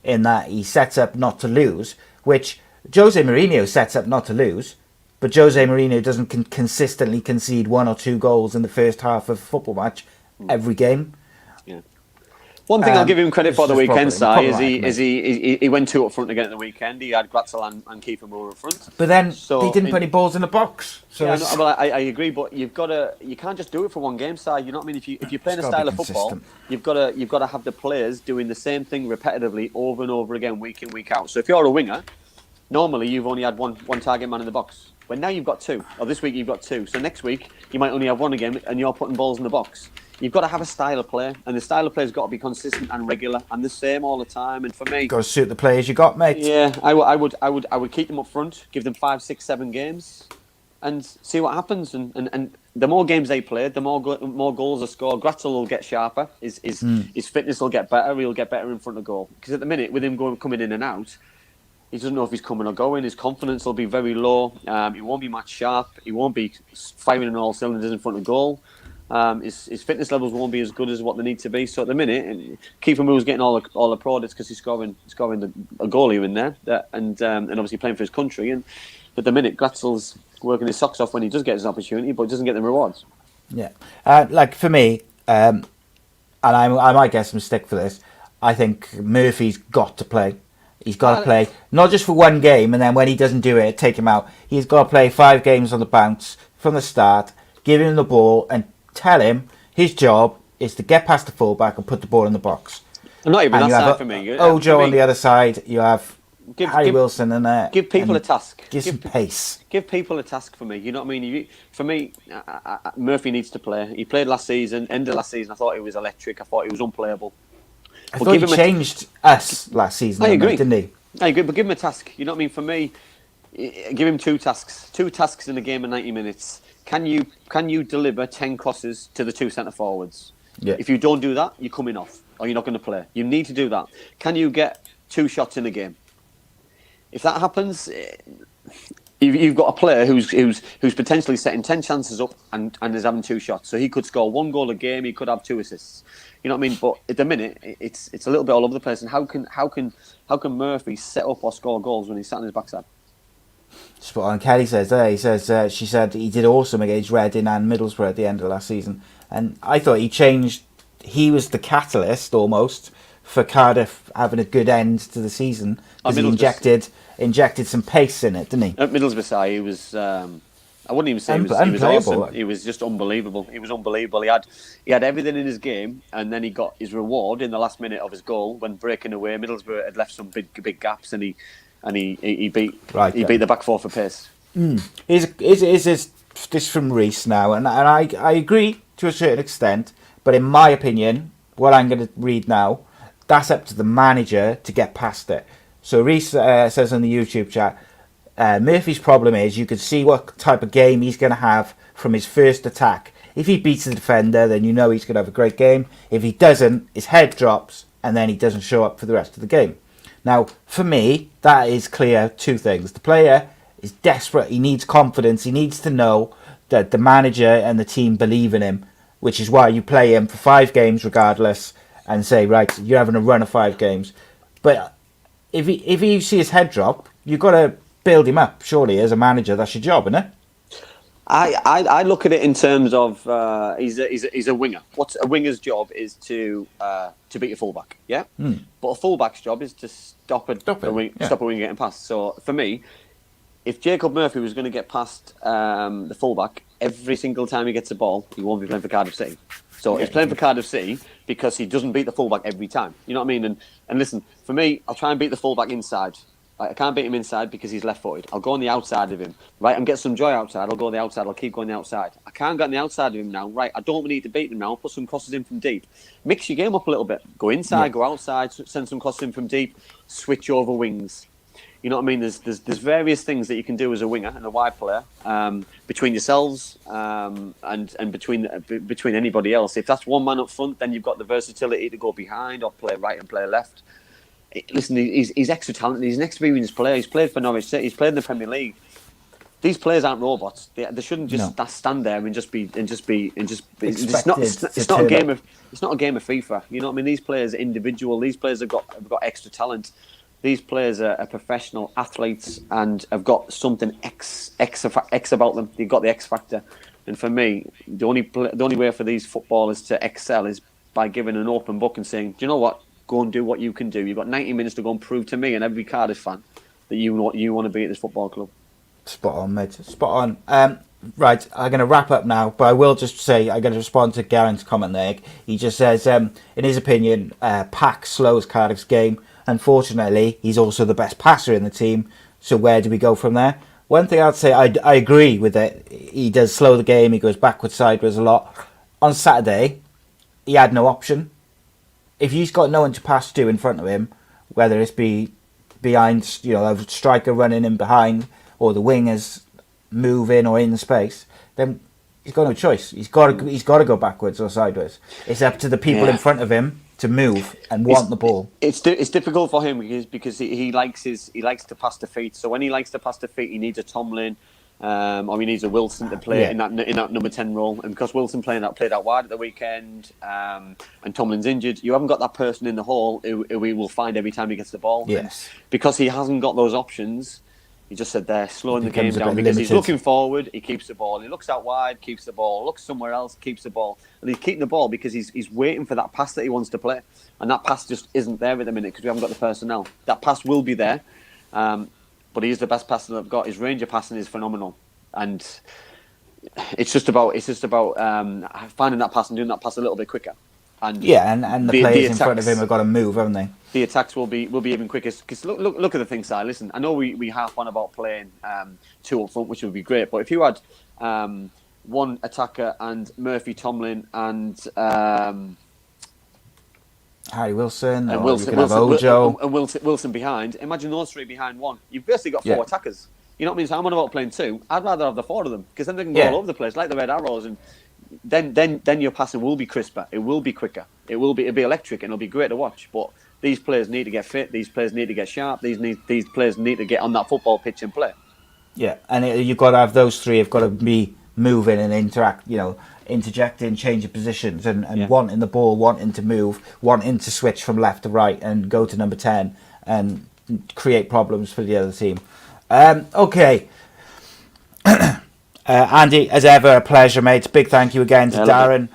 [SPEAKER 1] in that he sets up not to lose, which Jose Mourinho sets up not to lose, but Jose Mourinho doesn't consistently concede 1 or 2 goals in the first half of a football match every game.
[SPEAKER 2] Yeah. One thing I'll give him credit for the weekend, Si, is he went 2 up front again at the weekend. He had Gratzel and Kiefer Moore up front.
[SPEAKER 1] But then he didn't put any balls in the box. So
[SPEAKER 2] yeah, I agree, but you can't just do it for one game, Si. You know what I mean? If you're playing a style of football, you've got to have the players doing the same thing repetitively over and over again, week in, week out. So if you're a winger, normally you've only had one target man in the box. But now you've got 2. Or this week you've got 2. So next week you might only have 1 again, and you're putting balls in the box. You've got to have a style of play, and the style of play has got to be consistent and regular and the same all the time. And for me,
[SPEAKER 1] got to suit the players you got, mate.
[SPEAKER 2] Yeah, I would keep them up front, give them 5, 6, 7 games, and see what happens. And the more games they play, the more goals they score. Gratzel will get sharper. His fitness will get better. He'll get better in front of goal. Because at the minute, with him coming in and out, he doesn't know if he's coming or going. His confidence will be very low. He won't be match sharp. He won't be firing on all cylinders in front of goal. His fitness levels won't be as good as what they need to be. So at the minute, Kiefer Moore's getting all the plaudits because he's scoring a goal here and there, and obviously playing for his country. And at the minute, Gratzel's working his socks off when he does get his opportunity, but doesn't get the rewards.
[SPEAKER 1] Yeah, like for me, and I might get some stick for this. I think Murphy's got to play. He's got to play, not just for one game, and then when he doesn't do it, take him out. He's got to play 5 games on the bounce from the start, give him the ball, and tell him his job is to get past the fullback and put the ball in the box.
[SPEAKER 2] And not even that side for me.
[SPEAKER 1] Ojo on the other side, you have Harry Wilson in there.
[SPEAKER 2] Give people a task.
[SPEAKER 1] Give some pace.
[SPEAKER 2] Give people a task for me. You know what I mean? For me, Murphy needs to play. He played last season, end of last season. I thought he was electric. I thought he was unplayable.
[SPEAKER 1] I thought he changed us last season.
[SPEAKER 2] I agree.
[SPEAKER 1] Didn't he?
[SPEAKER 2] I agree, but give him a task. You know what I mean? For me, give him 2 tasks. 2 tasks in a game of 90 minutes. Can you deliver 10 crosses to the 2 centre forwards?
[SPEAKER 1] Yeah.
[SPEAKER 2] If you don't do that, you're coming off, or you're not going to play. You need to do that. Can you get 2 shots in a game? If that happens, you've got a player who's potentially setting 10 chances up and is having 2 shots. So he could score 1 goal a game. He could have 2 assists. You know what I mean? But at the minute, it's a little bit all over the place. And how can Murphy set up or score goals when he's sat on his backside?
[SPEAKER 1] Spot on. Kelly says there. He says she said he did awesome against Reading and Middlesbrough at the end of last season, and I thought he changed. He was the catalyst almost for Cardiff having a good end to the season because he injected some pace in it, didn't he?
[SPEAKER 2] At Middlesbrough, he was. I wouldn't even say he was awesome. He was just unbelievable. He was unbelievable. He had everything in his game, and then he got his reward in the last minute of his goal when breaking away. Middlesbrough had left some big gaps, and he beat the back 4 for pace.
[SPEAKER 1] Is this from Reece now, and I agree to a certain extent, but in my opinion, what I'm going to read now, that's up to the manager to get past it. So Reece says on the YouTube chat, Murphy's problem is you can see what type of game he's going to have from his first attack. If he beats the defender, then you know he's going to have a great game. If he doesn't, his head drops, and then he doesn't show up for the rest of the game. Now, for me, that is clear 2 things. The player is desperate. He needs confidence. He needs to know that the manager and the team believe in him, which is why you play him for 5 games regardless and say, right, you're having a run of 5 games. But if you see his head drop, you've got to build him up. Surely, as a manager, that's your job, isn't it?
[SPEAKER 2] I look at it in terms of he's a winger. What's a winger's job is to beat a fullback, yeah. But a fullback's job is to stop a winger getting past. So for me, if Jacob Murphy was going to get past the fullback every single time he gets a ball, he won't be playing for Cardiff City. So he's playing for Cardiff City because he doesn't beat the fullback every time. You know what I mean? And listen, for me, I'll try and beat the fullback inside. I can't beat him inside because he's left-footed. I'll go on the outside of him, right, and get some joy outside. I'll go on the outside. I'll keep going the outside. I can't get on the outside of him now, right? I don't need to beat him now. I'll put some crosses in from deep. Mix your game up a little bit. Go inside, go outside, send some crosses in from deep, switch over wings. You know what I mean? There's various things that you can do as a winger and a wide player between yourselves and between anybody else. If that's one man up front, then you've got the versatility to go behind or play right and play left. Listen, he's extra talented. He's an experienced player. He's played for Norwich City. He's played in the Premier League. These players aren't robots. They shouldn't just stand there and just be. It's not a game of FIFA. You know what I mean? These players are individual. These players have got extra talent. These players are professional athletes and have got something X about them. They've got the X factor. And for me, the only way for these footballers to excel is by giving an open book and saying, do you know what? Go and do what you can do. You've got 90 minutes to go and prove to me and every Cardiff fan that you want to be at this football club.
[SPEAKER 1] Spot on, mate. Spot on. Right, I'm going to wrap up now, but I will just say I'm going to respond to Garen's comment there. He just says, in his opinion, Pack slows Cardiff's game. Unfortunately, he's also the best passer in the team. So where do we go from there? One thing I'd say, I agree with it. He does slow the game. He goes backwards, sideways a lot. On Saturday, he had no option. If he's got no one to pass to in front of him, whether it's be behind, a striker running in behind, or the wingers moving or in the space, then he's got no choice. He's got to go backwards or sideways. It's up to the people in front of him to move and want the ball.
[SPEAKER 2] It's difficult for him because he likes to pass the feet. So when he likes to pass the feet, he needs a Tomlin. Or he needs a Wilson to play in that number 10 role, and because Wilson played out wide at the weekend, and Tomlin's injured, you haven't got that person in the hole who he will find every time he gets the ball.
[SPEAKER 1] Yes,
[SPEAKER 2] and because he hasn't got those options, he just said they're slowing the game down because he's looking forward, he keeps the ball, he looks out wide, keeps the ball, looks somewhere else, keeps the ball, and he's keeping the ball because he's waiting for that pass that he wants to play, and that pass just isn't there at the minute because we haven't got the personnel. That pass will be there. But he is the best passer I've got. His range of passing is phenomenal, and it's just about finding that pass and doing that pass a little bit quicker. And
[SPEAKER 1] and the players in front of him have got to move, haven't they?
[SPEAKER 2] The attacks will be even quicker. Because look at the thing, Si. Listen, I know we harp on about playing two up front, which would be great. But if you had one attacker and Murphy, Tomlin, and
[SPEAKER 1] Harry Wilson,
[SPEAKER 2] and Wilson behind. Imagine those three behind one. You've basically got four attackers. You know what I mean? So I'm on about playing two. I'd rather have the four of them because then they can go all over the place like the Red Arrows, and then your passing will be crisper. It will be quicker. It'll be electric, and it'll be great to watch. But these players need to get fit. These players need to get sharp. These players need to get on that football pitch and play. Yeah,
[SPEAKER 1] and you've got to have those three. Have got to be moving and interact. Interjecting, changing positions, and wanting the ball, wanting to move, wanting to switch from left to right and go to number 10 and create problems for the other team. Okay. Andy, as ever, a pleasure, mate. Big thank you again to Darren.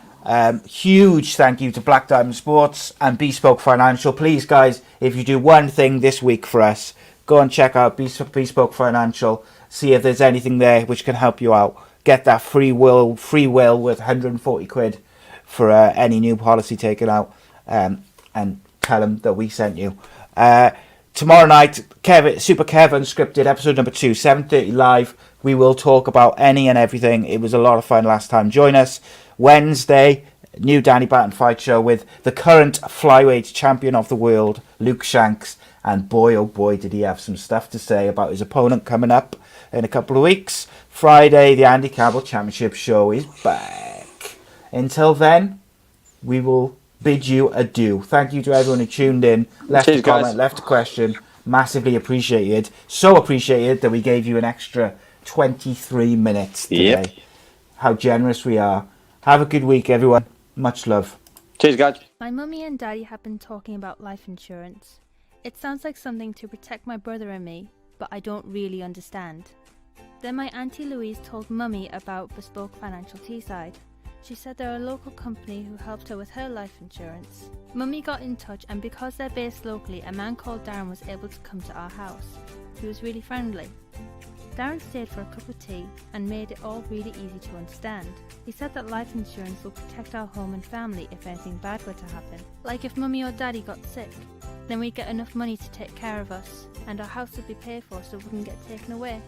[SPEAKER 1] Huge thank you to Black Diamond Sports and Bespoke Financial. Please, guys, if you do one thing this week for us, go and check out Bespoke Financial. See if there's anything there which can help you out. Get that free will worth 140 quid for any new policy taken out, and tell them that we sent you. Tomorrow night, Super Kev Unscripted, episode number 2, 7:30 live. We will talk about any and everything. It was a lot of fun last time. Join us Wednesday, new Danny Batten fight show with the current flyweight champion of the world, Luke Shanks. And boy, oh boy, did he have some stuff to say about his opponent coming up in a couple of weeks. Friday, the Andy Campbell Championship show is back. Until then, we will bid you adieu. Thank you to everyone who tuned in, left a comment, left a question. Massively appreciated. So appreciated that we gave you an extra 23 minutes today.
[SPEAKER 2] Yep.
[SPEAKER 1] How generous we are. Have a good week, everyone. Much love.
[SPEAKER 2] Cheers, guys.
[SPEAKER 4] My mummy and daddy have been talking about life insurance. It sounds like something to protect my brother and me, but I don't really understand. Then my Auntie Louise told Mummy about Bespoke Financial Teesside. She said they're a local company who helped her with her life insurance. Mummy got in touch, and because they're based locally, a man called Darren was able to come to our house. He was really friendly. Darren stayed for a cup of tea and made it all really easy to understand. He said that life insurance will protect our home and family if anything bad were to happen. Like if Mummy or Daddy got sick, then we'd get enough money to take care of us, and our house would be paid for so it wouldn't get taken away.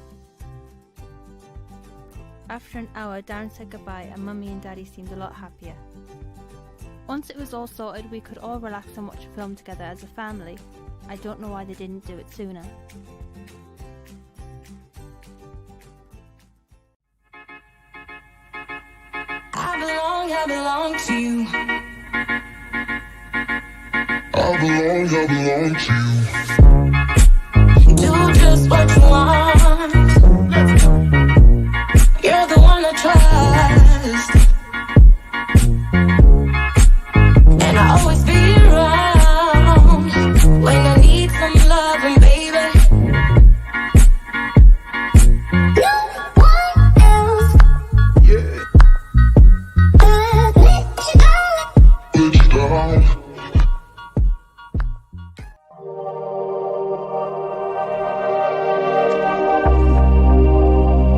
[SPEAKER 4] After an hour, Darren said goodbye and Mummy and Daddy seemed a lot happier. Once it was all sorted, we could all relax and watch a film together as a family. I don't know why they didn't do it sooner.
[SPEAKER 5] I belong to you. I belong to you. Do just what you want. You're the one I trust, and I always be around when I need some loving, baby. No one else. Yeah. Let you down.